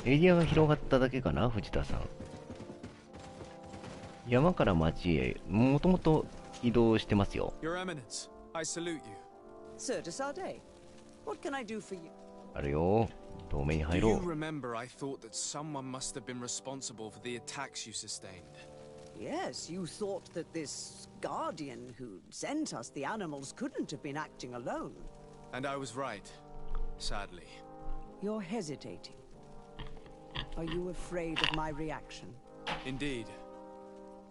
エリアが広がっただけかな、藤田さん。山から町へもともと移動してますよ。 Your Eminence, I salute you. Sir de Sardet, what can I do for you? あるよ。同盟に Do 入ろ you う。 remember I thought that someone must have been responsible for the attacks you sustained? Yes, you thought that this guardian who sent us the animals couldn't have been acting alone. And I was right, sadly. You're hesitating. Are you afraid of my reaction? Indeed.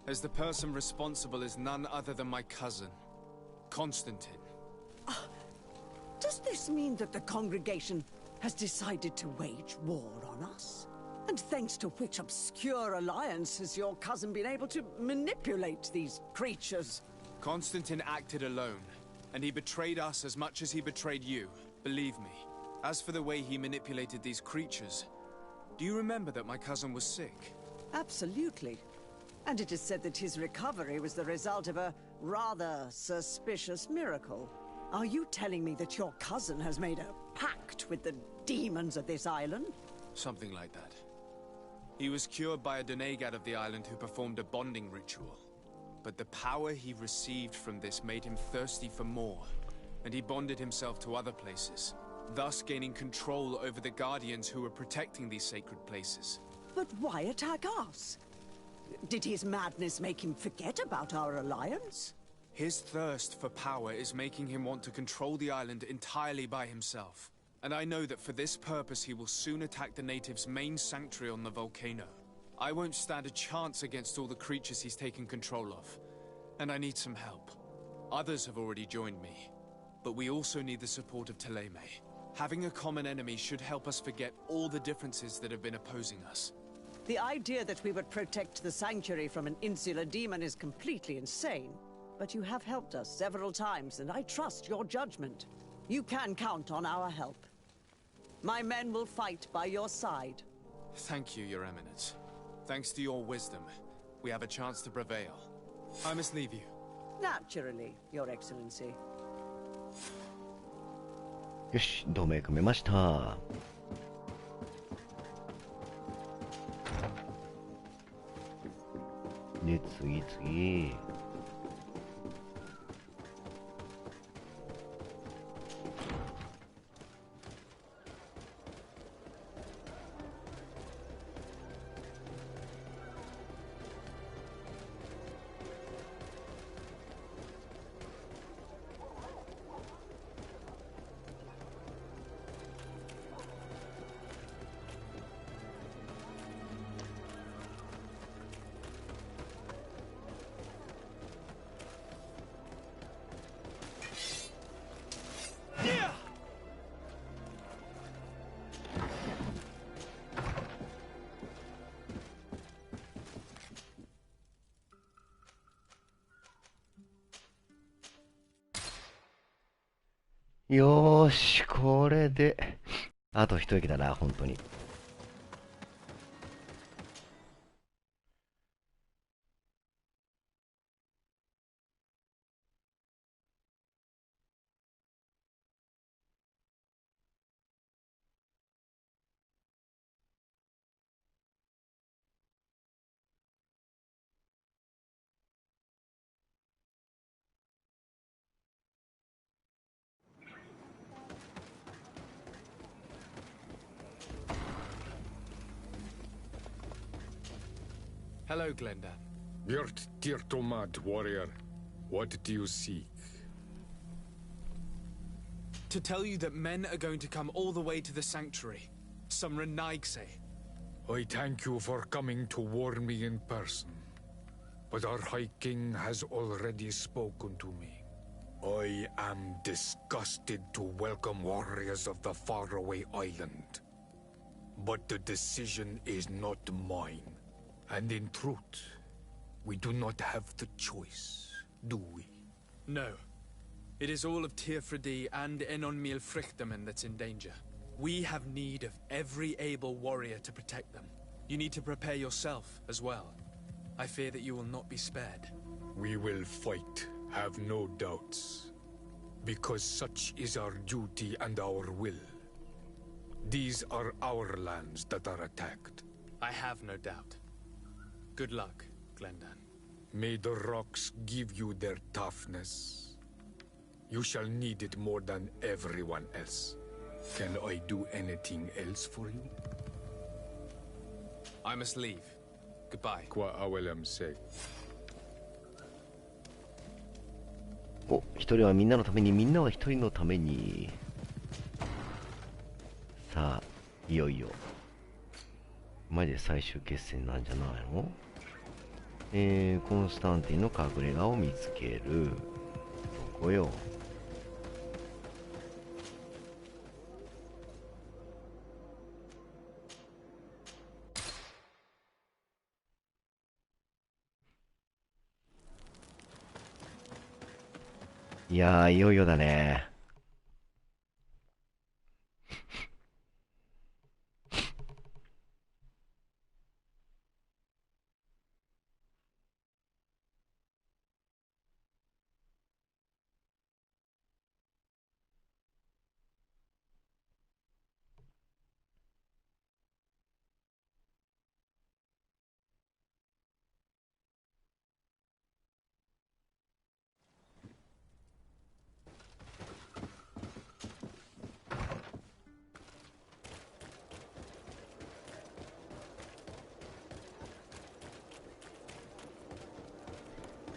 As the person responsible is none other than my cousin, Constantine. Does this mean that the congregation has decided to wage war on us? And thanks to which obscure alliance has your cousin been able to manipulate these creatures? Constantine acted alone, and he betrayed us as much as he betrayed you, believe me. As for the way he manipulated these creatures, do you remember that my cousin was sick? Absolutely. And it is said that his recovery was the result of a rather suspicious miracle. Are you telling me that your cousin has made a pact with the demons of this island? Something like that. He was cured by a denegad of the island who performed a bonding ritual. But the power he received from this made him thirsty for more, and he bonded himself to other places, thus gaining control over the guardians who were protecting these sacred places. But why attack us? Did his madness make him forget about our alliance? His thirst for power is making him want to control the island entirely by himself. And I know that for this purpose he will soon attack the natives' main sanctuary on the volcano. I won't stand a chance against all the creatures he's taken control of. And I need some help. Others have already joined me. But we also need the support of Teleme. Having a common enemy should help us forget all the differences that have been opposing us. The idea that we would protect the sanctuary from an insular demon is completely insane. But you have helped us several times, and I trust your judgment. You can count on our help. My men will fight by your side. Thank you, Your Eminence. Thanks to your wisdom, we have a chance to prevail. I must leave you. Naturally, Your Excellency. よし、同盟組めました。で、次。よーし、これで、あと一息だな、本当に。Hello, Glendan. Yurt Tirtomad, warrior. What do you seek? To tell you that men are going to come all the way to the sanctuary. Some Renaigse. I thank you for coming to warn me in person. But our High King has already spoken to me. I am disgusted to welcome warriors of the faraway island. But the decision is not mine. And in truth, we do not have the choice, do we? No. It is all of Tirfredi and Enonmil Frichtamen that's in danger. We have need of every able warrior to protect them. You need to prepare yourself as well. I fear that you will not be spared. We will fight, have no doubts. Because such is our duty and our will. These are our lands that are attacked. I have no doubt. Good luck, Glendan. May the rocks give you their toughness. You shall need it more than everyone else. Can I do anything else for you? I must leave. Goodbye. Qua awelem say. お、一人はみんなのために、みんなは一人のために。さあ、いよいよ。マジで最終決戦なんじゃないの？コンスタンティンの隠れ家を見つける。どこよ。いやー、いよいよだね。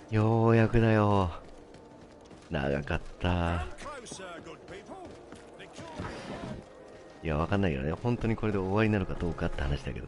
ようやくだよ。長かった。いや、わかんないけどね。本当にこれで終わりになるかどうかって話だけど。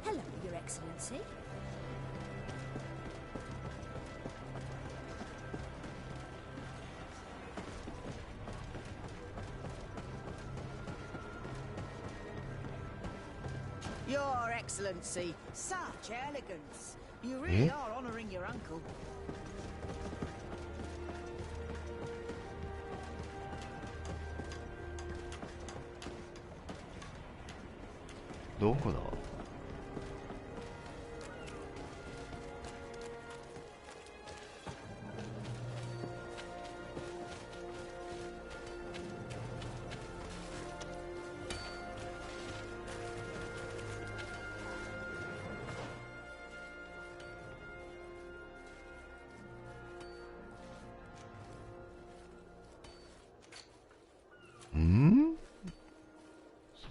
Hello, Your Excellency. Your Excellency, such elegance. You really are honouring your uncle. どこだ？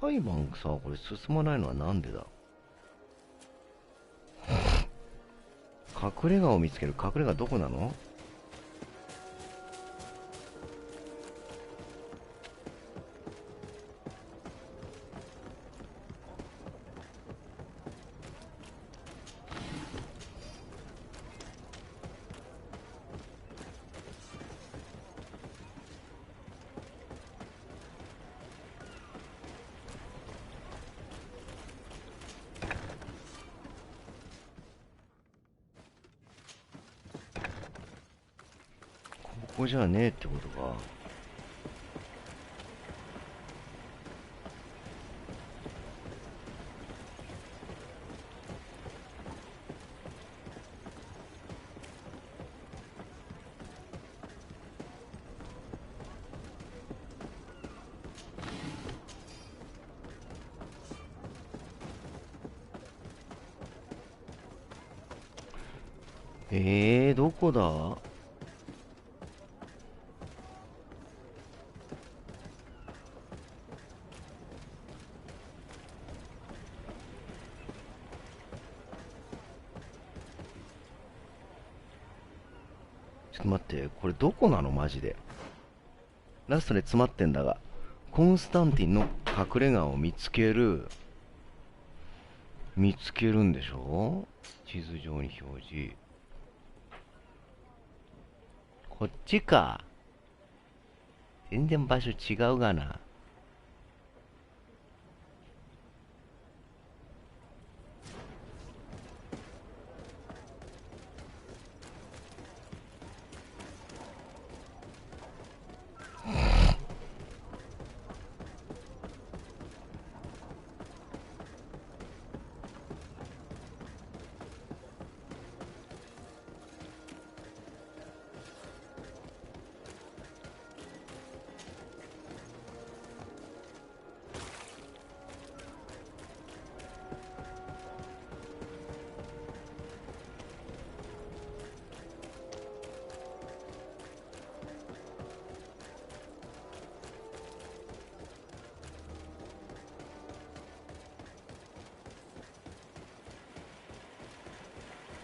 裁判さ、これ進まないのはなんでだ？隠れ家を見つける。隠れ家どこなの？ここじゃねえってことか。どこだ？ちょっと待って、これどこなのマジで。ラストで詰まってんだが、コンスタンティンの隠れ家を見つける。見つけるんでしょ？地図上に表示。こっちか。全然場所違うがな。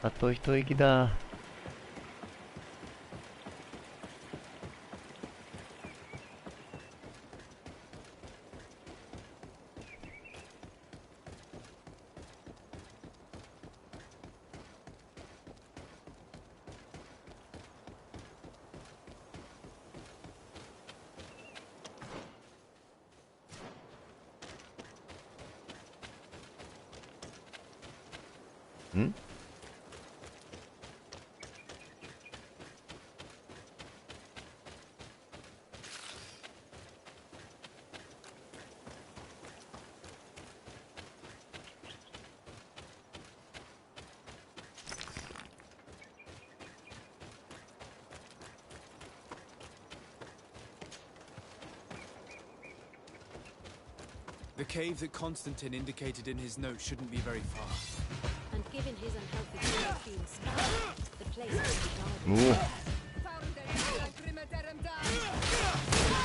あと一息だ。ん？The cave that Constantine indicated in his note shouldn't be very far. And given his unhealthy being scarred, the place will be guarded.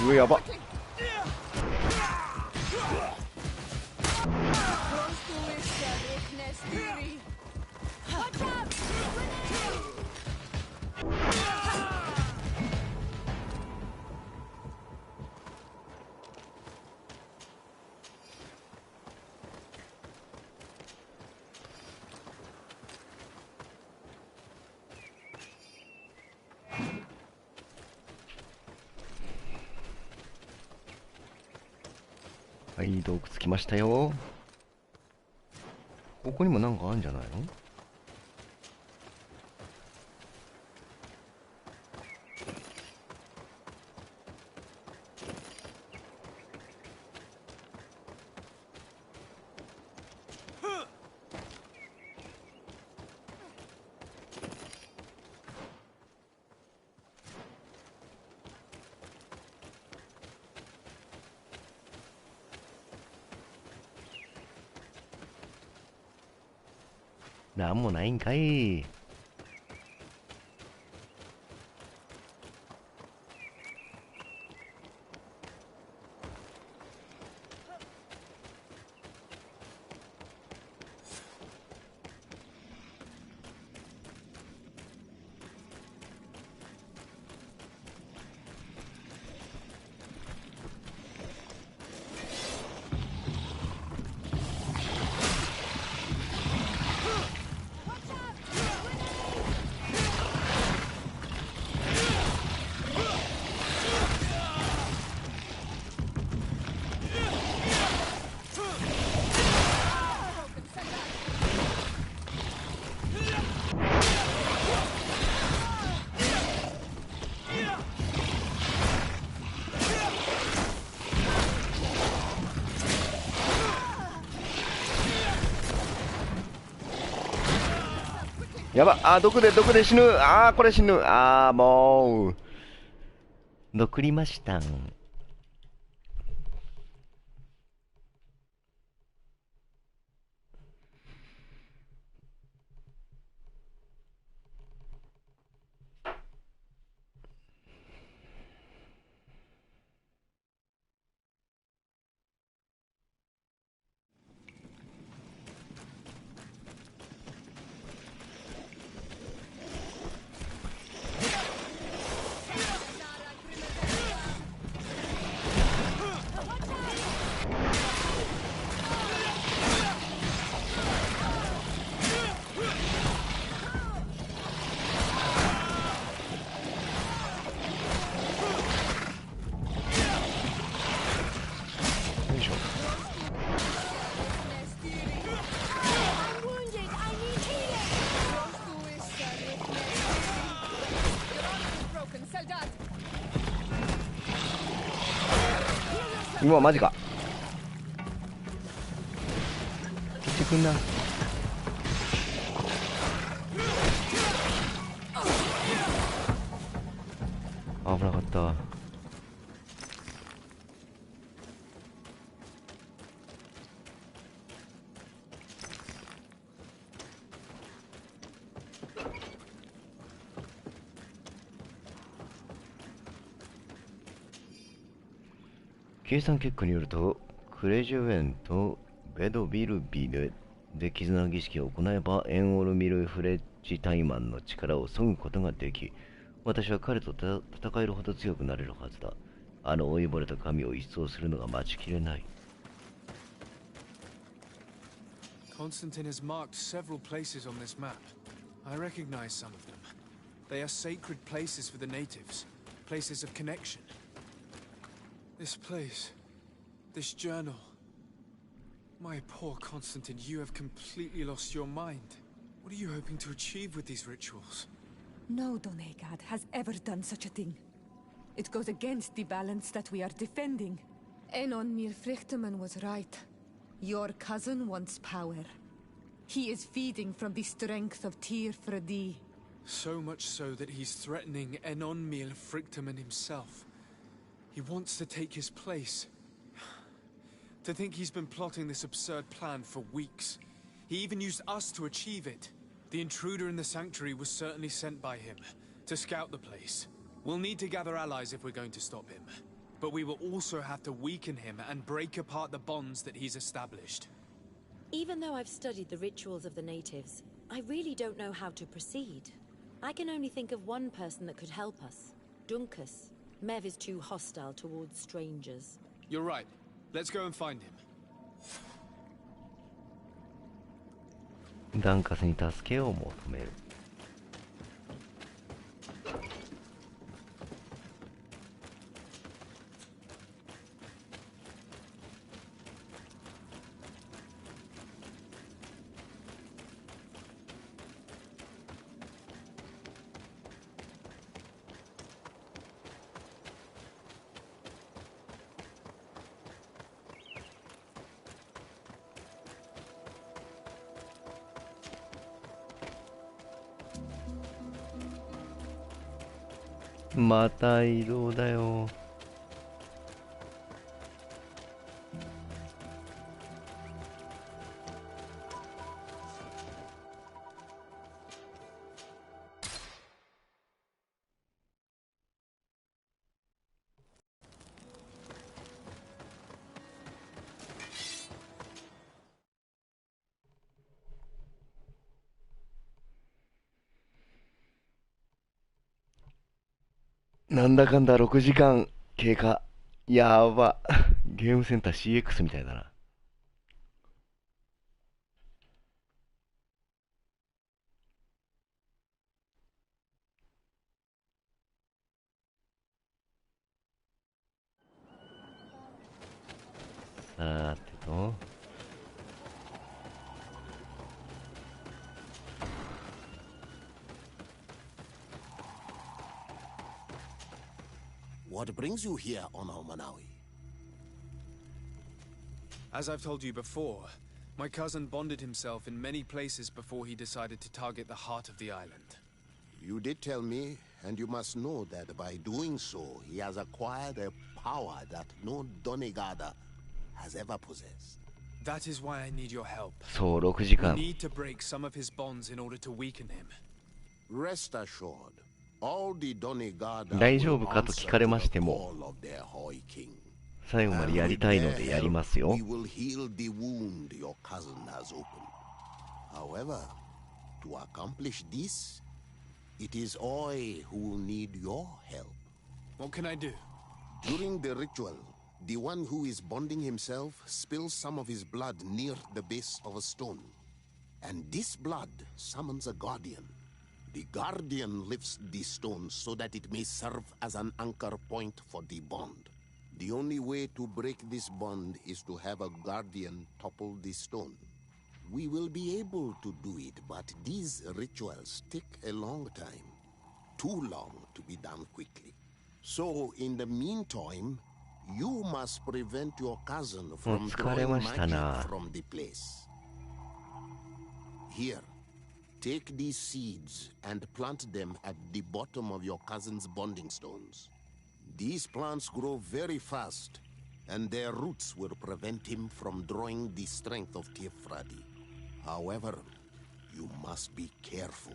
うわ、やばっ。はい、洞窟来ましたよ。ここにもなんかあるんじゃないの？なんもないんかい。やば、あ、毒で死ぬ。あー、これ死ぬ。あー、もう。毒りましたん。うわ、マジか。切ってくんな。危なかった。計算結果によると、クレジュエンとベドビルビルで絆儀式を行えば、エンオルミルフレッジタイマンの力を削ぐことができ、私は彼と戦えるほど強くなれるはずだ。あの老いぼれた神を一掃するのが待ちきれない。Constantine has marked several places on this map. I recognize some of them. They are sacred places for the natives, places of connection. This place, this journal. My poor Constantine, you have completely lost your mind. What are you hoping to achieve with these rituals? No Donegad has ever done such a thing. It goes against the balance that we are defending. Enon Mir Frichterman was right. Your cousin wants power. He is feeding from the strength of Tyr Fredi. So much so that he's threatening Enon Mir Frichterman himself. He wants to take his place. To think he's been plotting this absurd plan for weeks. He even used us to achieve it. The intruder in the sanctuary was certainly sent by him, to scout the place. We'll need to gather allies if we're going to stop him. But we will also have to weaken him and break apart the bonds that he's established. Even though I've studied the rituals of the natives, I really don't know how to proceed. I can only think of one person that could help us. Dunkus. Mev is too hostile towards strangers. You're right. Let's go and find him. ダンカスに助けを求める。また移動だよ。なんだかんだ6時間経過。やば。ゲームセンター CX みたいだな。さてと。What brings you here on Manawi? As I've told you before, my cousin bonded himself in many places before he decided to target the heart of the island. You did tell me, and you must know that by doing so, he has acquired a power that no Donegada has ever possessed. That is why I need your help. そう、6時間。We need to break some of his bonds in order to weaken him. Rest assured, all the Donegada 大丈夫かと聞かれましても、最後までやりたいのでやりますよ。We will heal the wound your cousin has opened. However, to accomplish this, it is I who will need your help. What can I do? During the ritual, the one who is bonding himself spills some of his blood near the base of a stone. And this blood summons a guardian. The guardian lifts the stone so that it may serve as an anchor point for the bond. The only way to break this bond is to have a guardian topple the stone. We will be able to do it, but these rituals take a long time. Too long to be done quickly. So, in the meantime, you must prevent your cousin from drawing magic from the place. Here, take these seeds and plant them at the bottom of your cousin's bonding stones. These plants grow very fast, and their roots will prevent him from drawing the strength of Tifradi. However, you must be careful,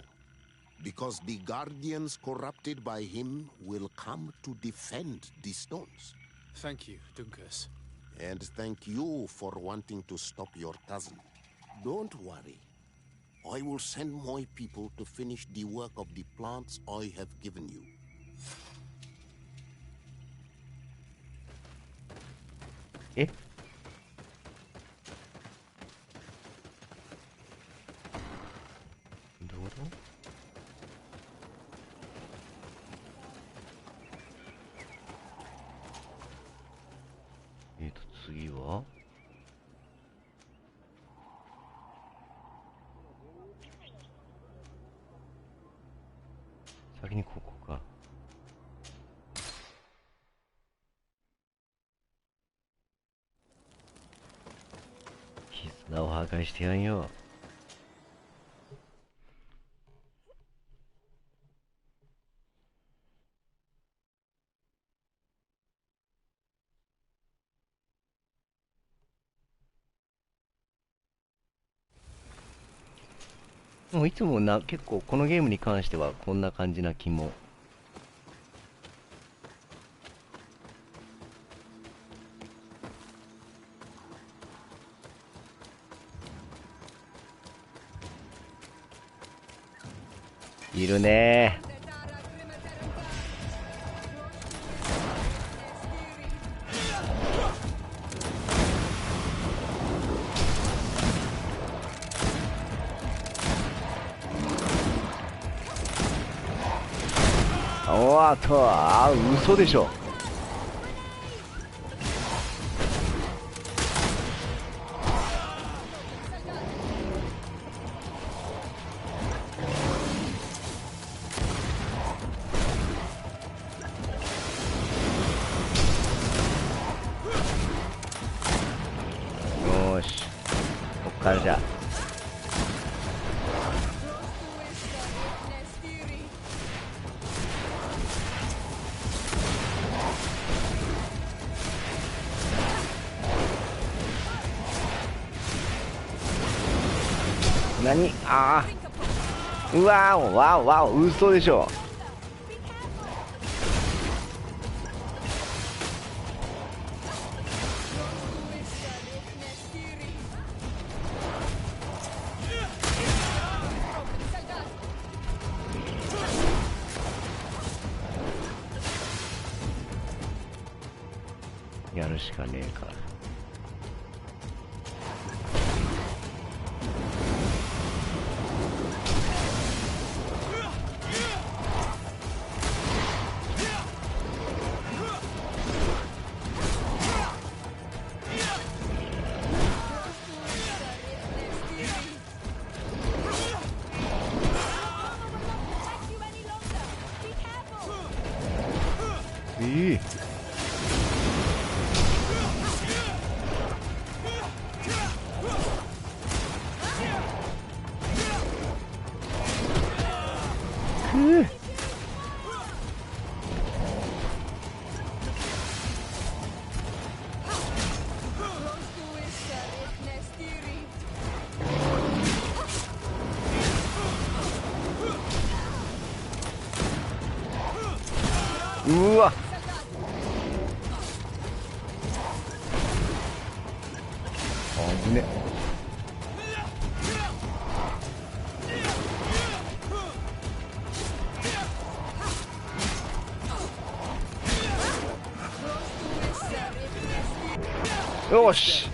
because the guardians corrupted by him will come to defend the stones. Thank you, Dunkus. And thank you for wanting to stop your cousin. Don't worry. I will send my people to finish the work of the plants I have given you. え？どういうこと？次は？先にここか。絆を破壊してやんよ。もういつも結構このゲームに関してはこんな感じな気も。いるねー。おーっと、嘘でしょ。よーし、こっからじゃ。何？ああ、うわーわーわー、嘘でしょ。やるしかねえか。うわ、危ね。よし。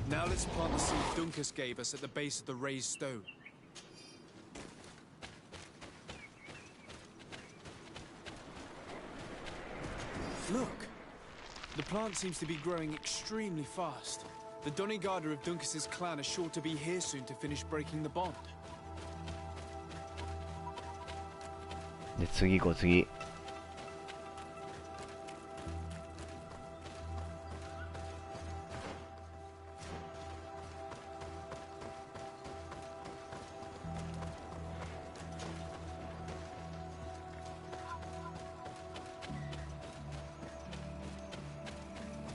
Now let's plant the seed Dunkus gave us at the base of the raised stone. Look! The plant seems to be growing extremely fast. The Donigarder of Dunkus's clan is sure to be here soon to finish breaking the bond. で、次行こう、次。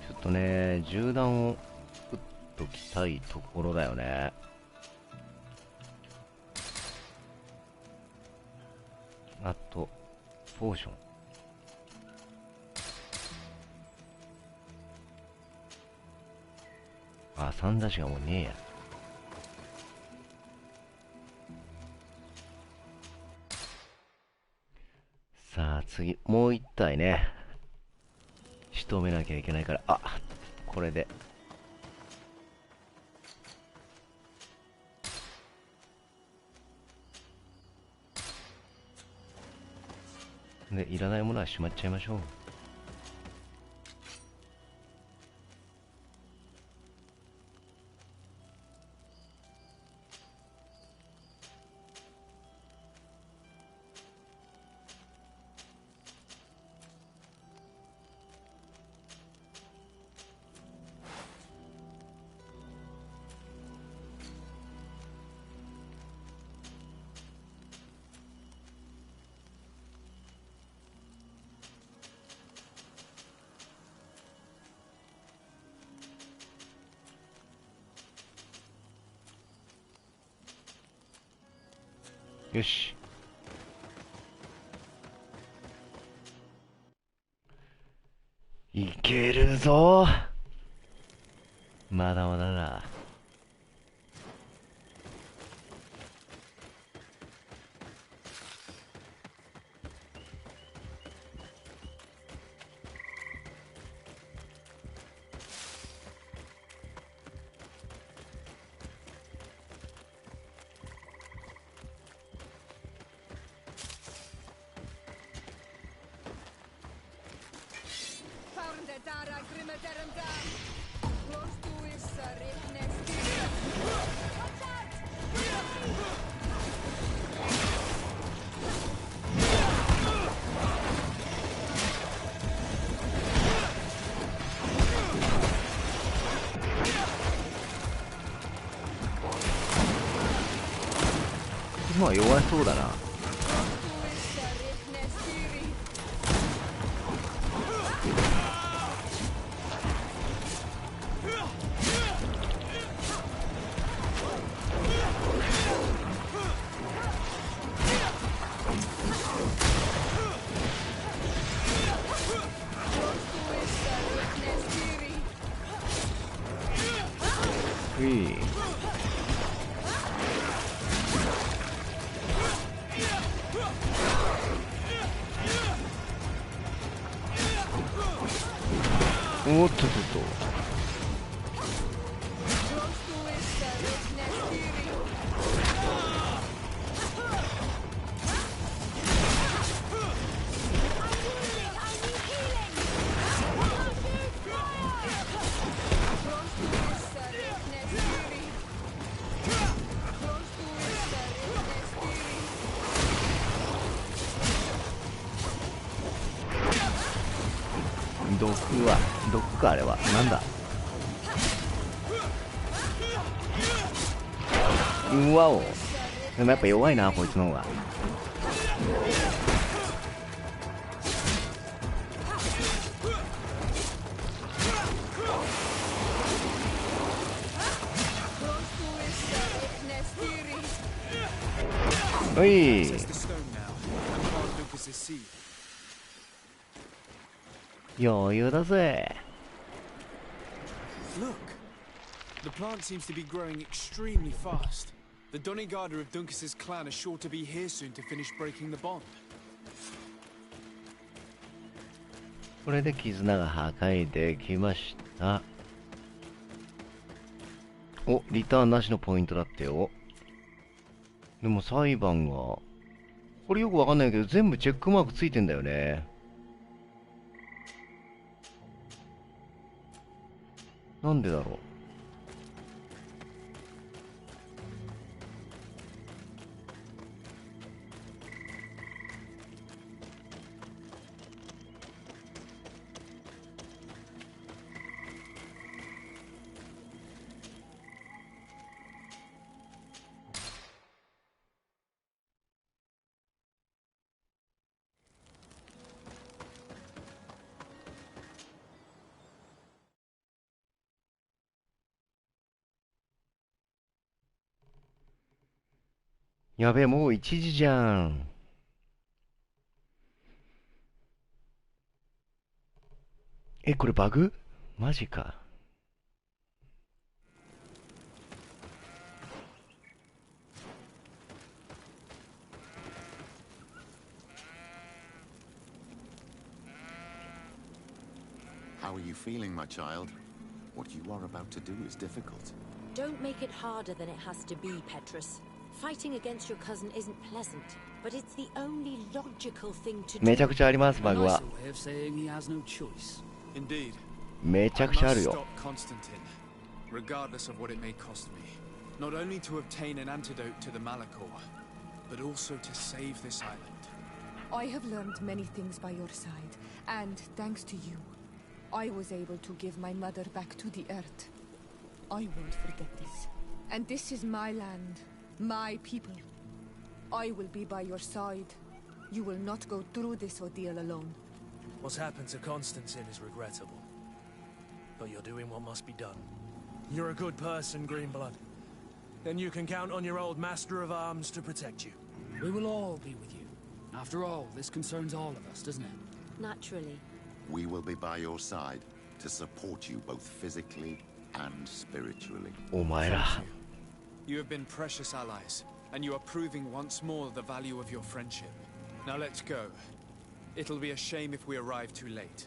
ちょっとね、銃弾を撃っときたいところだよね。あと、ポーション。あ、三出しがもうねえや。次、もう一体ね、仕留めなきゃいけないから、あ、これで。で、いらないものはしまっちゃいましょう。よし。いけるぞ。まだまだだ。今弱そうだな。おっとっとっと。毒かあれは。なんだ。うわお。でもやっぱ弱いなこいつの方が。おい。余裕だぜ。Look, the plant seems to be growing extremely fast. The Donigarda of Duncas's clan are sure to be here soon to finish breaking the bond. これで絆が破壊できました。お、リターンなしのポイントだってよ。でも裁判が、これよくわかんないけど全部チェックマークついてんだよね。なんでだろう。やべえ、もう1時じゃん。え、これバグ？マジか。are you feeling, my child? What you are about to do is difficult. Don't make it harder than it has to be, Petrus. Fighting against your cousin isn't pleasant, but it's the only logical thing to do. めちゃくちゃあります、バグは。 Indeed. めちゃくちゃある I must よ。 stop Constantine, regardless of what it may cost me. Not only to obtain an antidote to the Malachor, but also to save this island. I have learned many things by your side, and thanks to you, I was able to give my mother back to the earth. I won't forget this. And this is my land, my people. I will be by your side. You will not go through this ordeal alone. What's happened to Constantine is regrettable. But you're doing what must be done. You're a good person, Greenblood. Then you can count on your old master of arms to protect you. We will all be with you. After all, this concerns all of us, doesn't it? Naturally. We will be by your side to support you both physically and spiritually. お前ら。 You have been precious allies, and you are proving once more the value of your friendship. Now let's go. It'll be a shame if we arrive too late.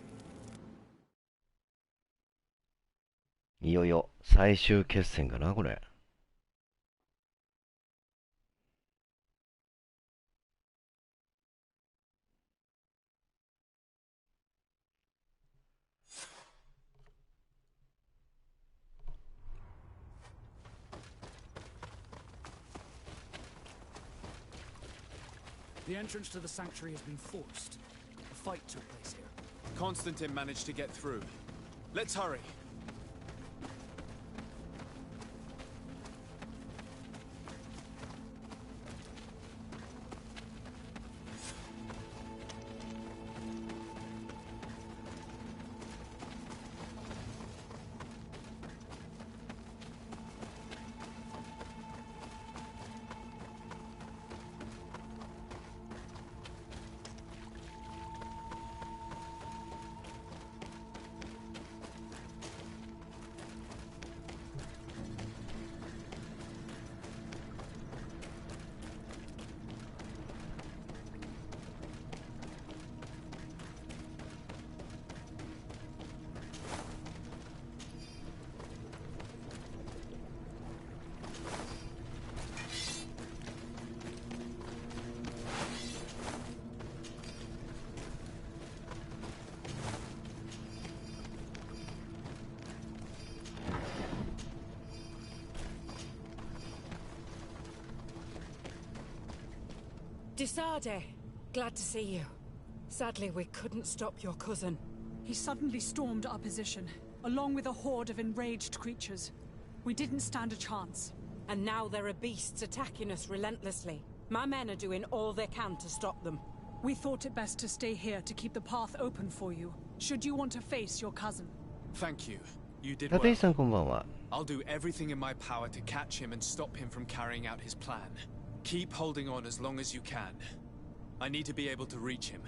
いよいよ最終決戦かな、これ。The entrance to the sanctuary has been forced. A fight took place here. Constantine managed to get through. Let's hurry. Desade, glad to see you. Sadly, we couldn't stop your cousin. He suddenly stormed our position, along with a horde of enraged creatures. We didn't stand a chance. And now there are beasts attacking us relentlessly. My men are doing all they can to stop them. We thought it best to stay here to keep the path open for you, should you want to face your cousin. Thank you. You did 立石 well. さんこんばんは。 I'll do everything in my power to catch him and stop him from carrying out his plan. Keep holding on as long as you can. I need to be able to reach him.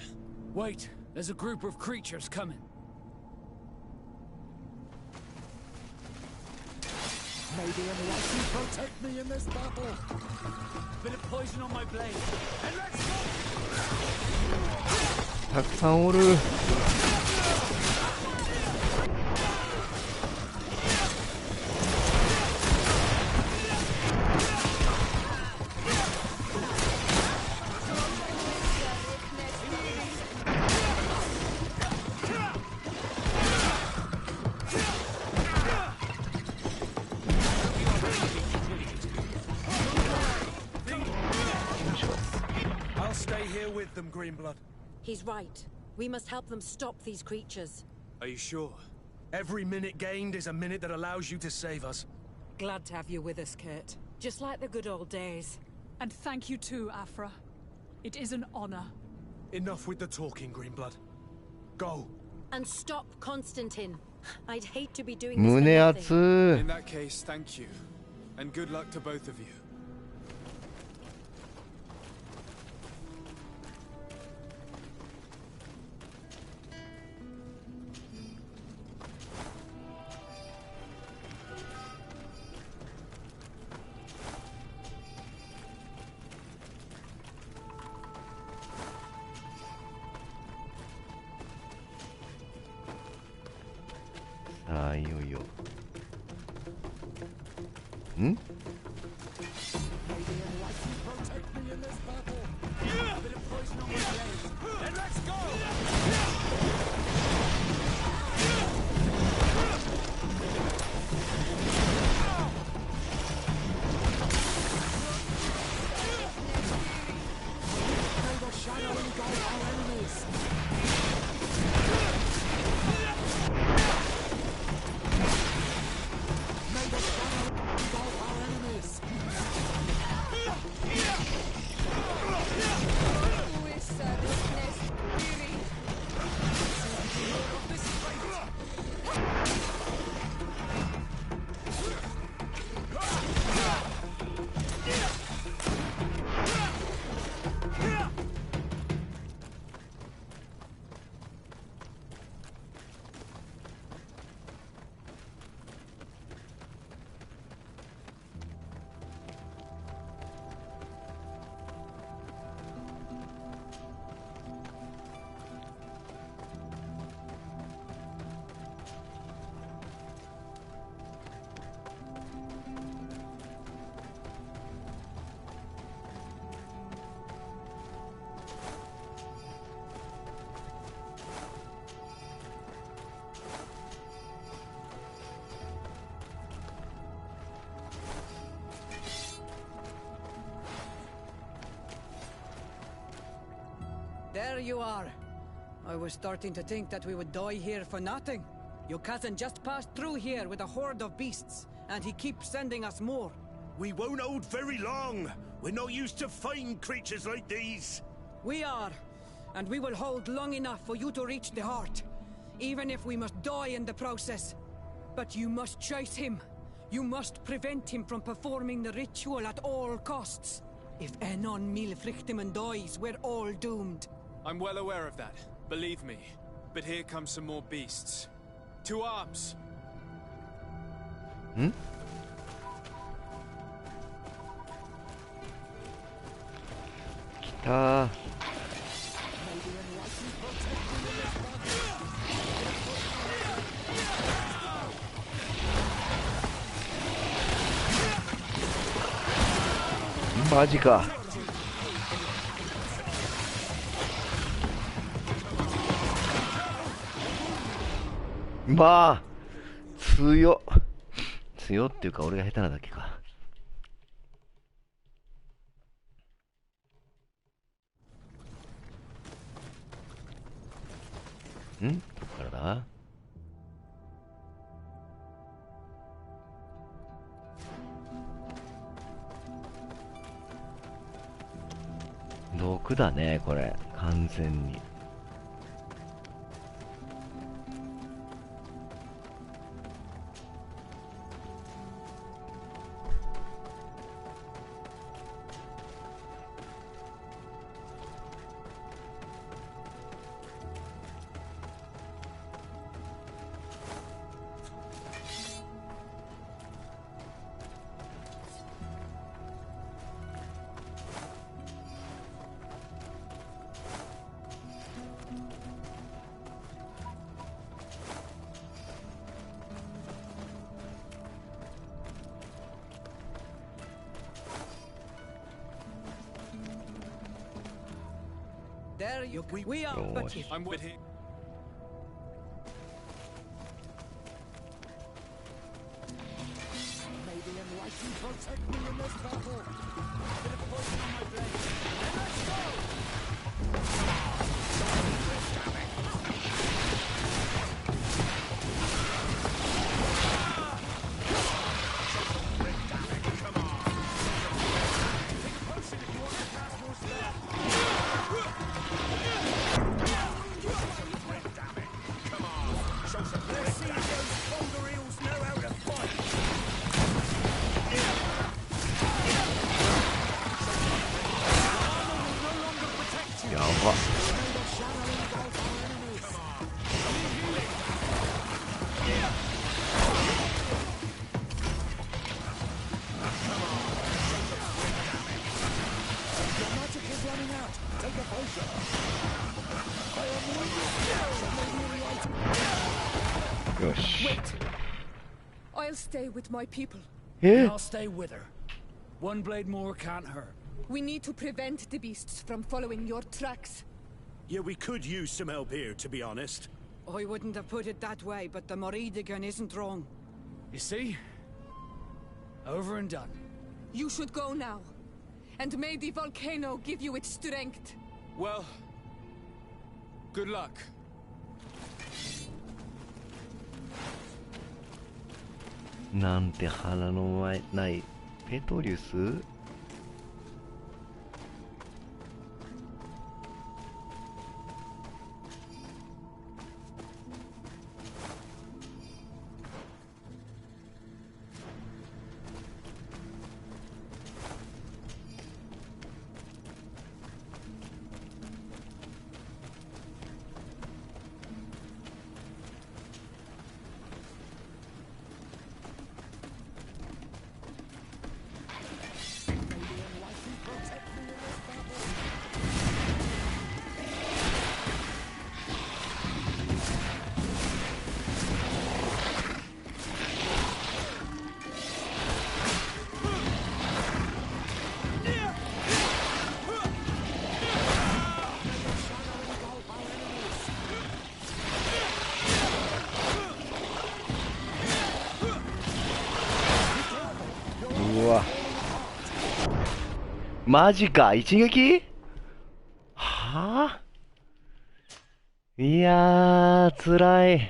Wait, there's a group of creatures coming. Maybe unless you protect me in this battle. Bit of poison on my blade. And let's go! たくさんおる。I'll stay here with them, Greenblood. He's right. We must help them stop these creatures. Are you sure? Every minute gained is a minute that allows you to save us. Glad to have you with us, Kurt. Just like the good old days. And thank you too, Afra. It is an honor. Enough with the talking, Greenblood. Go. And stop Constantine. I'd hate to be doing this for 胸 nothing. 熱。 In that case, thank you. And good luck to both of you. ん？There you are. I was starting to think that we would die here for nothing. Your cousin just passed through here with a horde of beasts, and he keeps sending us more. We won't hold very long. We're not used to fighting creatures like these. We are, and we will hold long enough for you to reach the heart, even if we must die in the process. But you must chase him. You must prevent him from performing the ritual at all costs. If Enon Milfrichteman dies, we're all doomed. I'm well aware of that, believe me. But here come some more beasts. To arms! Hmm? Kita. Majiか。まあ強っていうか俺が下手なだけか。どっからだ？毒だねこれ完全に。There you go. We are, but if I'm with him. May the enlightened protect me in this battle. Bit of poison on my blade. Let's go! Wait. I'll stay with my people. And I'll stay with her. One blade more can't hurt. We need to prevent the beasts from following your tracks. Yeah, we could use some help here, to be honest. I wouldn't have put it that way, but the Moridigan isn't wrong. You see? Over and done. You should go now. And may the volcano give you its strength. Well, good luck. なんて腹のないペトリウス。うわ、マジか、一撃？はあ？いやー、つらい。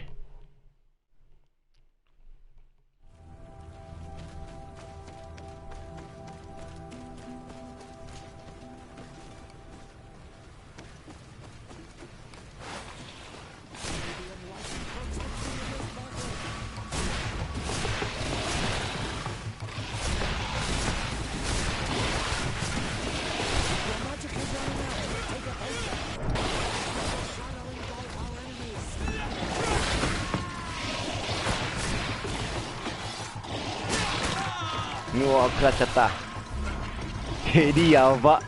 うわ、食らっちゃった。ヘリやば。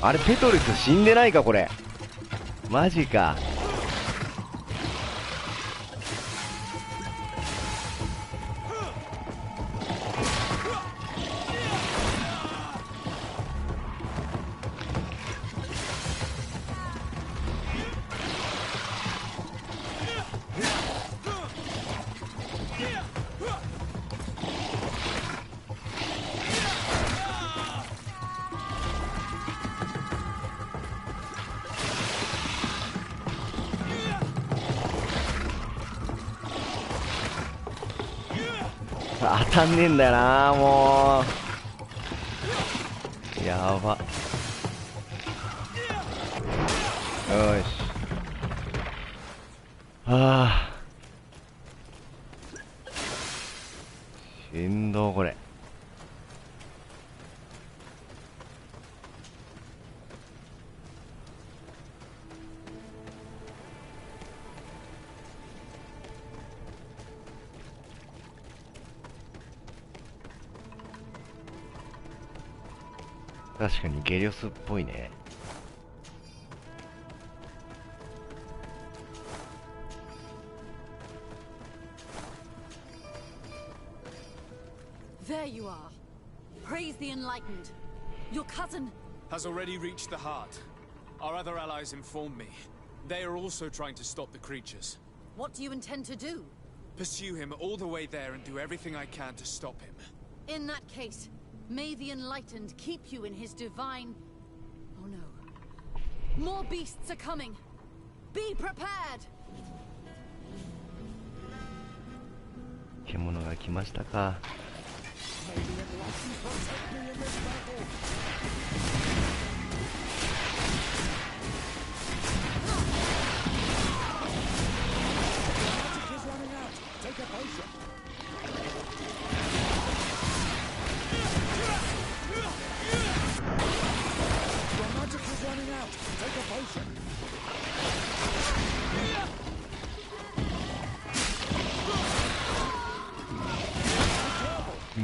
あれ、ペトリス死んでないかこれ。マジか。当たんねえんだよな、もう。やば。よし。ああ。しんどこれ。確かにゲリオスっぽいね。There you are. Praise the enlightened. Your cousin Has already reached the heart. Our other allies informed me. They are also trying to stop the creatures. What do you intend to do? Pursue him all the way there and do everything I can to stop him. In that case, may the enlightened keep you in his divine... Oh no. More beasts are coming. Be prepared! 獣が来ましたか。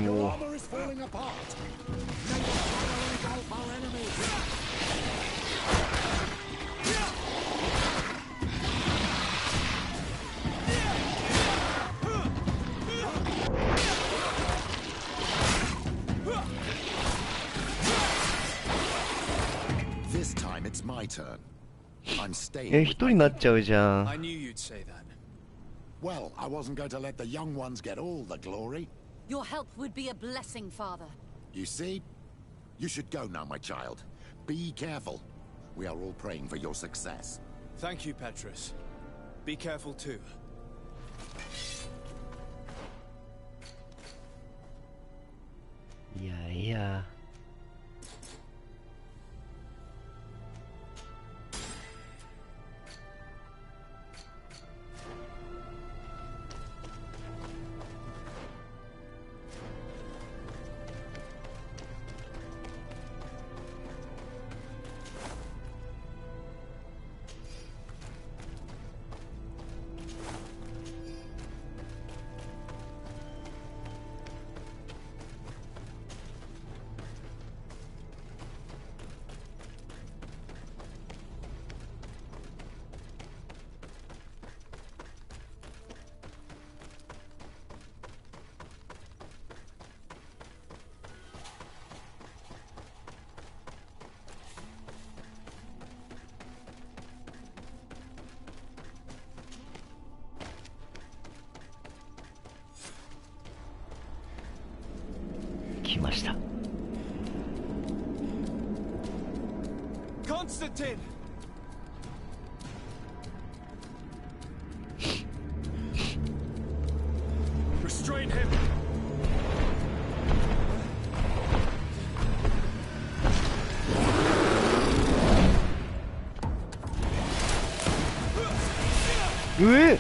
Your armor is falling apart. May the fire engulf our enemies. This time it's my turn. I'm staying. 一人になっちゃうじゃん。 I knew you'd say that. Well, I wasn't going to let the young ones get all the glory. Your help would be a blessing, Father. You see? You should go now, my child. Be careful. We are all praying for your success. Thank you, Petrus. Be careful too. いやいや。来ました。Constantine! Restrain him!えっ、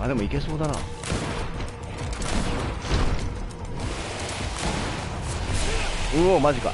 あ、でもいけそうだな。うお、マジか。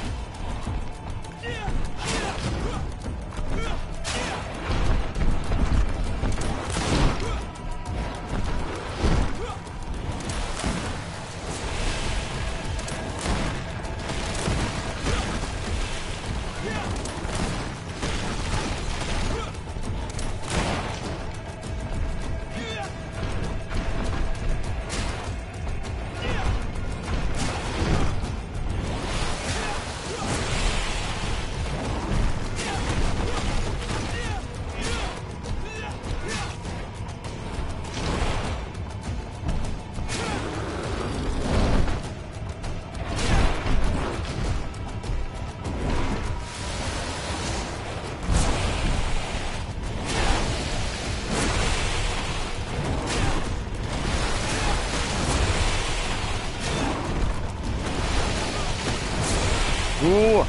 おお、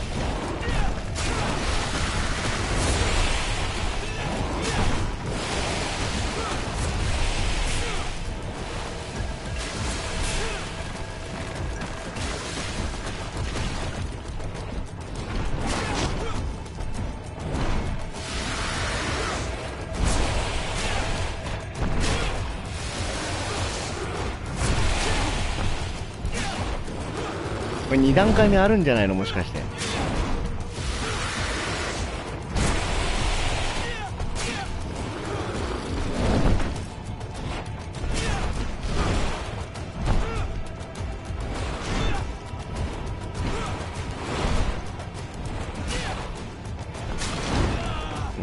これ2段階目あるんじゃないの、もしかして。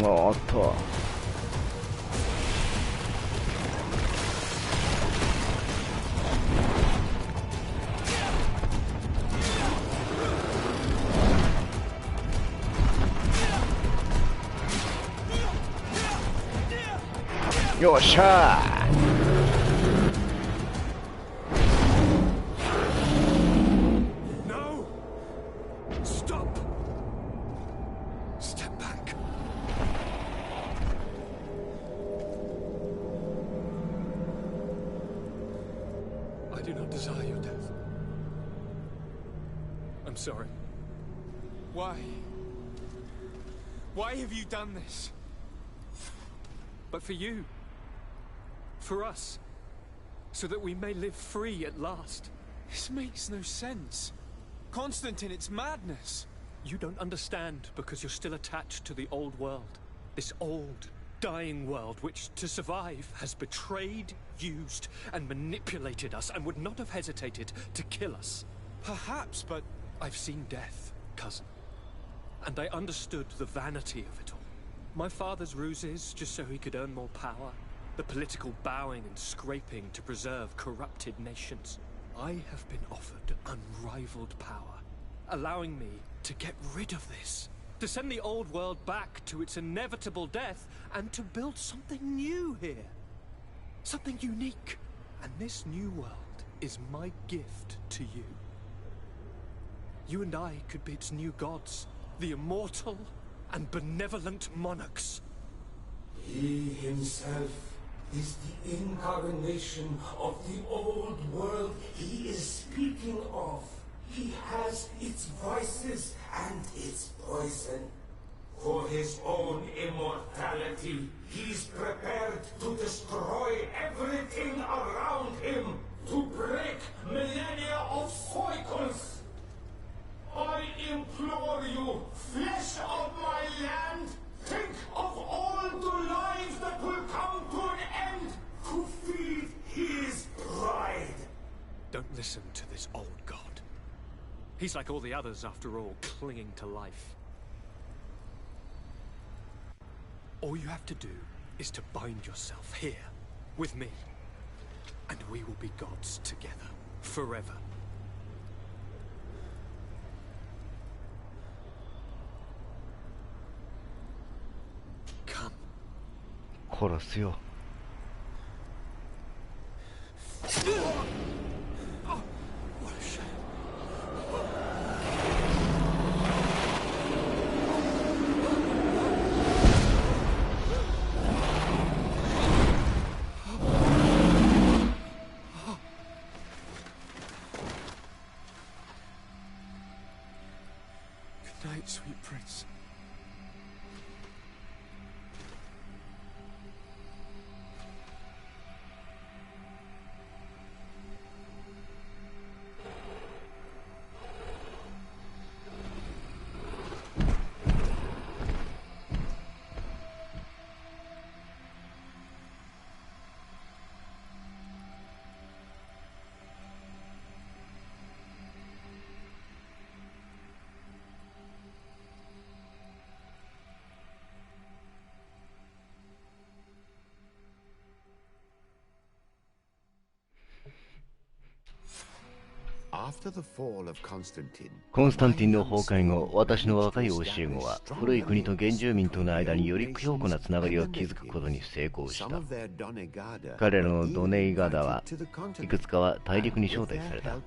おーっと、よっしゃー。No! Stop! Step back. do not desire your death. I'm sorry. Why? Why have you done this? But for you. For us. So that we may live free at last. This makes no sense. Constantine, it's madness. You don't understand because you're still attached to the old world. This old, dying world which, to survive, has betrayed, used, and manipulated us and would not have hesitated to kill us. Perhaps, but I've seen death, cousin. And I understood the vanity of it all. My father's ruses just so he could earn more power. The political bowing and scraping to preserve corrupted nations. I have been offered unrivaled power, allowing me to get rid of this. To send the old world back to its inevitable death and to build something new here. Something unique. And this new world is my gift to you. You and I could be its new gods, the immortal and benevolent monarchs. He himself is the incarnation of the old world he is speaking of. He has its vices and its poison. For his own immortality, he's prepared to destroy everything around him, to break millennia of cycles. I implore you, flesh of my land, think of all the lives that will come to an end to feed his pride. Don't listen to this old god. He's like all the others, after all, clinging to life. All you have to do is to bind yourself here, with me. And we will be gods together, forever. Come. 殺すよ。Good night, sweet prince. After the fall of Constantine, コンスタンティンの崩壊後、私の若い教え子は古い国と原住民との間により強固なつながりを築くことに成功した。彼らのドネイガダはいくつかは大陸に招待された。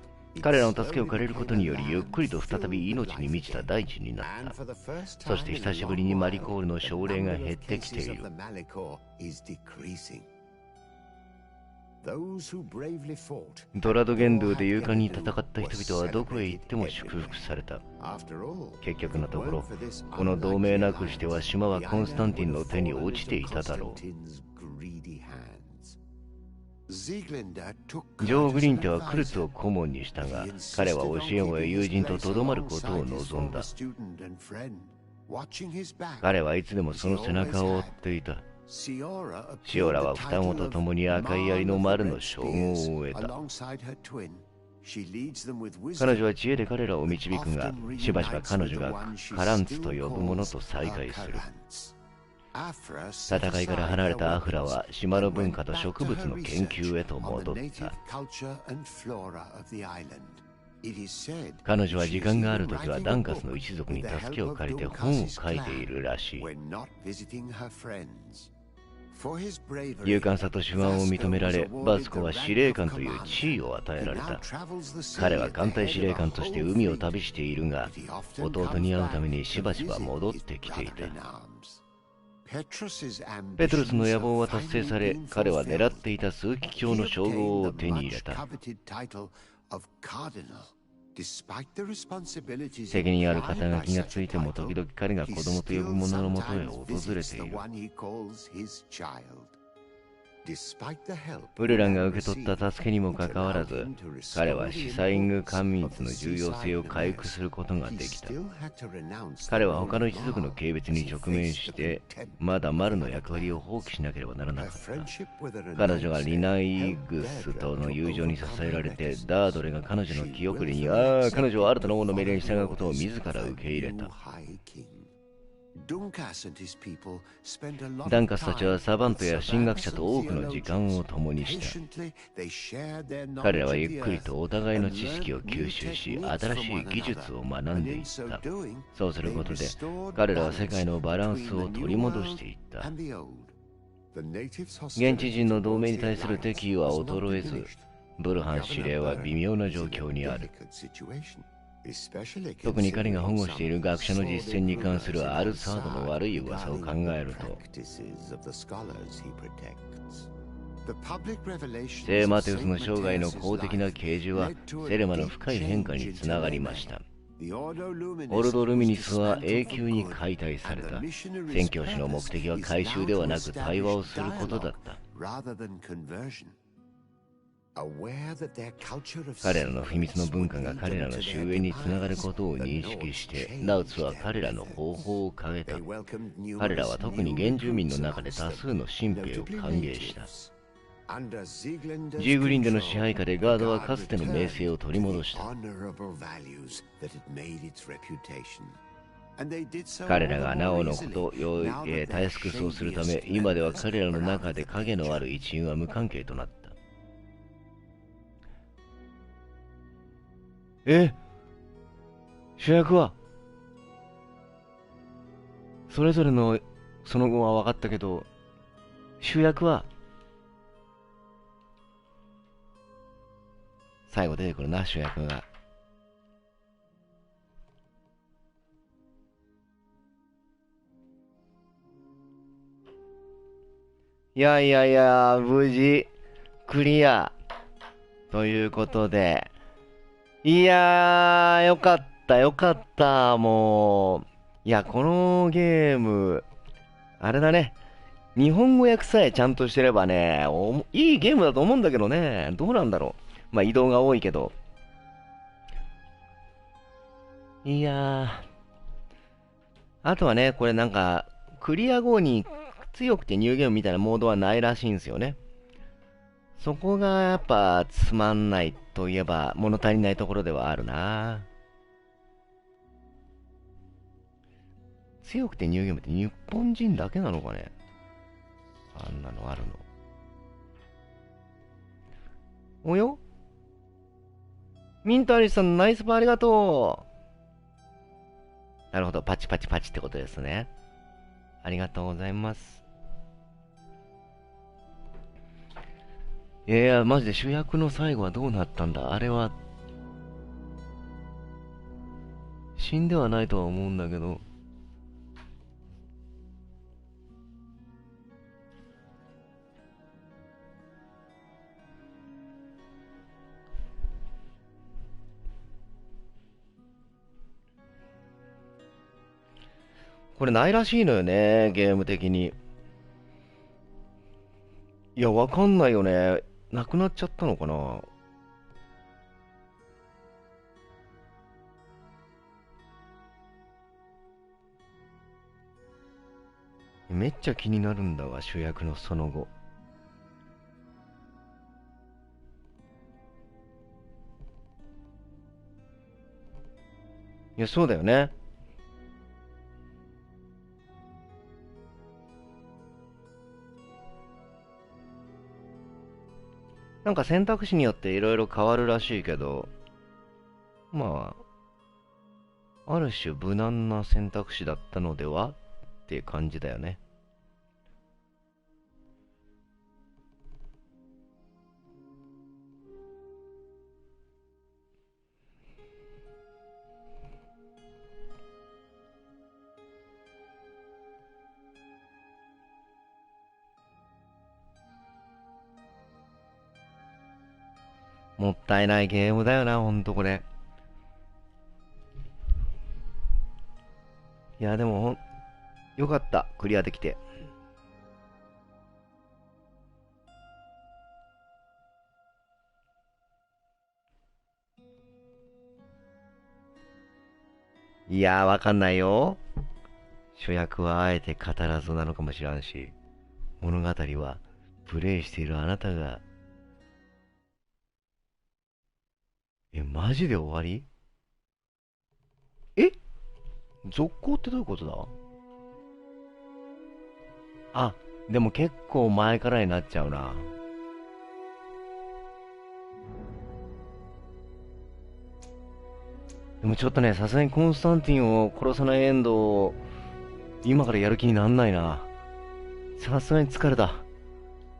彼らの助けを借りることによりゆっくりと再び命に満ちた大地になった。そして久しぶりにマリコールの症例が減ってきている。ドラドゲンドゥで勇敢に戦った人々はどこへ行っても祝福された。結局のところ、この同盟なくしては島はコンスタンティンの手に落ちていただろう。ジョー・グリンテはクルツを顧問にしたが、彼は教え子や友人ととどまることを望んだ。彼はいつでもその背中を追っていた。シオラは双子と共に赤い槍の丸の称号を得た。彼女は知恵で彼らを導くが、しばしば彼女がカランツと呼ぶ者と再会する。戦いから離れたアフラは島の文化と植物の研究へと戻った。彼女は時間があるときはダンカスの一族に助けを借りて本を書いているらしい。勇敢さと手腕を認められ、バスコは司令官という地位を与えられた。彼は艦隊司令官として海を旅しているが、弟に会うためにしばしば戻ってきていた。ペトルスの野望は達成され、彼は狙っていた枢機卿の称号を手に入れた。責任ある肩書きがついても時々彼が子供と呼ぶ者のもとへ訪れている。ウルランが受け取った助けにもかかわらず、彼はシサイング官民の重要性を回復することができた。彼は他の一族の軽蔑に直面して、まだマルの役割を放棄しなければならなかった。彼女がリナイグスとの友情に支えられて、ダードレが彼女の気遅れに、彼女は新たな王の命令に従うことを自ら受け入れた。ダンカスたちはサバントや神学者と多くの時間を共にした。彼らはゆっくりとお互いの知識を吸収し、新しい技術を学んでいった。そうすることで、彼らは世界のバランスを取り戻していった。現地人の同盟に対する敵意は衰えず、ブルハン司令は微妙な状況にある。特に彼が保護している学者の実践に関するアルサードの悪い噂を考えると、聖マテウスの生涯の公的な啓示はセレマの深い変化につながりました。オルド・ルミニスは永久に解体された。宣教師の目的は改宗ではなく対話をすることだった。彼らの秘密の文化が彼らの終焉につながることを認識して、ナウツは彼らの方法を変えた。彼らは特に原住民の中で多数の新兵を歓迎した。ジーグリンデの支配下でガードはかつての名声を取り戻した。彼らがなおのことをたやすくそうするため、今では彼らの中で影のある一員は無関係となった。主役はそれぞれのその後は分かったけど、主役は最後出てくるな、主役が。いやいやいや、無事クリアということで、いやー、よかったよかった、もう。いや、このゲーム、あれだね。日本語訳さえちゃんとしてればね、いいゲームだと思うんだけどね。どうなんだろう。まあ移動が多いけど。いやー。あとはね、これなんか、クリア後に強くてニューゲームみたいなモードはないらしいんですよね。そこがやっぱつまんないといえば物足りないところではあるな。強くてニューゲームって日本人だけなのかね。あんなのあるの。およミントアリスさん、ナイスパーありがとう。なるほど、パチパチパチってことですね。ありがとうございます。いや、マジで主役の最後はどうなったんだ。あれは死んではないとは思うんだけど、これないらしいのよね、ゲーム的に。いや、わかんないよね。なくなっちゃったのかな。めっちゃ気になるんだわ、主役のその後。いや、そうだよね。なんか選択肢によっていろいろ変わるらしいけど、まあ、ある種無難な選択肢だったのではっていう感じだよね。もったいないゲームだよな、ほんとこれ。いや、でもよかった。クリアできて。いやー、わかんないよ。主役はあえて語らずなのかもしらんし、物語はプレイしているあなたが。マジで終わり？続行ってどういうことだ？あ、でも結構前からになっちゃうな。でもちょっとね、さすがにコンスタンティンを殺さないエンドを今からやる気になんないな。さすがに疲れた。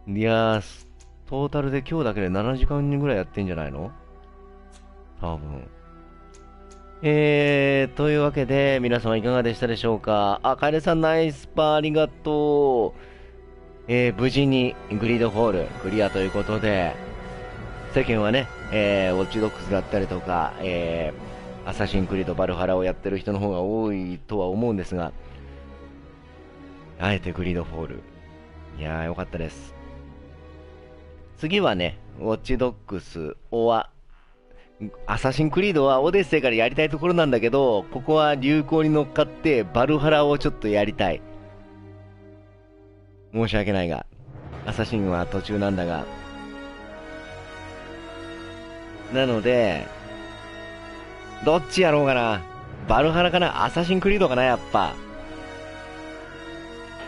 いやー、トータルで今日だけで7時間ぐらいやってんじゃないの？多分。というわけで、皆様いかがでしたでしょうか。あ、カエルさんナイスパーありがとう。無事にグリードフォールクリアということで、世間はね、ウォッチドッグスだったりとか、アサシンクリードバルハラをやってる人の方が多いとは思うんですが、あえてグリードフォール。いやー、よかったです。次はね、ウォッチドッグス、アサシンクリードはオデッセイからやりたいところなんだけど、ここは流行に乗っかってバルハラをちょっとやりたい。申し訳ないが、アサシンは途中なんだが。なので、どっちやろうかな。バルハラかな、アサシンクリードかな、やっぱ。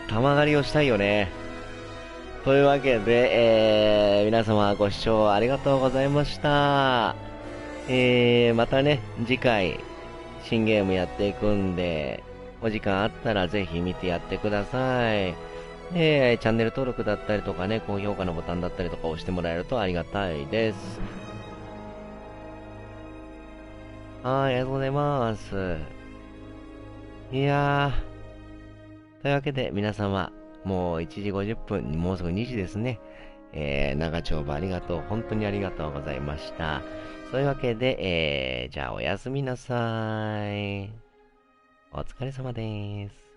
玉狩りをしたいよね。というわけで、皆様ご視聴ありがとうございました。またね、次回、新ゲームやっていくんで、お時間あったらぜひ見てやってください。チャンネル登録だったりとかね、高評価のボタンだったりとか押してもらえるとありがたいです。はい、ありがとうございます。いやー、というわけで皆様、もう1時50分、もうすぐ2時ですね。長丁場ありがとう。本当にありがとうございました。そういうわけで、じゃあおやすみなさい。お疲れ様です。